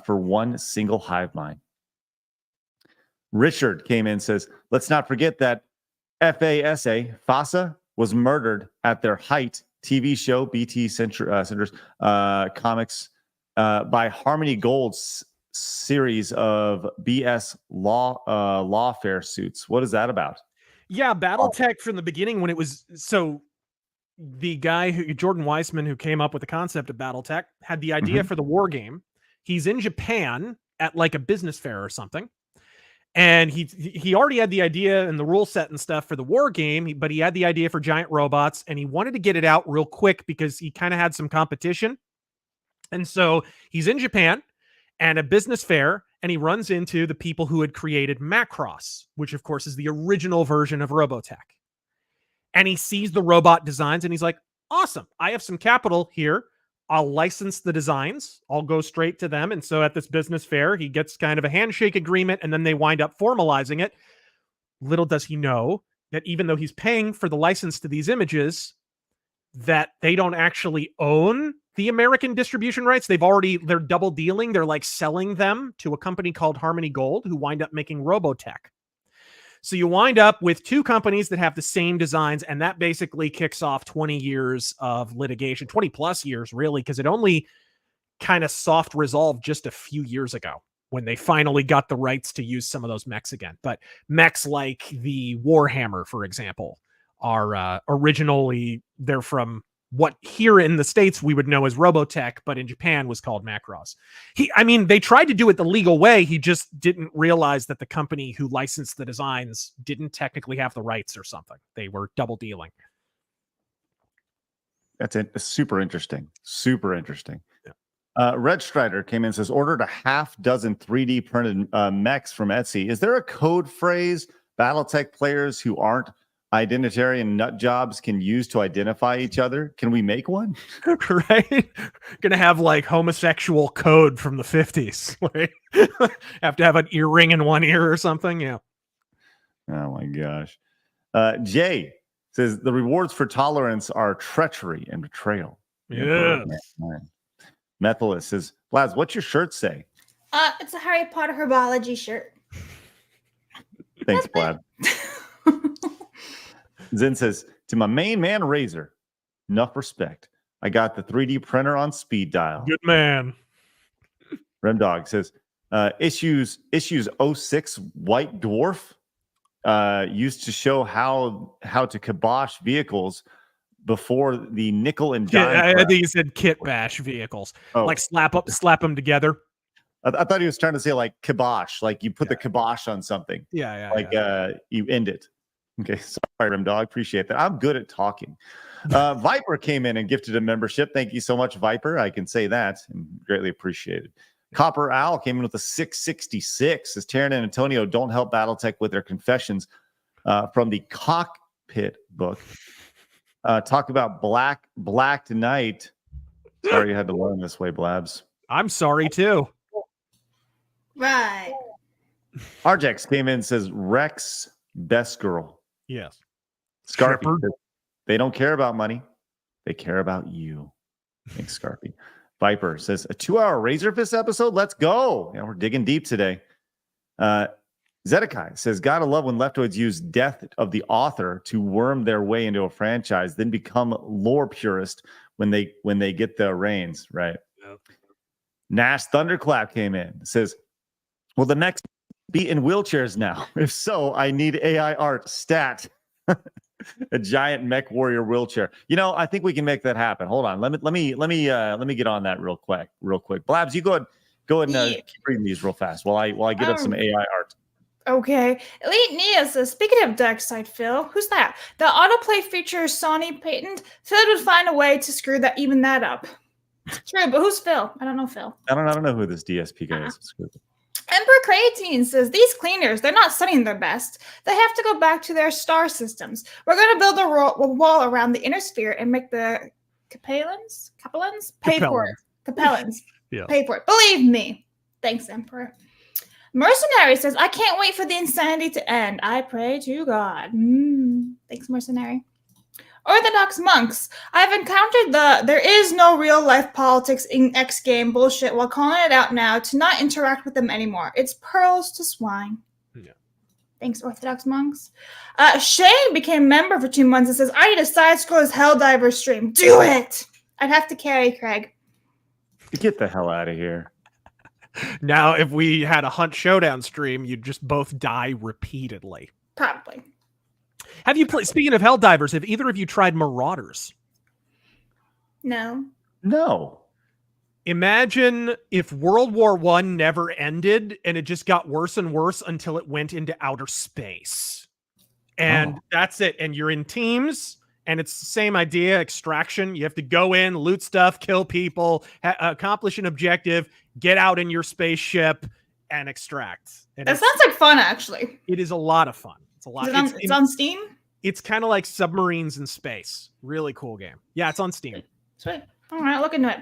for one single hive mind. Richard came in and says, let's not forget that FASA was murdered at their height TV show, BT Centers Comics, by Harmony Gold's series of BS lawfare suits. What is that about? Yeah, Battletech from the beginning when it was so the guy Jordan Weissman who came up with the concept of Battletech had the idea for the war game. He's in Japan at like a business fair or something. And he already had the idea and the rule set and stuff for the war game, but he had the idea for giant robots and he wanted to get it out real quick because he kind of had some competition. And so he's in Japan and a business fair, and he runs into the people who had created Macross, which of course is the original version of Robotech. And he sees the robot designs and he's like, awesome, I have some capital here. I'll license the designs. I'll go straight to them. And so at this business fair, he gets kind of a handshake agreement and then they wind up formalizing it. Little does he know that even though he's paying for the license to these images, that they don't actually own the American distribution rights. They're double dealing. They're like selling them to a company called Harmony Gold who wind up making Robotech. So you wind up with two companies that have the same designs, and that basically kicks off 20 years of litigation, 20 plus years, really, because it only kind of soft resolved just a few years ago when they finally got the rights to use some of those mechs again. But mechs like the Warhammer, for example, are originally, they're from what here in the States we would know as Robotech, but in Japan was called Macross. They tried to do it the legal way. He just didn't realize that the company who licensed the designs didn't technically have the rights or something. They were double dealing. That's super interesting. Super interesting. Yeah. Red Strider came in and says, ordered a half dozen 3D printed mechs from Etsy. Is there a code phrase Battletech players who aren't identitarian nut jobs can use to identify each other? Can we make one? Right? Gonna have like homosexual code from the 50s. Like, have to have an earring in one ear or something. Yeah. Oh my gosh. Jay says the rewards for tolerance are treachery and betrayal. Yeah. Methylis says, Blabs, what's your shirt say? It's a Harry Potter herbology shirt. Thanks, Blab. Zen says, to my main man, Razor, enough respect. I got the 3D printer on speed dial. Good man. Remdog says, issues 06 White Dwarf used to show how to kibosh vehicles before the nickel and dime. I think he said kit bash vehicles. Like slap them together. I thought he was trying to say like kibosh, like you put the kibosh on something. Yeah. You end it. Okay, sorry, Rimdog. Appreciate that. I'm good at talking. Viper came in and gifted a membership. Thank you so much, Viper. I can say that and greatly appreciated. Copper Owl came in with a 666. As Taryn and Antonio don't help Battletech with their confessions from the Cockpit book. Talk about Black Tonight. Sorry you had to learn this way, Blabs. I'm sorry too. Right. Arjex came in and says Rex best girl. Yes. Scarpy. They don't care about money. They care about you. Thanks, Scarpy. Viper says a 2-hour Razorfist episode. Let's go. Yeah, we're digging deep today. Zedekiah says, gotta love when leftoids use death of the author to worm their way into a franchise, then become lore purist when they get the reins. Right. Yep. Nash Thunderclap came in. Says, will the next be in wheelchairs now? If so, I need AI art stat. A giant mech warrior wheelchair. I think we can make that happen. Hold on. Let me get on that real quick. Blabs, you go ahead and keep reading these real fast while I get up some AI art. Okay. Elite Nia says, speaking of Dark Side, Phil, who's that? The autoplay features Sony Patent. Phil would find a way to screw even that up. True, but who's Phil? I don't know Phil. I don't know who this DSP guy is. Emperor Creatine says, these cleaners, they're not studying their best. They have to go back to their star systems. We're going to build a wall around the inner sphere and make the Capellans pay for it. Capellans pay for it. Believe me. Thanks, Emperor. Mercenary says, I can't wait for the insanity to end. I pray to God. Thanks, Mercenary. Orthodox monks. I've encountered there is no real life politics in X game bullshit while calling it out now to not interact with them anymore. It's pearls to swine. Yeah. Thanks, Orthodox monks. Shane became member for 2 months and says, I need a side-scroller's Helldiver stream. Do it! I'd have to carry Craig. Get the hell out of here. Now, if we had a Hunt Showdown stream, you'd just both die repeatedly. Probably. Have you played? Speaking of Helldivers, have either of you tried Marauders? No. No. Imagine if World War I never ended and it just got worse and worse until it went into outer space. And that's it. And you're in teams, and it's the same idea, extraction. You have to go in, loot stuff, kill people, accomplish an objective, get out in your spaceship, and extract. And that sounds like fun, actually. It is a lot of fun. It's a lot. It's on Steam? It's kind of like submarines in space. Really cool game. Yeah, it's on Steam. Sweet. All right, look into it.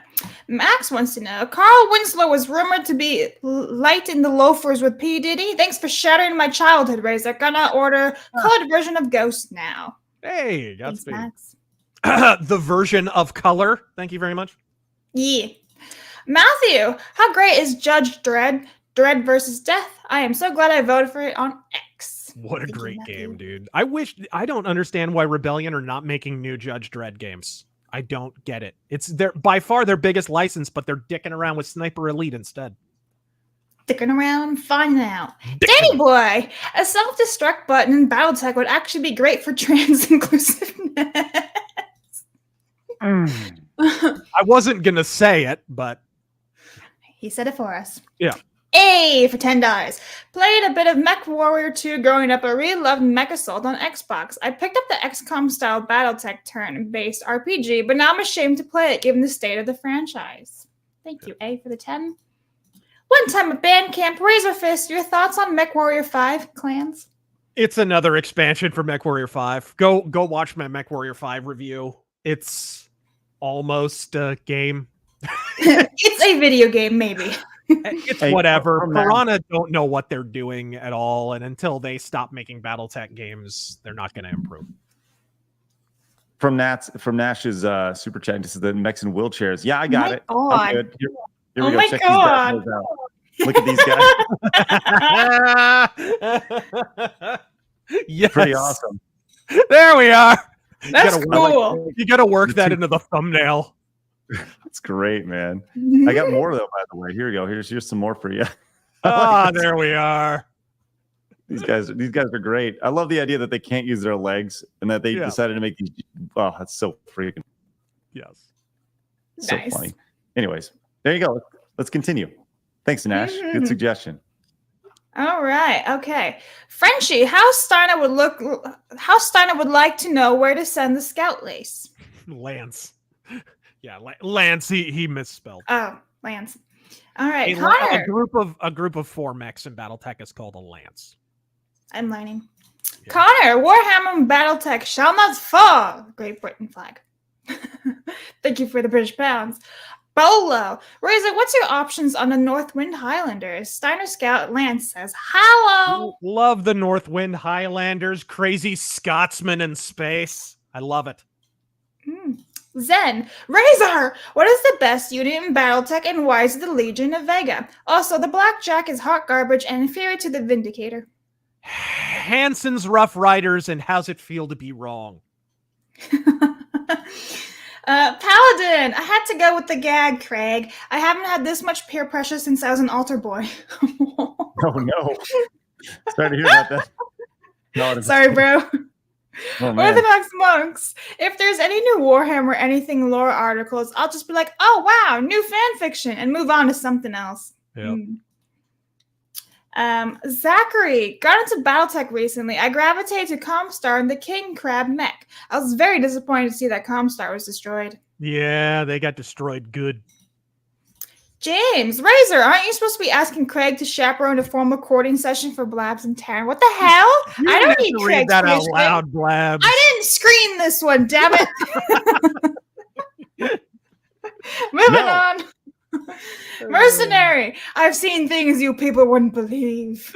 Max wants to know, Carl Winslow was rumored to be light in the loafers with P. Diddy. Thanks for shattering my childhood, Razor. Gonna order colored version of Ghost now. Hey, thanks, Max. The version of color. Thank you very much. Yeah. Matthew, how great is Judge Dredd? Dredd versus Death. I am so glad I voted for it on X. What a great game, dude. I don't understand why Rebellion are not making new Judge Dredd games. I don't get it. It's by far their biggest license, but they're dicking around with Sniper Elite instead. Dicking around, finding out. Danny Boy, a self-destruct button in Battletech would actually be great for trans inclusiveness. I wasn't gonna say it, but he said it for us. Yeah. A for $10. Played a bit of Mech Warrior 2 growing up. I really loved Mech Assault on Xbox. I picked up the XCOM style Battletech turn-based RPG, but now I'm ashamed to play it given the state of the franchise. Thank you, A, for the 10. One time at Bandcamp, Razorfist, your thoughts on Mech Warrior 5 clans? It's another expansion for Mech Warrior 5. Go watch my Mech Warrior 5 review. It's almost a game. It's a video game, maybe. It's whatever. Piranha don't know what they're doing at all, and until they stop making Battletech games, they're not going to improve. From Nash's super chat, this is the Mexican wheelchairs. Yeah, I got it. I'm good. Here we go. Check these guys out. Look at these guys. Yes. Pretty awesome. There we are. That's cool. You got to work that into the thumbnail. That's great, man. I got more though, by the way. Here we go. Here's some more for you. There we are. These guys are great. I love the idea that they can't use their legs and that they decided to make these. Oh, that's so freaking. Yes. So funny. Anyways, there you go. Let's continue. Thanks, Nash. Good suggestion. All right. Okay. Frenchie, how Steiner would like to know where to send the scout lace. Lance. Yeah, Lance. He misspelled. Oh, Lance. All right, A Connor. group of 4 mechs in Battletech is called a Lance. I'm learning. Yeah. Connor, Warhammer and Battletech shall not fall. Great Britain flag. Thank you for the British pounds. Bolo. Razor, what's your options on the Northwind Highlanders? Steiner Scout Lance says, hello. Love the Northwind Highlanders. Crazy Scotsman in space. I love it. Zen. Razor, what is the best unit in Battletech and why is it the Legion of Vega? Also, the Blackjack is hot garbage and inferior to the Vindicator. Hansen's Rough Riders and How's It Feel to Be Wrong? Paladin, I had to go with the gag, Craig. I haven't had this much peer pressure since I was an altar boy. Oh, no. Sorry to hear about that. No, sorry, bro. Oh, Orthodox monks. If there's any new Warhammer anything lore articles, I'll just be like, oh, wow, new fan fiction, and move on to something else. Yep. Zachary, got into Battletech recently. I gravitated to Comstar and the King Crab Mech. I was very disappointed to see that Comstar was destroyed. Yeah, they got destroyed good. James, Razor, aren't you supposed to be asking Craig to chaperone a formal recording session for Blabs and Taryn? What the hell? I don't need to read that out loud, Blabs. I didn't screen this one, damn it. Moving on. Mercenary, I've seen things you people wouldn't believe.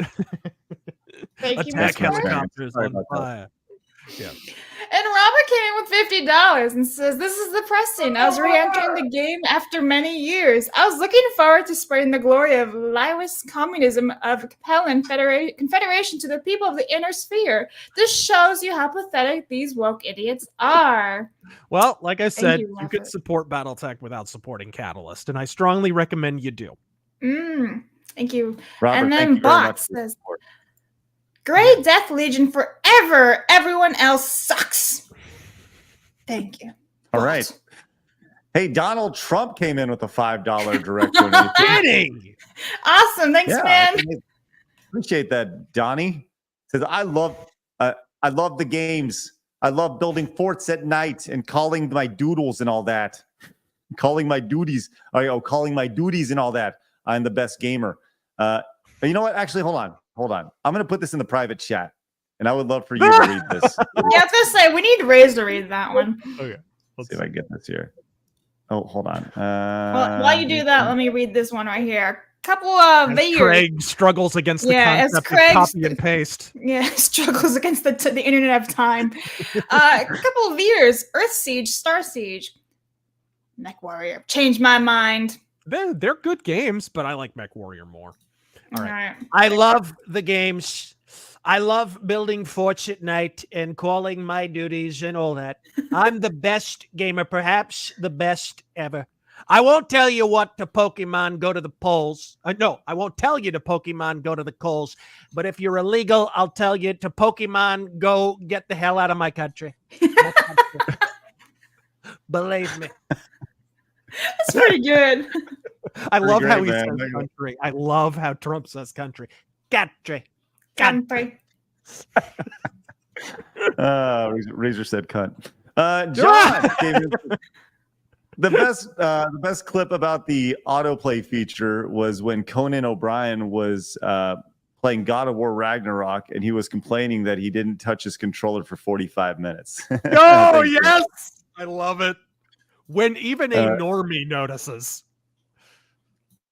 Thank you, Attack helicopters on fire. Yeah. And Robert came in with $50 and says, "This is depressing. I was re-entering the game after many years. I was looking forward to spreading the glory of Lewis communism of Capellan Confederation to the people of the inner sphere. This shows you how pathetic these woke idiots are." Well, like I said, you, you could support Battletech without supporting Catalyst, and I strongly recommend you do. Thank you. Robert, and thank then you very Bot much for the says, support. "Great Death Legion forever. Everyone else sucks." Thank you. All right. Hey, Donald Trump came in with a $5 direct donation. Kidding. Awesome. Thanks, man. Appreciate that, Donnie. Says, I love the games. I love building forts at night and calling my doodles and all that. Calling my duties and all that. I'm the best gamer. But you know what? Actually, hold on. I'm going to put this in the private chat, and I would love for you to read this. Yeah, I was going to say, we need Raze to read that one. Okay. Let's see if I can get this here. Oh, hold on. Well, while you do that, let me read this one right here. Couple of years. Craig struggles against the concept of copy and paste. Yeah, struggles against the internet of time. A couple of years. Earth Siege, Star Siege, Mech Warrior. Changed my mind. They're good games, but I like Mech Warrior more. All right. I love the games. I love building forts at night and calling my duties and all that. I'm the best gamer, perhaps the best ever. I won't tell you what to Pokemon go to the polls. No, I won't tell you to Pokemon go to the coals. But if you're illegal, I'll tell you to Pokemon go get the hell out of my country. Believe me. That's pretty good. I love how he man. says country. I love how Trump says country. Country. Razor said cunt. John gave us the best clip about the autoplay feature was when Conan O'Brien was playing God of War Ragnarok, and he was complaining that he didn't touch his controller for 45 minutes. Oh, yes! I love it. When even a normie notices.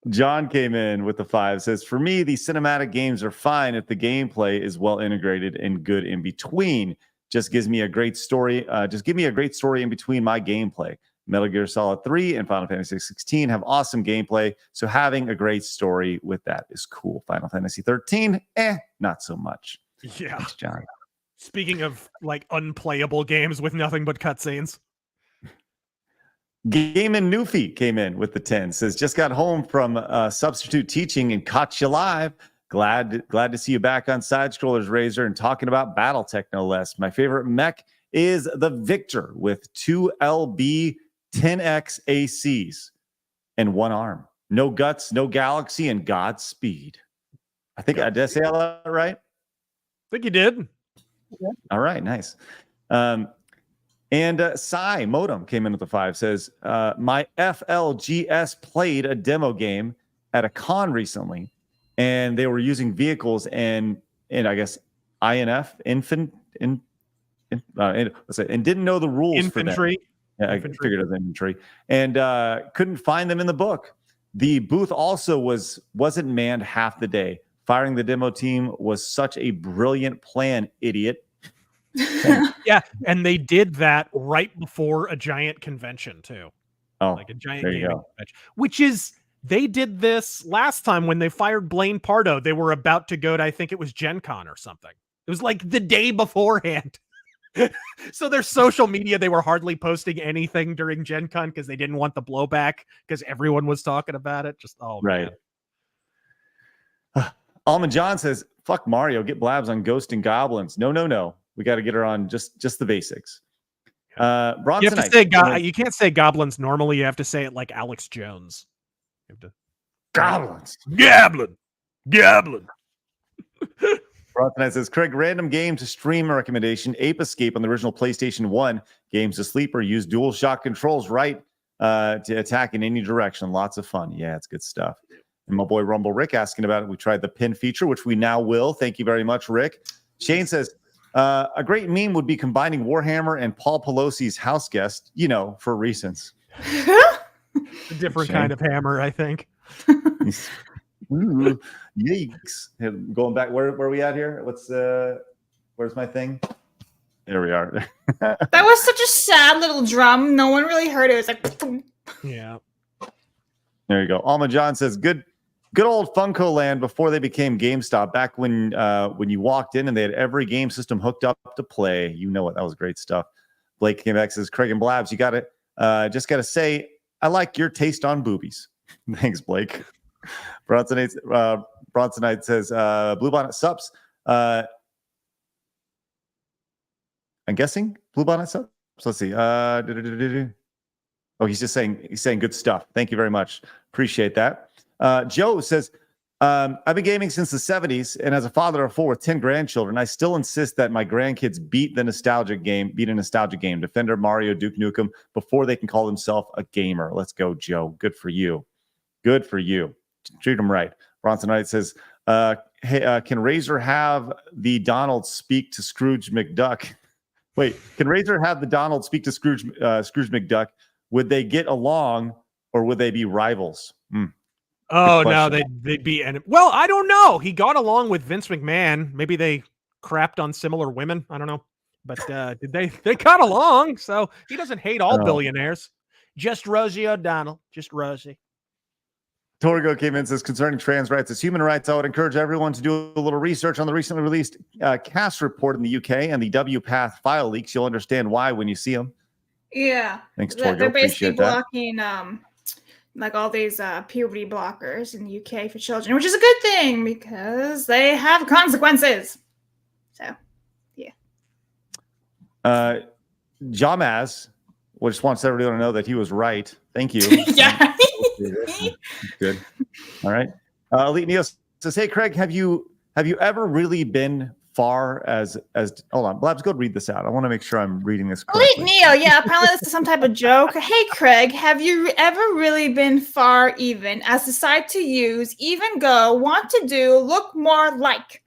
John came in with the 5, says, for me, the cinematic games are fine if the gameplay is well integrated and good in between. Just gives me a great story. Just give me a great story in between my gameplay. Metal Gear Solid 3 and Final Fantasy 16 have awesome gameplay, so having a great story with that is cool. Final Fantasy 13, not so much. Yeah. Thanks, John. Speaking of like unplayable games with nothing but cutscenes. Game and Newfie came in with the 10. Says, just got home from substitute teaching and caught you live. Glad to see you back on Side Scrollers, Razor, and talking about Battletech, no less. My favorite mech is the Victor with 2 LB 10X ACs and 1 arm. No guts, no galaxy, and Godspeed. I think I did say all that right? I think you did. Yeah. All right, nice. And Sai Modem came in with the 5, says, my FLGS played a demo game at a con recently, and they were using vehicles and I guess INF, and didn't know the rules infantry. For them. Yeah, I figured it was infantry. And couldn't find them in the book. The booth also wasn't manned half the day. Firing the demo team was such a brilliant plan, idiot. Yeah, and they did that right before a giant convention too. Oh, like a giant there you gaming go. convention. Which is, they did this last time when they fired Blaine Pardo. They were about to go to, I think it was Gen Con or something. It was like the day beforehand. So their social media, they were hardly posting anything during Gen Con because they didn't want the blowback because everyone was talking about it. Just, oh, right. Man. Almond John says, fuck Mario, get Blabs on Ghost and Goblins. No. We got to get her on just the basics. You have to say you can't say goblins normally. You have to say it like Alex Jones. You have to Goblins. Goblin. Bronson says, Craig, random game to stream recommendation. Ape Escape on the original PlayStation 1. Games to sleeper. Use dual shock controls right to attack in any direction. Lots of fun. Yeah, it's good stuff. And my boy Rumble Rick asking about it. We tried the pin feature, which we now will. Thank you very much, Rick. Shane says, a great meme would be combining Warhammer and Paul Pelosi's house guest, for reasons. A different kind of hammer, I think. Ooh, yikes. Going back, where are we at here? Where's my thing? There we are. That was such a sad little drum. No one really heard it. It was like, Yeah. There you go. Alma John says, good old Funko Land before they became GameStop. Back when you walked in and they had every game system hooked up to play. You know it. That was great stuff. Blake came back, says, Craig and Blabs, you got it. Just got to say, I like your taste on boobies. Thanks, Blake. Bronsonite says, Bluebonnet subs. I'm guessing Bluebonnet subs. So let's see. Oh, he's saying good stuff. Thank you very much. Appreciate that. Joe says, I've been gaming since the 70s, and as a father of 4 with 10 grandchildren, I still insist that my grandkids beat a nostalgic game, Defender, Mario, Duke Nukem, before they can call themselves a gamer. Let's go, Joe. Good for you. Good for you. Treat them right. Bronsonite says, hey, can Razor have the Donald speak to Scrooge McDuck? Wait, can Razor have the Donald speak to Scrooge McDuck? Would they get along, or would they be rivals? Oh, no, they'd be. Well, I don't know. He got along with Vince McMahon. Maybe they crapped on similar women. I don't know. But did they got along? So he doesn't hate all billionaires. Just Rosie O'Donnell. Just Rosie. Torgo came in and says, concerning trans rights as human rights, I would encourage everyone to do a little research on the recently released CAS report in the UK and the WPATH file leaks. You'll understand why when you see them. yeah. Thanks, Torgo. They're basically Appreciate that. blocking like all these puberty blockers in the UK for children, which is a good thing because they have consequences. So, yeah. Jamaz just wants everyone to know that he was right. Thank you. Yeah. Good. All right. Elite Neo says, hey, Craig, have you ever really been far as hold on, Blabs, go read this out. I want to make sure I'm reading this correctly. Elite Neo, yeah, apparently this is some type of joke. Hey, Craig, have you ever really been far even as decide to use, even go, want to do, look more like?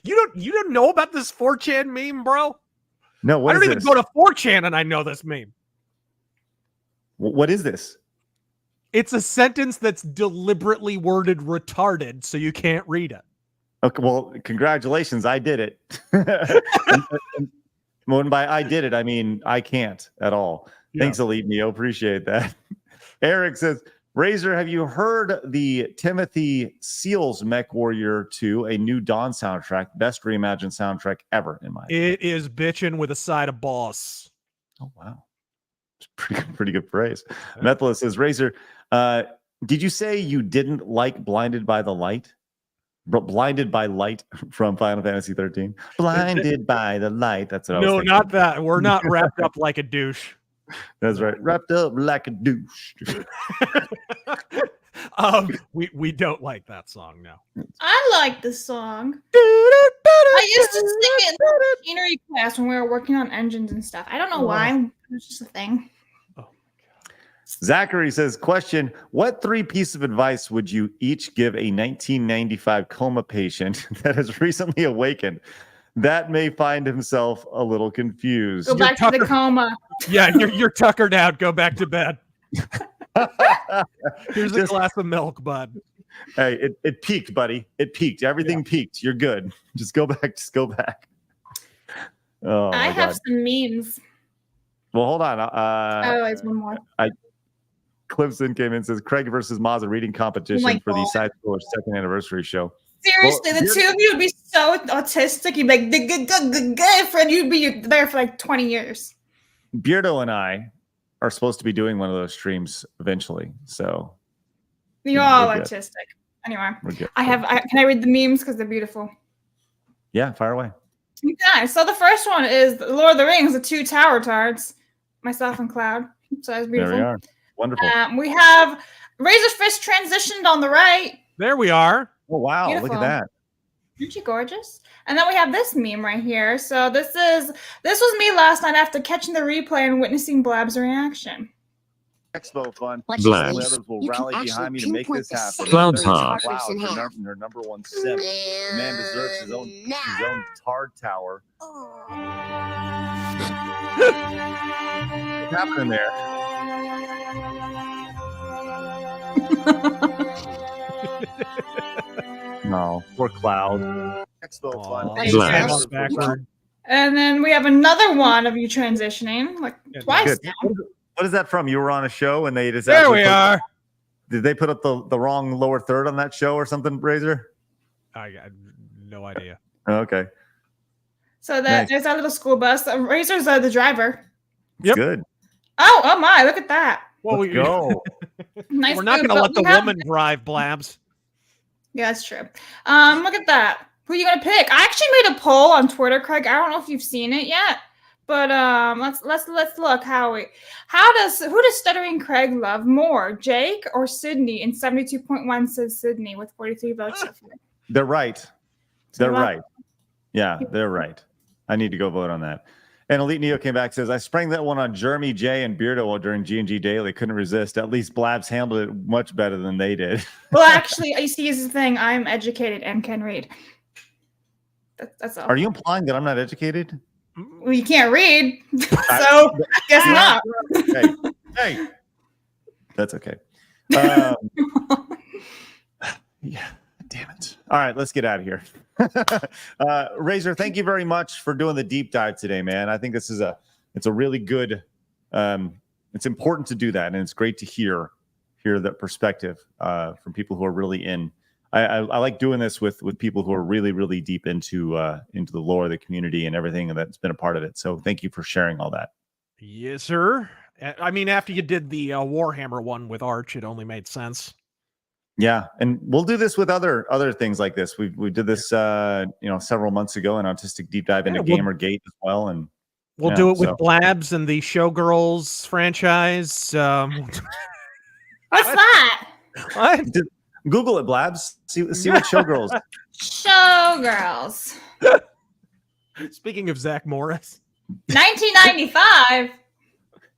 You don't know about this 4chan meme, bro? No, I don't even go to 4chan and I know this meme. What is this? It's a sentence that's deliberately worded retarded so you can't read it. Okay, well, congratulations. I did it. and when by I did it, I mean I can't at all. Yeah. Thanks, Elite Neo. Appreciate that. Eric says, Razor, have you heard the Timothy Seals Mech Warrior 2, a new Dawn soundtrack? Best reimagined soundtrack ever, in my opinion. It is bitchin' with a side of boss. Oh, wow. It's pretty good praise. Yeah. Methodist says, Razor, did you say you didn't like Blinded by the Light? Blinded by Light from Final Fantasy 13. Blinded by the Light. That's what I was thinking. No, not that. We're not wrapped up like a douche. That's right. Wrapped up like a douche. We don't like that song now. I like the song. I used to sing it in the machinery class when we were working on engines and stuff. I don't know why. It was just a thing. Zachary says, question, what 3 pieces of advice would you each give a 1995 coma patient that has recently awakened that may find himself a little confused? Go back to the coma. Yeah, you're tuckered out. Go back to bed. Here's a glass of milk, bud. Hey, it peaked, buddy. It peaked. Everything peaked. You're good. Just go back. Just go back. Oh, I have some memes. Well, hold on. It's one more. Clemson came in and says, Craig versus Maz, a reading competition for the Side Schoolers 2nd anniversary show. Seriously, the two of you would be so autistic. You'd be like, good friend. You'd be there for like 20 years. Beardo and I are supposed to be doing one of those streams eventually. So you're all autistic. Anyway, can I read the memes because they're beautiful? Yeah, fire away. Okay, so the first one is Lord of the Rings, the 2 tower tards, myself and Cloud. So that's beautiful. There we are. Wonderful. We have Razorfist transitioned on the right. There we are. Oh, wow. Beautiful. Look at that. Isn't she gorgeous? And then we have this meme right here. So this was me last night after catching the replay and witnessing Blabs' reaction. Expo fun. Blabs. Others will rally behind me to make this happen. Cloud Top. Her number 1 simp. The man deserves his own tard tower. What's happening there? No, poor Cloud. Expo fun. Backward. And then we have another one of you transitioning, like twice Good. now. What is that from? You were on a show and they just There we are. Did they put up the wrong lower third on that show or something, Razor? I got no idea. Okay. So there's our little school bus. Razor's the driver. Yep. Good. Oh my! Look at that. Well, Let's go. Nice. We're not food, going to let but the we have- woman drive, Blabs. Yeah, that's true. Look at that. Who are you gonna pick? I actually made a poll on Twitter, Craig. I don't know if you've seen it yet, but let's look. Who does Stuttering Craig love more, Jake or Sydney? And 72.1 says Sydney with 43 votes so far. They're right. They're what? right. Yeah, they're right. I need to go vote on that. And Elite Neo came back, says, I sprang that one on Jeremy J and Beardo during G&G Daily. Couldn't resist. At least Blabs handled it much better than they did. Well, actually, you see, here's the thing. I'm educated and can read. That's all. Are you implying that I'm not educated? Well, you can't read, so guess not. Hey. That's okay. Yeah. Damn it. All right, let's get out of here. Razor, thank you very much for doing the deep dive today, man. I think this is it's a really good, it's important to do that. And it's great to hear that perspective from people who are really in. I like doing this with people who are really, really deep into the lore of the community and everything that's been a part of it. So thank you for sharing all that. Yes, sir. I mean, after you did the Warhammer one with Arch, it only made sense. Yeah, and we'll do this with other things like this. We did this several months ago, an Autistic deep dive into Gamergate as well, and we'll do it with Blabs and the Showgirls franchise. What's that? What? Google it, Blabs. See what Showgirls. Showgirls. Speaking of Zach Morris, 1995.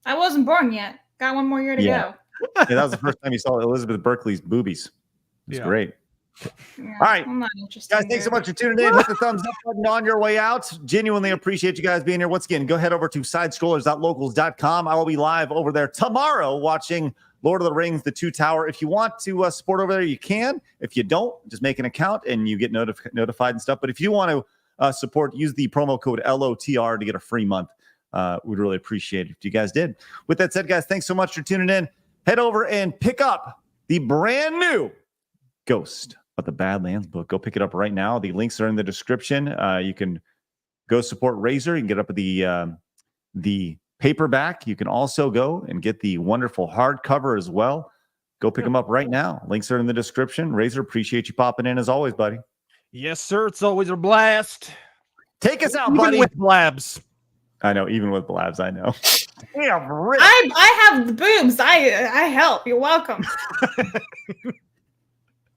I wasn't born yet. Got one more year to go. Yeah, that was the first time you saw Elizabeth Berkley's boobies. It's great. Yeah, all right, I'm not interested. guys, thanks so much for tuning in. Hit the thumbs up button on your way out. Genuinely appreciate you guys being here. Once again, go head over to sidescrollers.locals.com. I will be live over there tomorrow watching Lord of the Rings, The Two Tower. If you want to support over there, you can. If you don't, just make an account and you get notified and stuff. But if you want to support, use the promo code LOTR to get a free month. We'd really appreciate it if you guys did. With that said, guys, thanks so much for tuning in. Head over and pick up the brand new Ghost of the Badlands book. Go pick it up right now. The links are in the description. You can go support Razor. You can get up the paperback. You can also go and get the wonderful hardcover as well. Go pick them up right now. Links are in the description. Razor, appreciate you popping in as always, buddy. yes, sir. It's always a blast. Take us out, Even buddy. with Blabs. I know, even with Blabs, I know. Damn, I have the boobs. I help. You're welcome.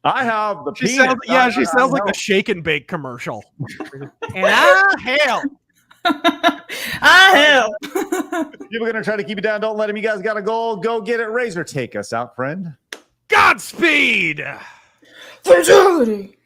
I have the She penis. she sounds like the Shake and Bake commercial. And I help. I help. People are going to try to keep you down. Don't let them. You guys got a goal. Go get it. Razor, take us out, friend. Godspeed. Fatality.